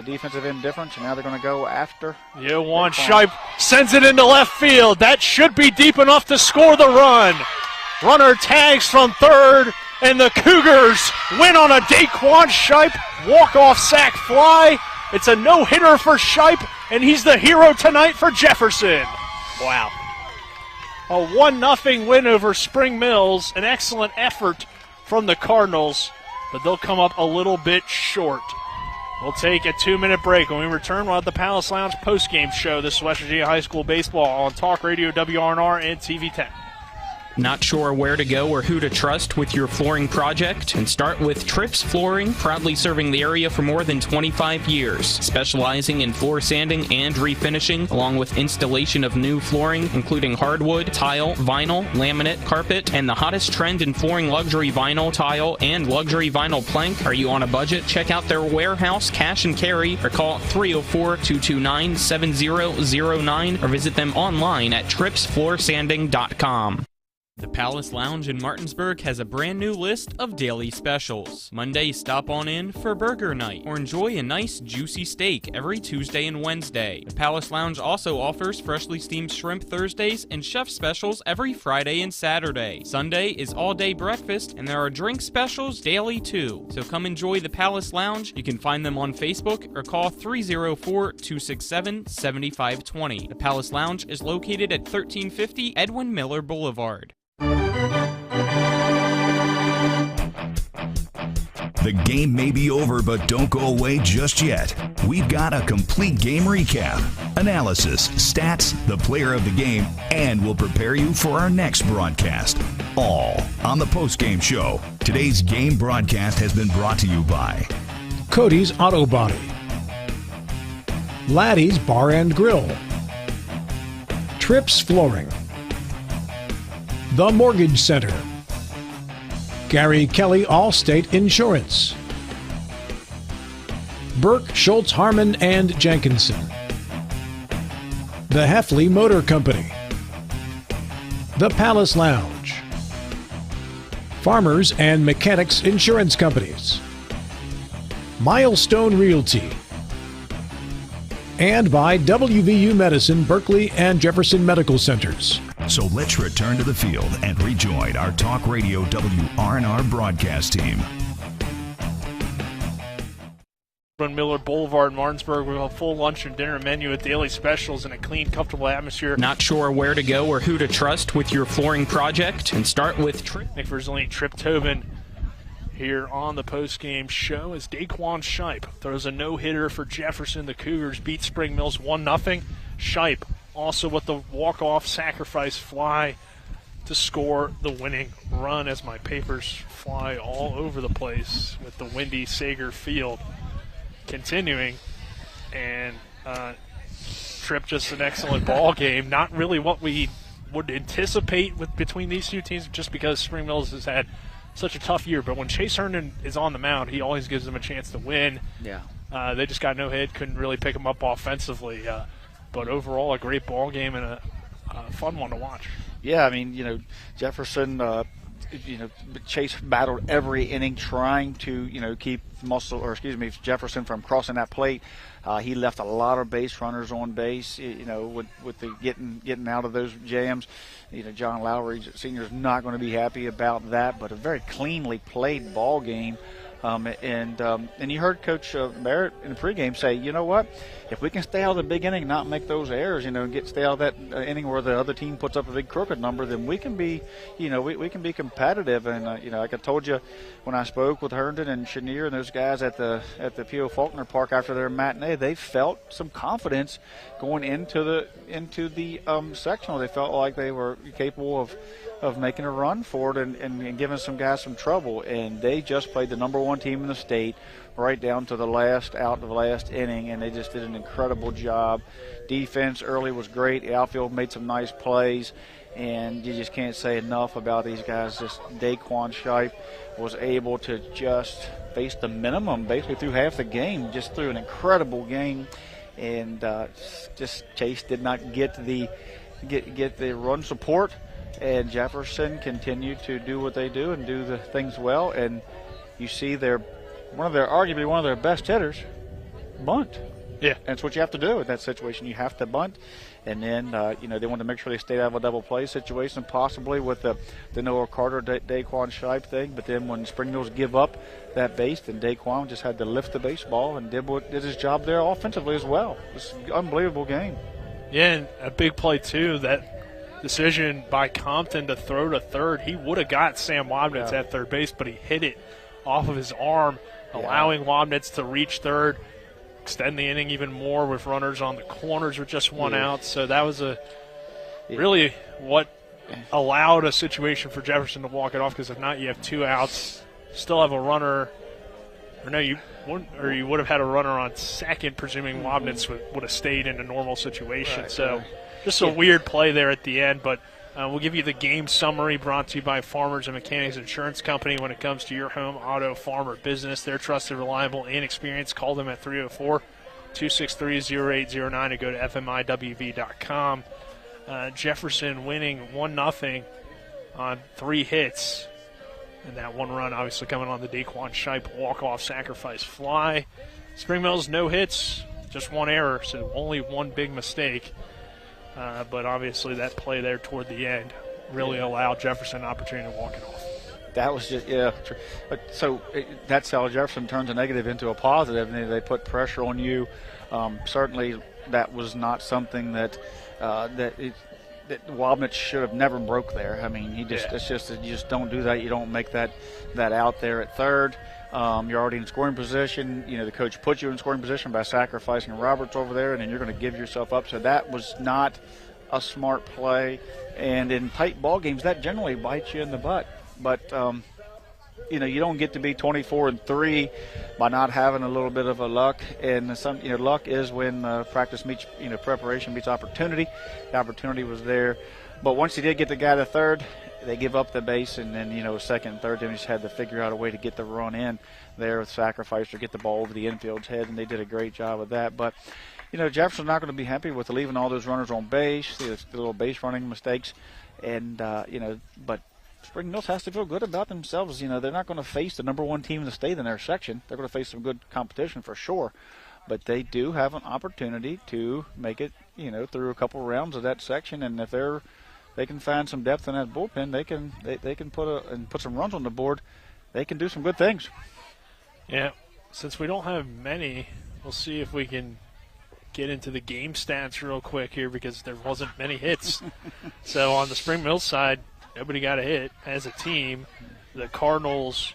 defensive indifference, and now they're going to go after. Daquan Shipe sends it into left field. That should be deep enough to score the run. Runner tags from third, and the Cougars win on a Daquan Shipe walk-off sac fly. It's a no-hitter for Shipe, and he's the hero tonight for Jefferson. Wow. A 1-0 win over Spring Mills. An excellent effort from the Cardinals, but they'll come up a little bit short. We'll take a 2-minute break. When we return, we'll have the Palace Lounge postgame show. This is West Virginia High School Baseball on Talk Radio WRNR and TV 10. Not sure where to go or who to trust with your flooring project? And start with Trips Flooring, proudly serving the area for more than 25 years, specializing in floor sanding and refinishing, along with installation of new flooring, including hardwood, tile, vinyl, laminate, carpet, and the hottest trend in flooring, luxury vinyl, tile, and luxury vinyl plank. Are you on a budget? Check out their warehouse, cash and carry, or call 304-229-7009, or visit them online at tripsfloorsanding.com. The Palace Lounge in Martinsburg has a brand new list of daily specials. Monday, stop on in for burger night, or enjoy a nice juicy steak every Tuesday and Wednesday. The Palace Lounge also offers freshly steamed shrimp Thursdays and chef specials every Friday and Saturday. Sunday is all-day breakfast, and there are drink specials daily too. So come enjoy the Palace Lounge. You can find them on Facebook or call 304-267-7520. The Palace Lounge is located at 1350 Edwin Miller Boulevard. The game may be over, but don't go away just yet. We've got a complete game recap, analysis, stats, the player of the game, and we'll prepare you for our next broadcast. All on the postgame show. Today's game broadcast has been brought to you by Cody's Auto Body, Laddie's Bar and Grill, Trips Flooring, The Mortgage Center, Gary Kelly Allstate Insurance, Burke Schultz Harmon and Jenkinson, the Hefley Motor Company, the Palace Lounge, Farmers and Mechanics Insurance Companies, Milestone Realty, and by WVU Medicine, Berkeley, and Jefferson Medical Centers. So let's return to the field and rejoin our Talk Radio WRNR broadcast team. Miller Boulevard, Martinsburg. We have a full lunch and dinner menu with daily specials and a clean, comfortable atmosphere. Not sure where to go or who to trust with your flooring project? And start with Nick Verzolini, Trip Tobin here on the postgame show as Daquan Shipe throws a no-hitter for Jefferson. The Cougars beat Spring Mills 1-0. Shipe also with the walk-off sacrifice fly to score the winning run as my papers fly all over the place with the windy Sager Field continuing. And Trip, just an excellent ball game. Not really what we would anticipate between these two teams, just because Spring Mills has had such a tough year. But when Chase Herndon is on the mound, he always gives them a chance to win. Yeah. They just got no hit, couldn't really pick them up offensively. But overall, a great ball game and a fun one to watch. Yeah, I mean, Jefferson, Chase battled every inning trying to, keep Jefferson from crossing that plate. He left a lot of base runners on base, with the getting out of those jams. John Lowry Sr. is not going to be happy about that, but a very cleanly played ball game. And you heard Coach Barrett in the pregame say, you know what, if we can stay out of the big inning and not make those errors, and stay out of that inning where the other team puts up a big crooked number, then we can be, we can be competitive. And like I told you when I spoke with Herndon and Chenier and those guys at the P.O. Faulkner Park after their matinee, they felt some confidence going into the sectional. They felt like they were capable of making a run for it and giving some guys some trouble. And they just played the number one team in the state right down to the last inning, and they just did an incredible job. Defense early was great. The outfield made some nice plays, and you just can't say enough about these guys. Just Daquan Shipe was able to just face the minimum basically through half the game, just through an incredible game. And just Chase did not get the run support, and Jefferson continued to do what they do and do the things well. And you see arguably one of their best hitters bunt. Yeah, that's what you have to do in that situation. You have to bunt, and then they want to make sure they stay out of a double play situation, possibly with the Noah Carter Daquan Shipe thing. But then when Spring Mills give up that base, then Daquan just had to lift the baseball and did his job there offensively as well. It's an unbelievable game. Yeah, and a big play too. That decision by Compton to throw to third, he would have got Sam Wobnitz at third base, but he hit it off of his arm, allowing Wobnitz to reach third, extend the inning even more with runners on the corners with just one out. So that was really what allowed a situation for Jefferson to walk it off, because if not, you have 2 outs, still have a runner. Or no, you would have had a runner on second, presuming Wabnitz would have stayed in a normal situation. Right, so right. just a weird play there at the end, but we'll give you the game summary brought to you by Farmers and Mechanics Insurance Company. When it comes to your home, auto, farm, or business, they're trusted, reliable, and experienced. Call them at 304-263-0809 or go to fmiwv.com. Jefferson winning 1-0 on 3 hits. And that 1 run obviously coming on the Daquan Shipe walk-off sacrifice fly. Spring Mills, no hits, just 1 error, so only 1 big mistake. But obviously that play there toward the end really allowed Jefferson an opportunity to walk it off. That was just, But that's how Jefferson turns a negative into a positive, and they put pressure on you. Certainly that was not something that Wabnitz should have never broke there. I mean, it's just that you just don't do that. You don't make that out there at third. You're already in scoring position. The coach put you in scoring position by sacrificing Roberts over there, and then you're going to give yourself up. So that was not a smart play. And in tight ball games, that generally bites you in the butt. But you don't get to be 24-3 by not having a little bit of a luck. And luck is when practice meets, preparation meets opportunity. The opportunity was there, but once you did get the guy to third, they give up the base, and then second and third, they just had to figure out a way to get the run in there with sacrifice or get the ball over the infield's head, and they did a great job of that. But Jefferson's not going to be happy with leaving all those runners on base, the little base running mistakes, and but Spring Mills has to feel good about themselves. They're not going to face the number 1 team in the state in their section. They're going to face some good competition for sure, but they do have an opportunity to make it, through a couple rounds of that section. And if they can find some depth in that bullpen, they can put some runs on the board. They can do some good things. Yeah, since we don't have many, we'll see if we can get into the game stats real quick here, because there wasn't many hits. So on the Spring Mills side, nobody got a hit as a team. The Cardinals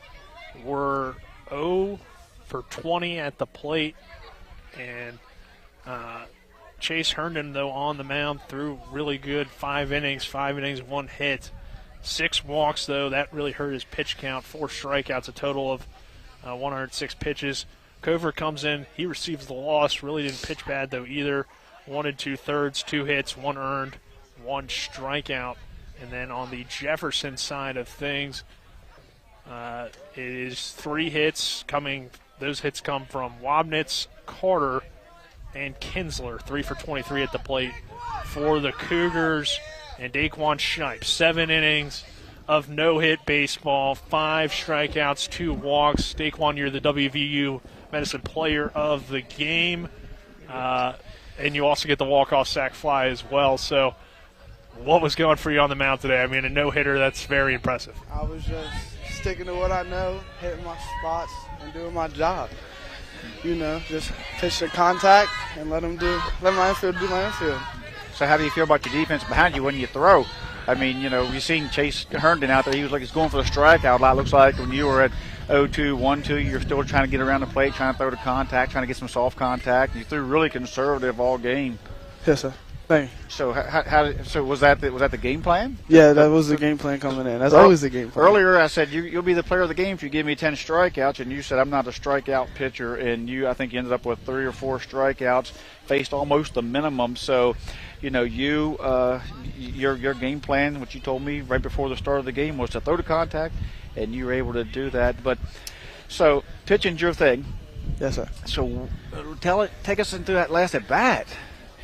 were 0 for 20 at the plate, and Chase Herndon, though, on the mound, threw really good 5 innings, 1 hit. 6 walks, though. That really hurt his pitch count. 4 strikeouts, a total of 106 pitches. Cover comes in. He receives the loss. Really didn't pitch bad, though, either. 1 2/3, 2 hits, 1 earned, 1 strikeout. And then on the Jefferson side of things, it is 3 hits coming. Those hits come from Wabnitz, Carter, and Kinsler. 3 for 23 at the plate for the Cougars. And Daquan Shipe, 7 innings of no-hit baseball, 5 strikeouts, 2 walks. Daquan, you're the WVU Medicine Player of the Game. And you also get the walk-off sac fly as well. So what was going for you on the mound today? I mean, a no-hitter, that's very impressive. I was just sticking to what I know, hitting my spots, and doing my job. Just pitch the contact and let my infield do my infield. So how do you feel about your defense behind you when you throw? I mean, you've seen Chase Herndon out there. He was like he's going for the strikeout a lot. Looks like when you were at 0-2, 1-2, you're still trying to get around the plate, trying to throw the contact, trying to get some soft contact. You threw really conservative all game. Yes, sir. Thank you. So was that the game plan? Yeah, that was the game plan coming in. That's always the game plan. Earlier I said you'll be the player of the game if you give me 10 strikeouts, and you said I'm not a strikeout pitcher, and I think you ended up with 3 or 4 strikeouts, faced almost the minimum. So, your game plan, what you told me right before the start of the game, was to throw the contact, and you were able to do that. But so pitching's your thing. Yes, sir. So take us into that last at bat.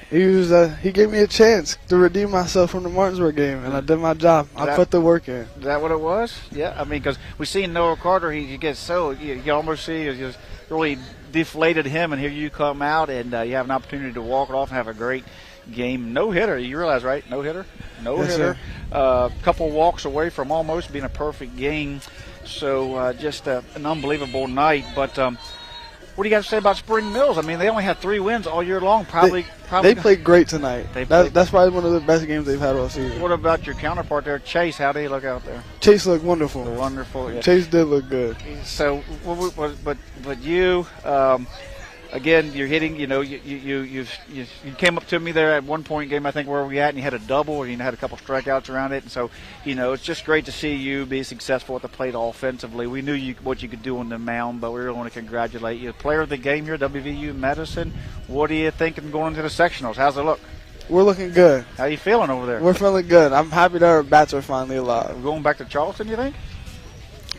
He gave me a chance to redeem myself from the Martinsburg game, and I did my job. I put the work in. Is that what it was? Yeah, I mean, because we seen Noah Carter, he gets you almost see you just really deflated him, and here you come out and you have an opportunity to walk it off and have a great game. No hitter, you realize, right? No hitter, Yes, hitter. Couple walks away from almost being a perfect game. So just an unbelievable night, but. What do you got to say about Spring Mills? I mean, they only had 3 wins all year long. They played great tonight. That's probably one of the best games they've had all season. What about your counterpart there, Chase? How did he look out there? Chase looked wonderful. Wonderful. Yeah. Chase did look good. So, but you, again, you're hitting. You came up to me there at one point game, I think, where we at, and you had a double, and you had a couple strikeouts around it, and so it's just great to see you be successful at the plate offensively. We knew what you could do on the mound, but we really want to congratulate you. Player of the game here, WVU Medicine. What are you thinking going into the sectionals? How's it look? We're looking good. How you feeling over there? We're feeling good. I'm happy that our bats are finally alive. We're going back to Charleston, you think?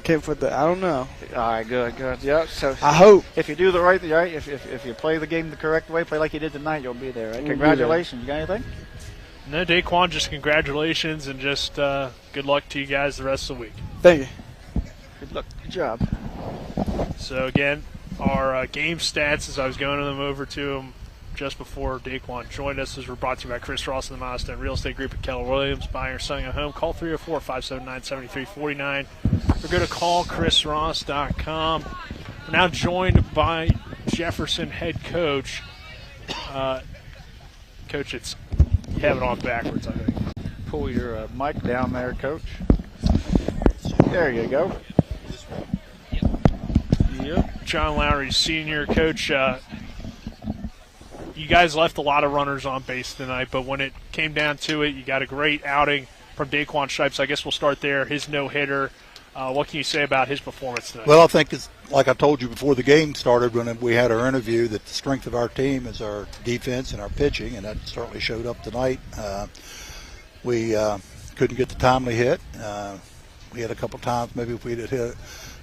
Can't put that. I don't know. All right, good. Yeah. So I hope if you do the right, if you play the game the correct way, play like you did tonight, you'll be there. Right? Congratulations. You got anything? No, Daquan, just congratulations and just good luck to you guys the rest of the week. Thank you. Good luck. Good job. So again, our game stats, as I was going over to them just before Daquan joined us, as we're brought to you by Chris Ross and the Milestone Real Estate Group at Keller Williams. Buying or selling a home, call 304-579-7349 or go to callchrisross.com. We're now joined by Jefferson head coach. Coach, you have it on backwards, I think. Pull your mic down there, Coach. There you go. Yep. John Lowry, senior coach. You guys left a lot of runners on base tonight, but when it came down to it, you got a great outing from Daquan Shipes. I guess we'll start there. His no-hitter. What can you say about his performance tonight? Well, I think it's like I told you before the game started when we had our interview that the strength of our team is our defense and our pitching, and that certainly showed up tonight. We couldn't get the timely hit. We had a couple times maybe if we'd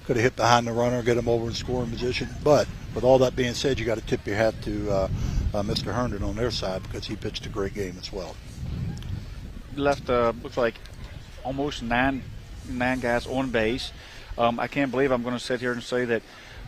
could have hit behind the runner, get him over in scoring position. But with all that being said, you got to tip your hat to Mr. Herndon on their side because he pitched a great game as well. Left looks like almost nine guys on base. I can't believe I'm going to sit here and say that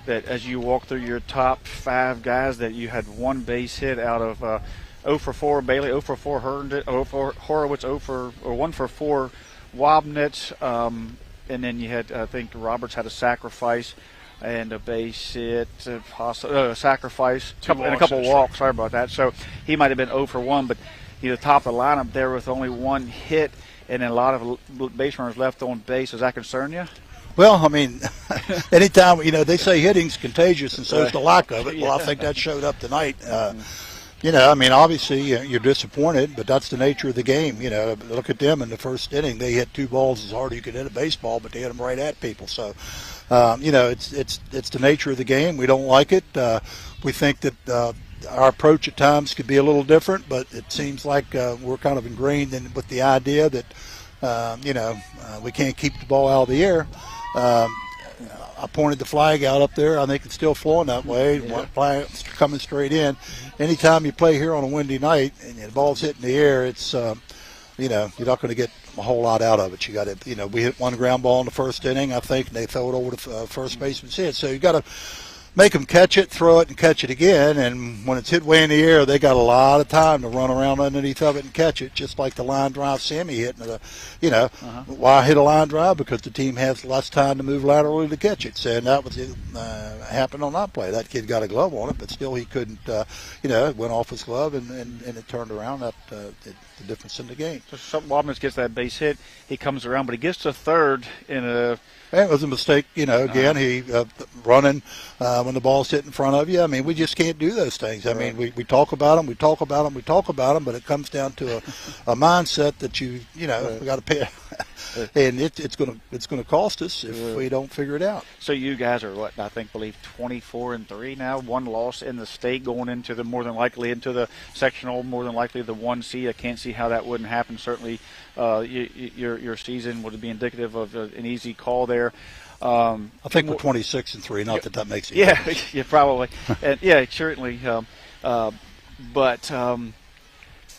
as you walk through your top 5 guys that you had one base hit out of 0 for 4 Bailey, 0 for 4 Herndon, 0 for Horowitz, 1 for 4 Wobnitz, and then you had, I think Roberts had a sacrifice and a base hit, sacrifice, and a couple walks. Sorry about that. So he might have been 0 for 1, but the top of the lineup there with only one hit and then a lot of base runners left on base. Does that concern you? Well, I mean, anytime, they say hitting's contagious and so is the lack of it. Well, I think that showed up tonight. I mean, obviously you're disappointed, but that's the nature of the game. Look at them in the first inning. They hit 2 balls as hard as you could hit a baseball, but they hit them right at people. So, it's the nature of the game. We don't like it. We think that our approach at times could be a little different, but it seems like we're kind of ingrained with the idea that, we can't keep the ball out of the air. I pointed the flag out up there. I think it's still flowing that way. Flag coming straight in. Anytime you play here on a windy night and the ball's hitting the air, it's you're not going to get a whole lot out of it. You got to, we hit one ground ball in the first inning, I think, and they throw it over to first baseman's head. So you got to make them catch it, throw it, and catch it again. And when it's hit way in the air, they got a lot of time to run around underneath of it and catch it, just like the line drive Sammy hit. Why hit a line drive? Because the team has less time to move laterally to catch it. So that was happened on that play. That kid got a glove on it, but still he couldn't. It went off his glove and it turned around. That the difference in the game. So Wobnitz gets that base hit. He comes around, but he gets to third in a. It was a mistake, again, he running when the ball's hit in front of you. I mean, we just can't do those things. I mean, we talk about them, but it comes down to a mindset that we got to pay. And it's going to cost us if we don't figure it out. So you guys are what I believe 24-3 now, one loss in the state going into the more than likely into the sectional, more than likely the 1 seed. I can't see how that wouldn't happen. Certainly, your season would be indicative of an easy call there. I think we're 26-3. Not that makes it. Yeah, probably. And, certainly. But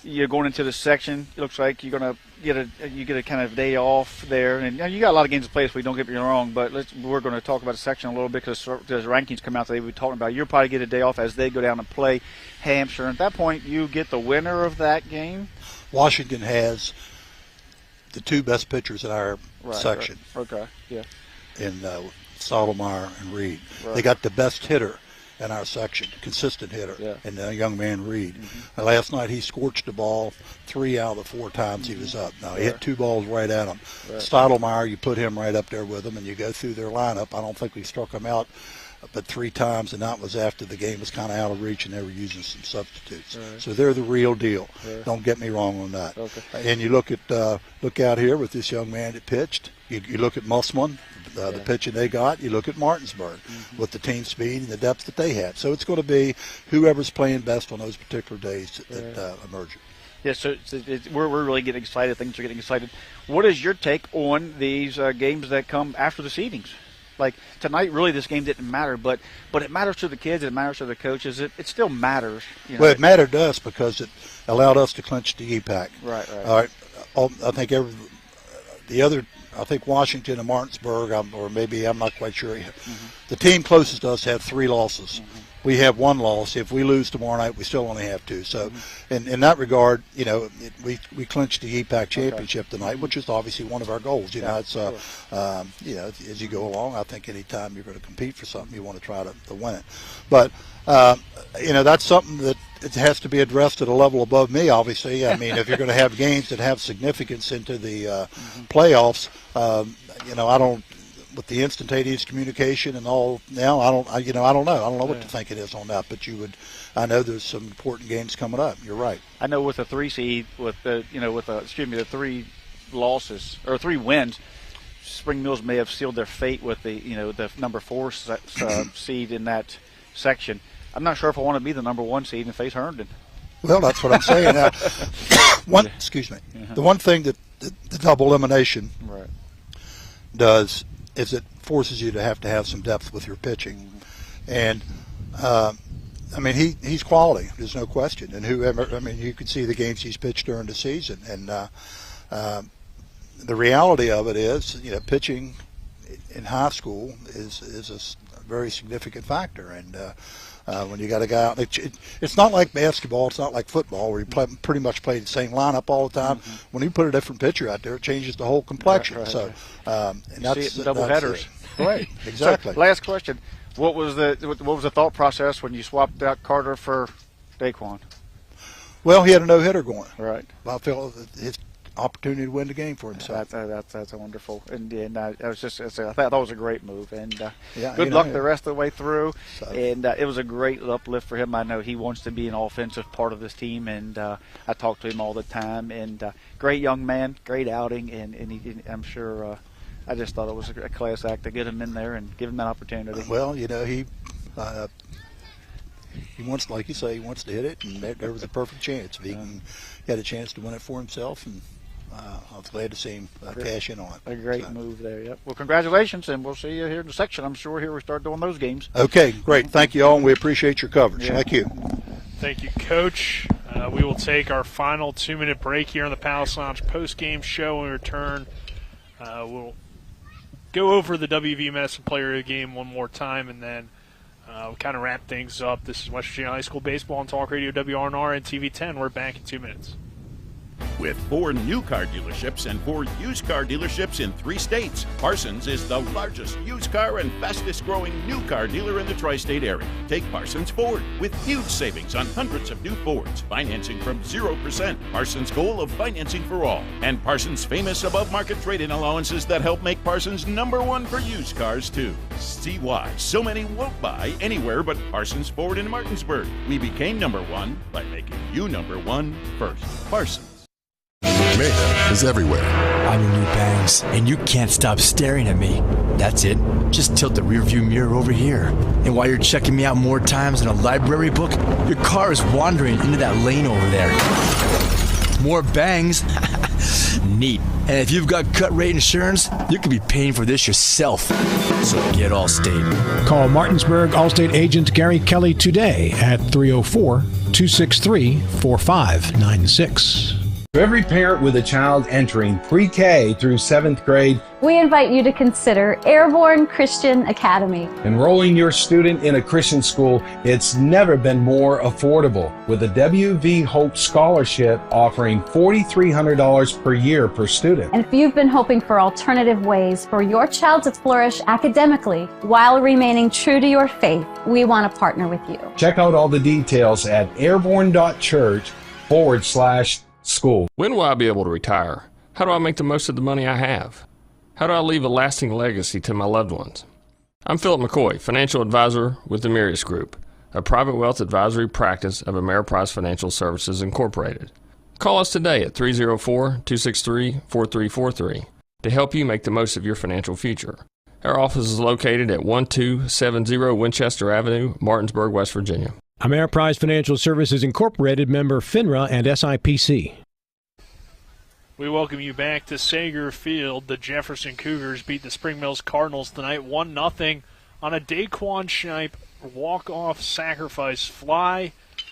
you're going into the section. It looks like you're going to get a kind of day off there, and you got a lot of games to play, so we don't get me wrong. But we're going to talk about the section a little bit because as rankings come out today, we're talking about you'll probably get a day off as they go down and play Hampshire. And at that point, you get the winner of that game. Washington has the 2 best pitchers in our section. Right. Okay. Yeah. In Stottlemyre and Reed, Right. They got the best hitter in our section, consistent hitter, and the young man Reed. Mm-hmm. Last night he scorched the ball 3 out of the 4 times he was up. Now he hit 2 balls right at him. Right. Stottlemyre, you put him right up there with him, and you go through their lineup. I don't think we struck him out but 3 times, and that was after the game was kind of out of reach and they were using some substitutes. Right. So they're the real deal. Yeah. Don't get me wrong on that. Okay. And you look out here with this young man that pitched. You look at Musselman, the pitching they got. You look at Martinsburg with the team speed and the depth that they had. So it's going to be whoever's playing best on those particular days that emerge. Yeah, so we're really getting excited. Things are getting excited. What is your take on these games that come after the seedings? Like tonight, really, this game didn't matter, but it matters to the kids. It matters to the coaches. It still matters. You know? Well, it mattered to us because it allowed us to clinch the EPAC. Right. All right. I think I think Washington and Martinsburg, or maybe I'm not quite sure. The team closest to us had 3 losses. We have 1 loss. If we lose tomorrow night, we still only have 2. So, in that regard, we clinched the EPAC championship tonight, which is obviously one of our goals. It's as you go along, I think any time you're going to compete for something, you want to try to win it. But that's something that it has to be addressed at a level above me. Obviously, I mean, if you're going to have games that have significance into the playoffs, I don't. With the instantaneous communication and all now, I don't know. I don't know what to think it is on that. But I know there's some important games coming up. You're right. I know with a 3 seed, the 3 losses or 3 wins, Spring Mills may have sealed their fate with the number 4 seed in that section. I'm not sure if I want to be the number 1 seed and face Herndon. Well, that's what I'm saying. Now, excuse me. The one thing that the double elimination does is it forces you to have some depth with your pitching. And, he's quality. There's no question. And you can see the games he's pitched during the season. And the reality of it is, pitching in high school is a very significant factor. And when you got a guy out, it's not like basketball, it's not like football where you pretty much play the same lineup all the time. When you put a different pitcher out there, it changes the whole complexion. And that's double headers. Right, exactly. So, last question: what was the thought process when you swapped out Carter for Daquan? Well, he had a no-hitter going. Right. I felt his opportunity to win the game for himself. That's wonderful, and I thought it was a great move, and good luck the rest of the way through. So. And it was a great uplift for him. I know he wants to be an offensive part of this team, and I talk to him all the time. And great young man, great outing, and I'm sure. I just thought it was a class act to get him in there and give him that opportunity. Well, he wants, like you say, he wants to hit it, and there was a perfect chance. He had a chance to win it for himself, and I was glad to see him cash in on it. A great move there, yep. Well, congratulations, and we'll see you here in the section, I'm sure, here we start doing those games. Okay, great. Thank you all, and we appreciate your coverage. Yeah. Thank you. Thank you, Coach. We will take our final 2-minute break here on the Palace Lounge post-game show. When we return, we'll go over the WV Medicine Player of the Game one more time, and then we'll kind of wrap things up. This is West Virginia High School Baseball on Talk Radio WRNR and TV10. We're back in 2 minutes. With 4 new car dealerships and 4 used car dealerships in 3 states, Parsons is the largest used car and fastest growing new car dealer in the tri-state area. Take Parsons Ford with huge savings on hundreds of new Fords, financing from 0%, Parsons' goal of financing for all, and Parsons' famous above-market trade-in allowances that help make Parsons #1 for used cars too. See why so many won't buy anywhere but Parsons Ford in Martinsburg. We became #1 by making you #1 first. Parsons. Mayhem is everywhere. I'm your new bangs, and you can't stop staring at me. That's it. Just tilt the rearview mirror over here. And while you're checking me out more times than a library book, your car is wandering into that lane over there. More bangs? Neat. And if you've got cut rate insurance, you could be paying for this yourself. So get Allstate. Call Martinsburg Allstate agent Gary Kelly today at 304-263-4596. To every parent with a child entering pre-K through 7th grade, we invite you to consider Airborne Christian Academy. Enrolling your student in a Christian school, it's never been more affordable. With a WV Hope Scholarship offering $4,300 per year per student. And if you've been hoping for alternative ways for your child to flourish academically while remaining true to your faith, we want to partner with you. Check out all the details at airborne.church/school. When will I be able to retire? How do I make the most of the money I have? How do I leave a lasting legacy to my loved ones? I'm Philip McCoy, financial advisor with the Mirius Group, a private wealth advisory practice of Ameriprise Financial Services Incorporated. Call us today at 304-263-4343 to help you make the most of your financial future. Our office is located at 1270 Winchester Avenue, Martinsburg, West Virginia. Ameriprise Financial Services Incorporated, member FINRA and SIPC. We welcome you back to Sager Field. The Jefferson Cougars beat the Spring Mills Cardinals tonight 1-0 on a Daquan Shipe walk-off sacrifice fly.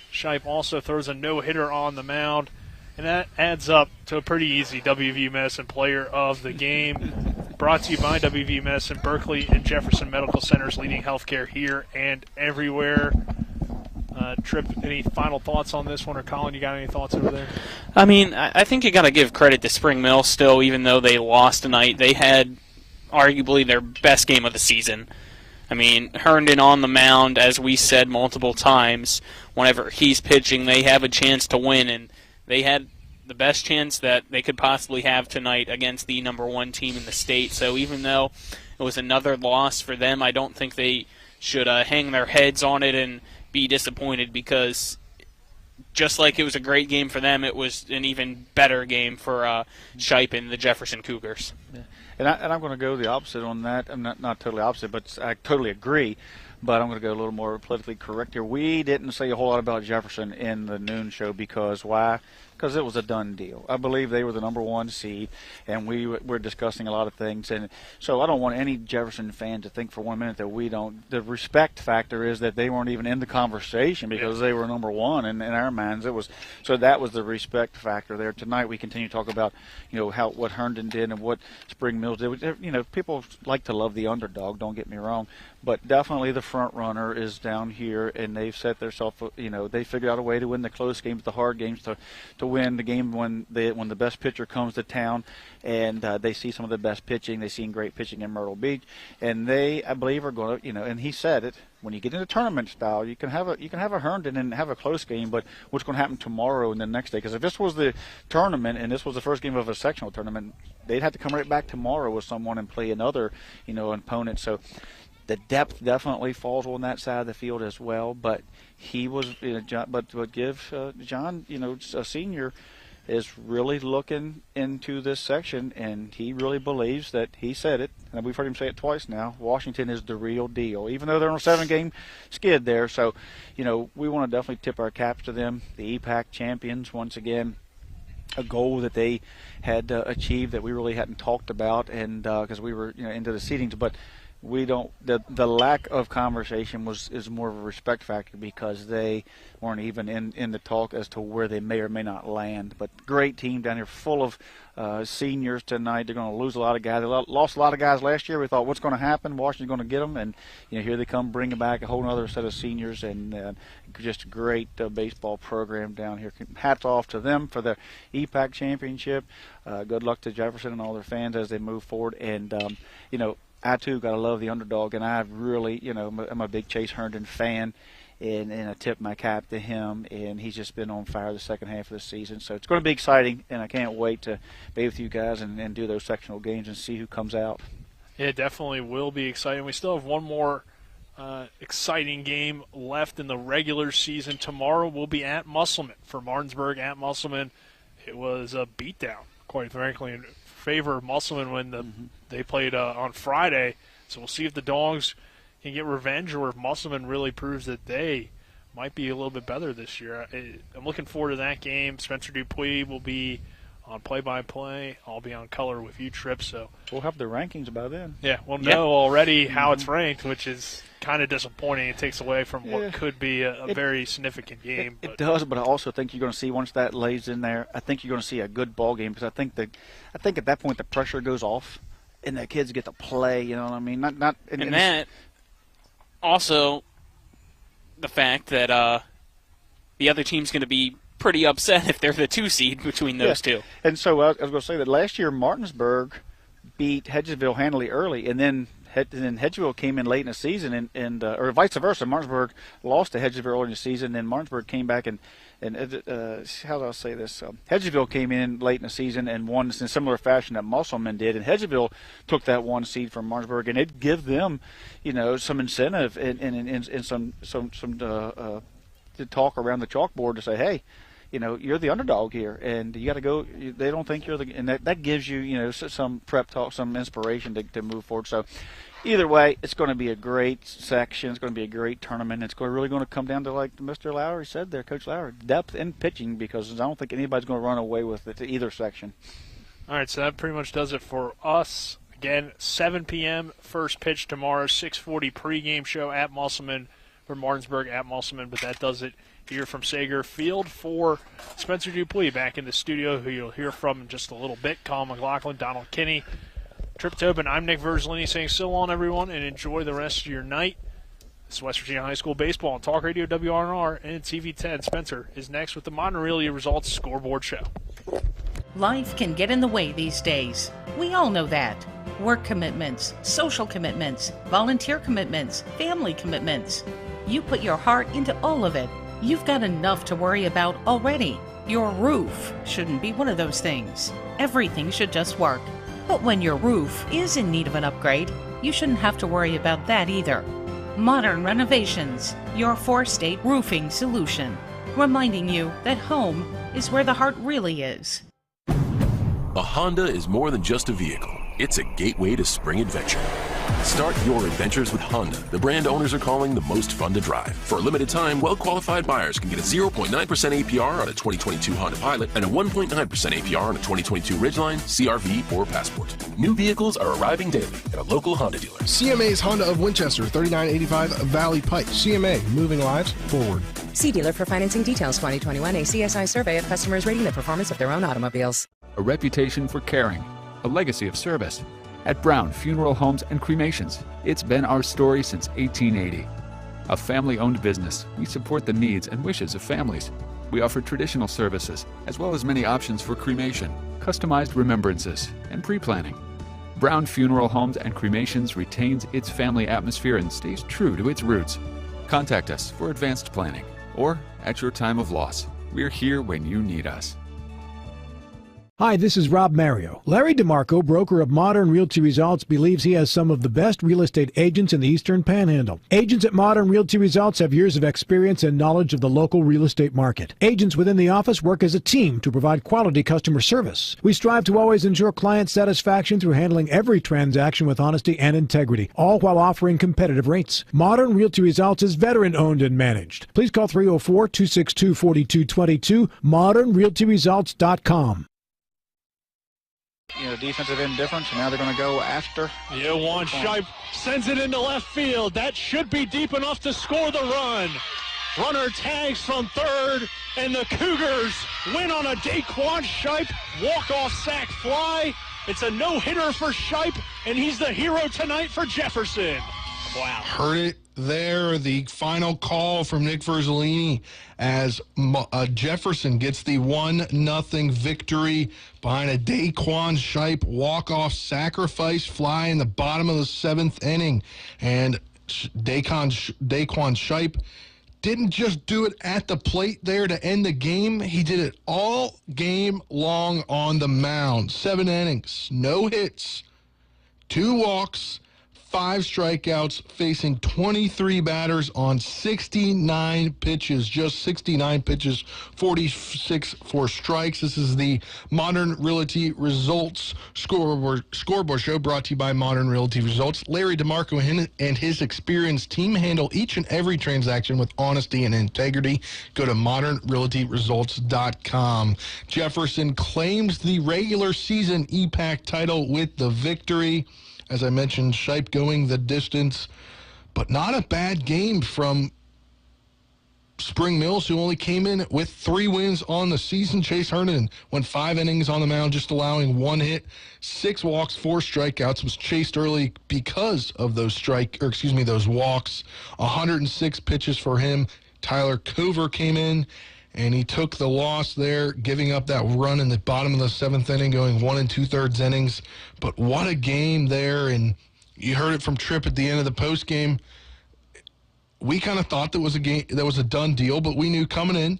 Shipe also throws a no-hitter on the mound, and that adds up to a pretty easy WV Medicine player of the game. Brought to you by WV Medicine, Berkeley and Jefferson Medical Centers, leading healthcare here and everywhere. Tripp, any final thoughts on this one? Or Colin, you got any thoughts over there? I mean, I think you got to give credit to Spring Mill still, even though they lost tonight. They had arguably their best game of the season. I mean, Herndon on the mound, as we said multiple times, whenever he's pitching, they have a chance to win, and they had the best chance that they could possibly have tonight against the number one team in the state. So even though it was another loss for them, I don't think they should hang their heads on it and be disappointed, because just like it was a great game for them, it was an even better game for Shipe and the Jefferson Cougars. Yeah. And I'm going to go the opposite on that. I'm not totally opposite, but I totally agree. But I'm going to go a little more politically correct here. We didn't say a whole lot about Jefferson in the noon show because why? Because it was a done deal. I believe they were the number one seed, and we were discussing a lot of things. And so I don't want any Jefferson fan to think for 1 minute that we don't. The respect factor is that they weren't even in the conversation because they were number one in our minds. It was so that was the respect factor there. Tonight we continue to talk about what Herndon did and what Spring Mills did. People like to love the underdog. Don't get me wrong. But definitely the front runner is down here, and they've set themselves. They figured out a way to win the close games, the hard games, to win the game when the best pitcher comes to town, and they see some of the best pitching. They've seen great pitching in Myrtle Beach, and they, I believe, are going to. And he said it. When you get into tournament style, you can have a Herndon and have a close game, but what's going to happen tomorrow and the next day? Because if this was the tournament and this was the first game of a sectional tournament, they'd have to come right back tomorrow with someone and play another, opponent. So. The depth definitely falls on that side of the field as well, but he was. But John, a senior, is really looking into this section, and he really believes that he said it, and we've heard him say it twice now. Washington is the real deal, even though they're on a 7-game skid there. So, we want to definitely tip our caps to them, the EPAC champions once again. A goal that they had achieved that we really hadn't talked about, and because we were into the seedings, but. We don't. The lack of conversation is more of a respect factor because they weren't even in the talk as to where they may or may not land. But great team down here, full of seniors tonight. They're going to lose a lot of guys. They lost a lot of guys last year. We thought, what's going to happen? Washington's going to get them, and here they come, bringing back a whole other set of seniors, and just a great baseball program down here. Hats off to them for their EPAC championship. Good luck to Jefferson and all their fans as they move forward, and I, too, got to love the underdog, and I really, I'm a big Chase Herndon fan, and I tip my cap to him, and he's just been on fire the second half of the season. So it's going to be exciting, and I can't wait to be with you guys and do those sectional games and see who comes out. It definitely will be exciting. We still have one more exciting game left in the regular season. Tomorrow we'll be at Musselman for Martinsburg at Musselman. It was a beatdown, quite frankly, in favor of Musselman when they played on Friday. So we'll see if the Dogs can get revenge or if Musselman really proves that they might be a little bit better this year. I'm looking forward to that game. Spencer Dupuis will be on play-by-play. I'll be on color with you, Tripp. So we'll have the rankings by then. Yeah, we'll know already how it's ranked, which is kind of disappointing. It takes away from what could be a very significant game. It does, but I also think you're going to see once that lays in there, I think you're going to see a good ball game because I think at that point the pressure goes off and the kids get to play. You know what I mean? And that also the fact that the other team's going to be pretty upset if they're the 2 seed between those two. And so I was going to say that last year Martinsburg beat Hedgesville handily early, and then then Hedgeville came in late in the season, and or vice versa. Martinsburg lost to Hedgeville early in the season, then Martinsburg came back and how do I say this? Hedgeville came in late in the season and won in similar fashion that Musselman did, and Hedgeville took that 1 seed from Martinsburg, and it give them, some incentive and some to talk around the chalkboard to say, hey, you're the underdog here, and you got to go. They don't think you're and that gives you, some prep talk, some inspiration to move forward. So, either way, it's going to be a great section. It's going to be a great tournament. It's really going to come down to, like Mr. Lowry said there, Coach Lowry, depth and pitching, because I don't think anybody's going to run away with it to either section. All right, so that pretty much does it for us. Again, 7 p.m. first pitch tomorrow, 6:40 pregame show at Musselman for Martinsburg at Musselman, but that does it here from Sager Field. For Spencer Dupuis back in the studio, who you'll hear from in just a little bit, Colin McLaughlin, Donald Kinney, Trip Tobin, I'm Nick Verzolini saying so long, everyone, and enjoy the rest of your night. This is West Virginia High School Baseball on Talk Radio WRNR and TV 10. Spencer is next with the Modern Realty Results Scoreboard Show. Life can get in the way these days. We all know that. Work commitments, social commitments, volunteer commitments, family commitments. You put your heart into all of it. You've got enough to worry about already. Your roof shouldn't be one of those things. Everything should just work. But when your roof is in need of an upgrade, you shouldn't have to worry about that either. Modern Renovations, your 4-state roofing solution. Reminding you that home is where the heart really is. A Honda is more than just a vehicle. It's a gateway to spring adventure. Start your adventures with Honda, the brand owners are calling the most fun to drive. For a limited time, well-qualified buyers can get a 0.9% APR on a 2022 Honda Pilot and a 1.9% APR on a 2022 Ridgeline, CR-V, or Passport. New vehicles are arriving daily at a local Honda dealer. CMA's Honda of Winchester, 3985 Valley Pike. CMA, moving lives forward. See dealer for financing details. 2021 ACSI survey of customers rating the performance of their own automobiles. A reputation for caring, a legacy of service. At Brown Funeral Homes and Cremations, it's been our story since 1880. A family-owned business, we support the needs and wishes of families. We offer traditional services, as well as many options for cremation, customized remembrances, and pre-planning. Brown Funeral Homes and Cremations retains its family atmosphere and stays true to its roots. Contact us for advanced planning, or at your time of loss. We're here when you need us. Hi, this is Rob Mario. Larry DeMarco, broker of Modern Realty Results, believes he has some of the best real estate agents in the Eastern Panhandle. Agents at Modern Realty Results have years of experience and knowledge of the local real estate market. Agents within the office work as a team to provide quality customer service. We strive to always ensure client satisfaction through handling every transaction with honesty and integrity, all while offering competitive rates. Modern Realty Results is veteran-owned and managed. Please call 304-262-4222, modernrealtyresults.com. Defensive indifference, and now they're going to go after. Yeah, Juan Shipe sends it into left field. That should be deep enough to score the run. Runner tags from third, and the Cougars win on a Daquan Shipe walk-off sac fly. It's a no-hitter for Shipe, and he's the hero tonight for Jefferson. Wow. Heard it there, the final call from Nick Verzolini as Jefferson gets the 1-0 victory behind a Daquan Shipe walk-off sacrifice fly in the bottom of the 7th inning. And Daquan Shipe didn't just do it at the plate there to end the game. He did it all game long on the mound. 7 innings, no hits, 2 walks, 5 strikeouts, facing 23 batters on 69 pitches. Just 69 pitches, 46 for strikes. This is the Modern Realty Results Scoreboard Show, brought to you by Modern Realty Results. Larry DeMarco and his experienced team handle each and every transaction with honesty and integrity. Go to modernrealtyresults.com. Jefferson claims the regular season EPAC title with the victory. As I mentioned, Shipe going the distance, but not a bad game from Spring Mills, who only came in with 3 wins on the season. Chase Herndon went 5 innings on the mound, just allowing 1 hit, 6 walks, 4 strikeouts. Was chased early because of those walks. 106 pitches for him. Tyler Cover came in, and he took the loss there, giving up that run in the bottom of the 7th inning, going 1 2/3 innings. But what a game there, and You heard it from Tripp at the end of the post game. We kind of thought that was a done deal, but we knew coming in,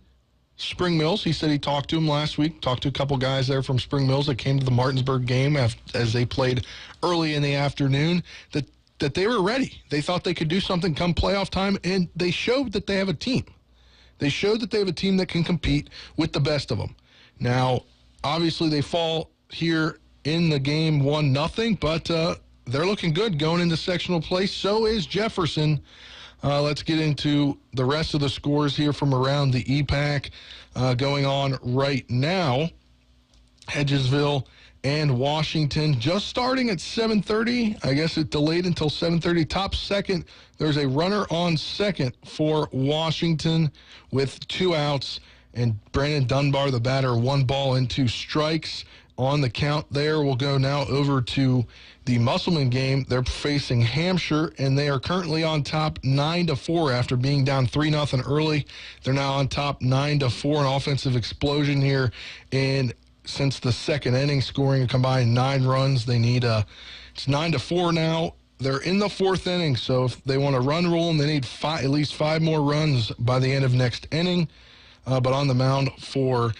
Spring Mills, he said he talked to him last week, talked to a couple guys there from Spring Mills that came to the Martinsburg game as they played early in the afternoon, that they were ready. They thought they could do something come playoff time, and they showed that they have a team. They showed that they have a team that can compete with the best of them. Now, obviously they fall here in the game 1-0, but they're looking good going into sectional play. So is Jefferson. Let's get into the rest of the scores here from around the EPAC going on right now. Hedgesville and Washington just starting at 7:30. I guess it delayed until 7:30. Top second, there's a runner on second for Washington with 2 outs. And Brandon Dunbar, the batter, 1 ball and 2 strikes on the count there. We'll go now over to the Musselman game. They're facing Hampshire, and they are currently on top 9-4 after being down 3-0 early. They're now on top 9-4, an offensive explosion here. And since the second inning, scoring a combined 9 runs, they need it's 9-4 now. They're in the 4th inning, so if they want to run rule them, they need at least 5 more runs by the end of next inning. But on the mound for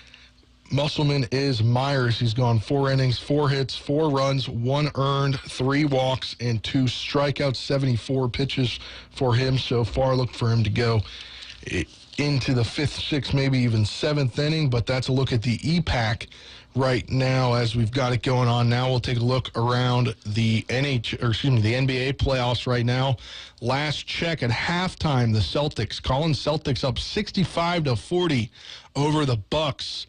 Musselman is Myers. He's gone 4 innings, 4 hits, 4 runs, 1 earned, 3 walks, and 2 strikeouts. 74 pitches for him so far. Look for him to go into the 5th, 6th, maybe even 7th inning. But that's a look at the EPAC right now as we've got it going on now. We'll take a look around the NBA playoffs right now. Last check at halftime, the Celtics, Celtics up 65-40 over the Bucks.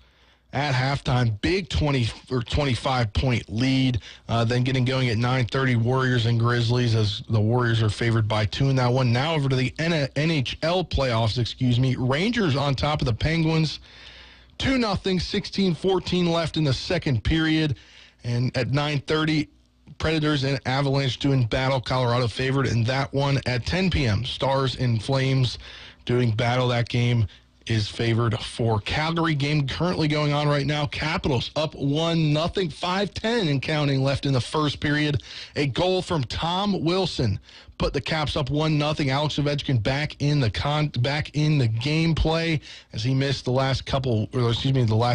At halftime, big 20 or 25-point lead. Then getting going at 9:30, Warriors and Grizzlies, as the Warriors are favored by 2 in that one. Now over to the NHL playoffs, Rangers on top of the Penguins, 2-0, 16-14 left in the second period. And at 9:30, Predators and Avalanche doing battle. Colorado favored in that one. At 10 p.m., Stars and Flames doing battle. That game is favored for Calgary. Game currently going on right now. Capitals up 1-0, 5:10 and counting left in the first period. A goal from Tom Wilson put the Caps up 1-0. Alex Ovechkin back in the gameplay as he missed the last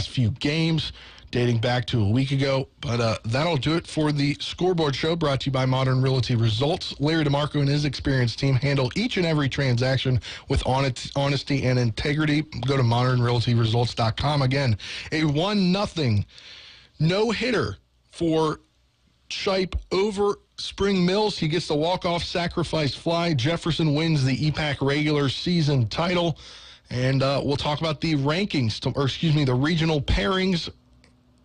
few games dating back to a week ago. But that'll do it for the Scoreboard Show, brought to you by Modern Realty Results. Larry DeMarco and his experienced team handle each and every transaction with honesty and integrity. Go to modernrealtyresults.com. Again, a 1-0 no-hitter for Shipe over Spring Mills. He gets the walk-off sacrifice fly. Jefferson wins the EPAC regular season title. And we'll talk about the rankings, the regional pairings,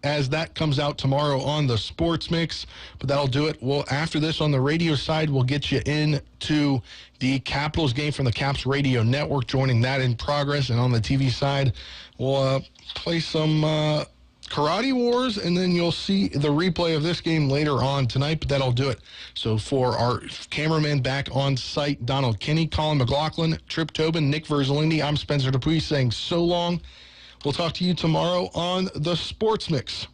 as that comes out tomorrow on the Sports Mix. But that'll do it. Well, after this on the radio side, we'll get you into the Capitals game from the Caps Radio Network, joining that in progress. And on the TV side, we'll play some Karate Wars, and then you'll see the replay of this game later on tonight. But that'll do it. So for our cameraman back on site, Donald Kinney, Colin McLaughlin, Tripp Tobin, Nick Verzolini, I'm Spencer Dupuis saying so long. We'll talk to you tomorrow on the Sports Mix.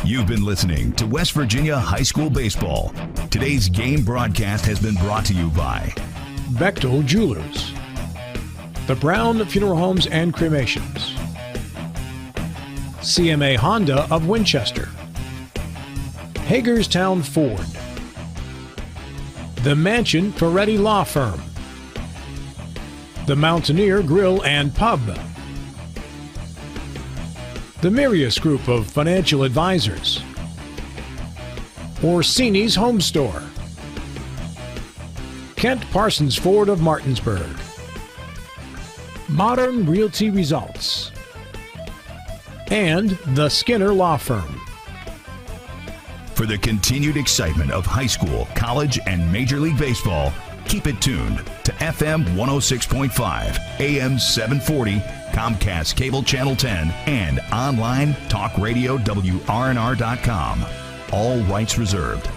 You've been listening to West Virginia High School Baseball. Today's game broadcast has been brought to you by Bechtel Jewelers, the Brown Funeral Homes and Cremations, CMA Honda of Winchester, Hagerstown Ford, the Mansion Ferretti Law Firm, the Mountaineer Grill and Pub, the Mirius Group of Financial Advisors, Orsini's Home Store, Kent Parsons Ford of Martinsburg, Modern Realty Results, and the Skinner Law Firm. For the continued excitement of high school, college, and Major League Baseball, keep it tuned to FM 106.5, AM 740, Comcast Cable Channel 10, and online talk radio WRNR.com. All rights reserved.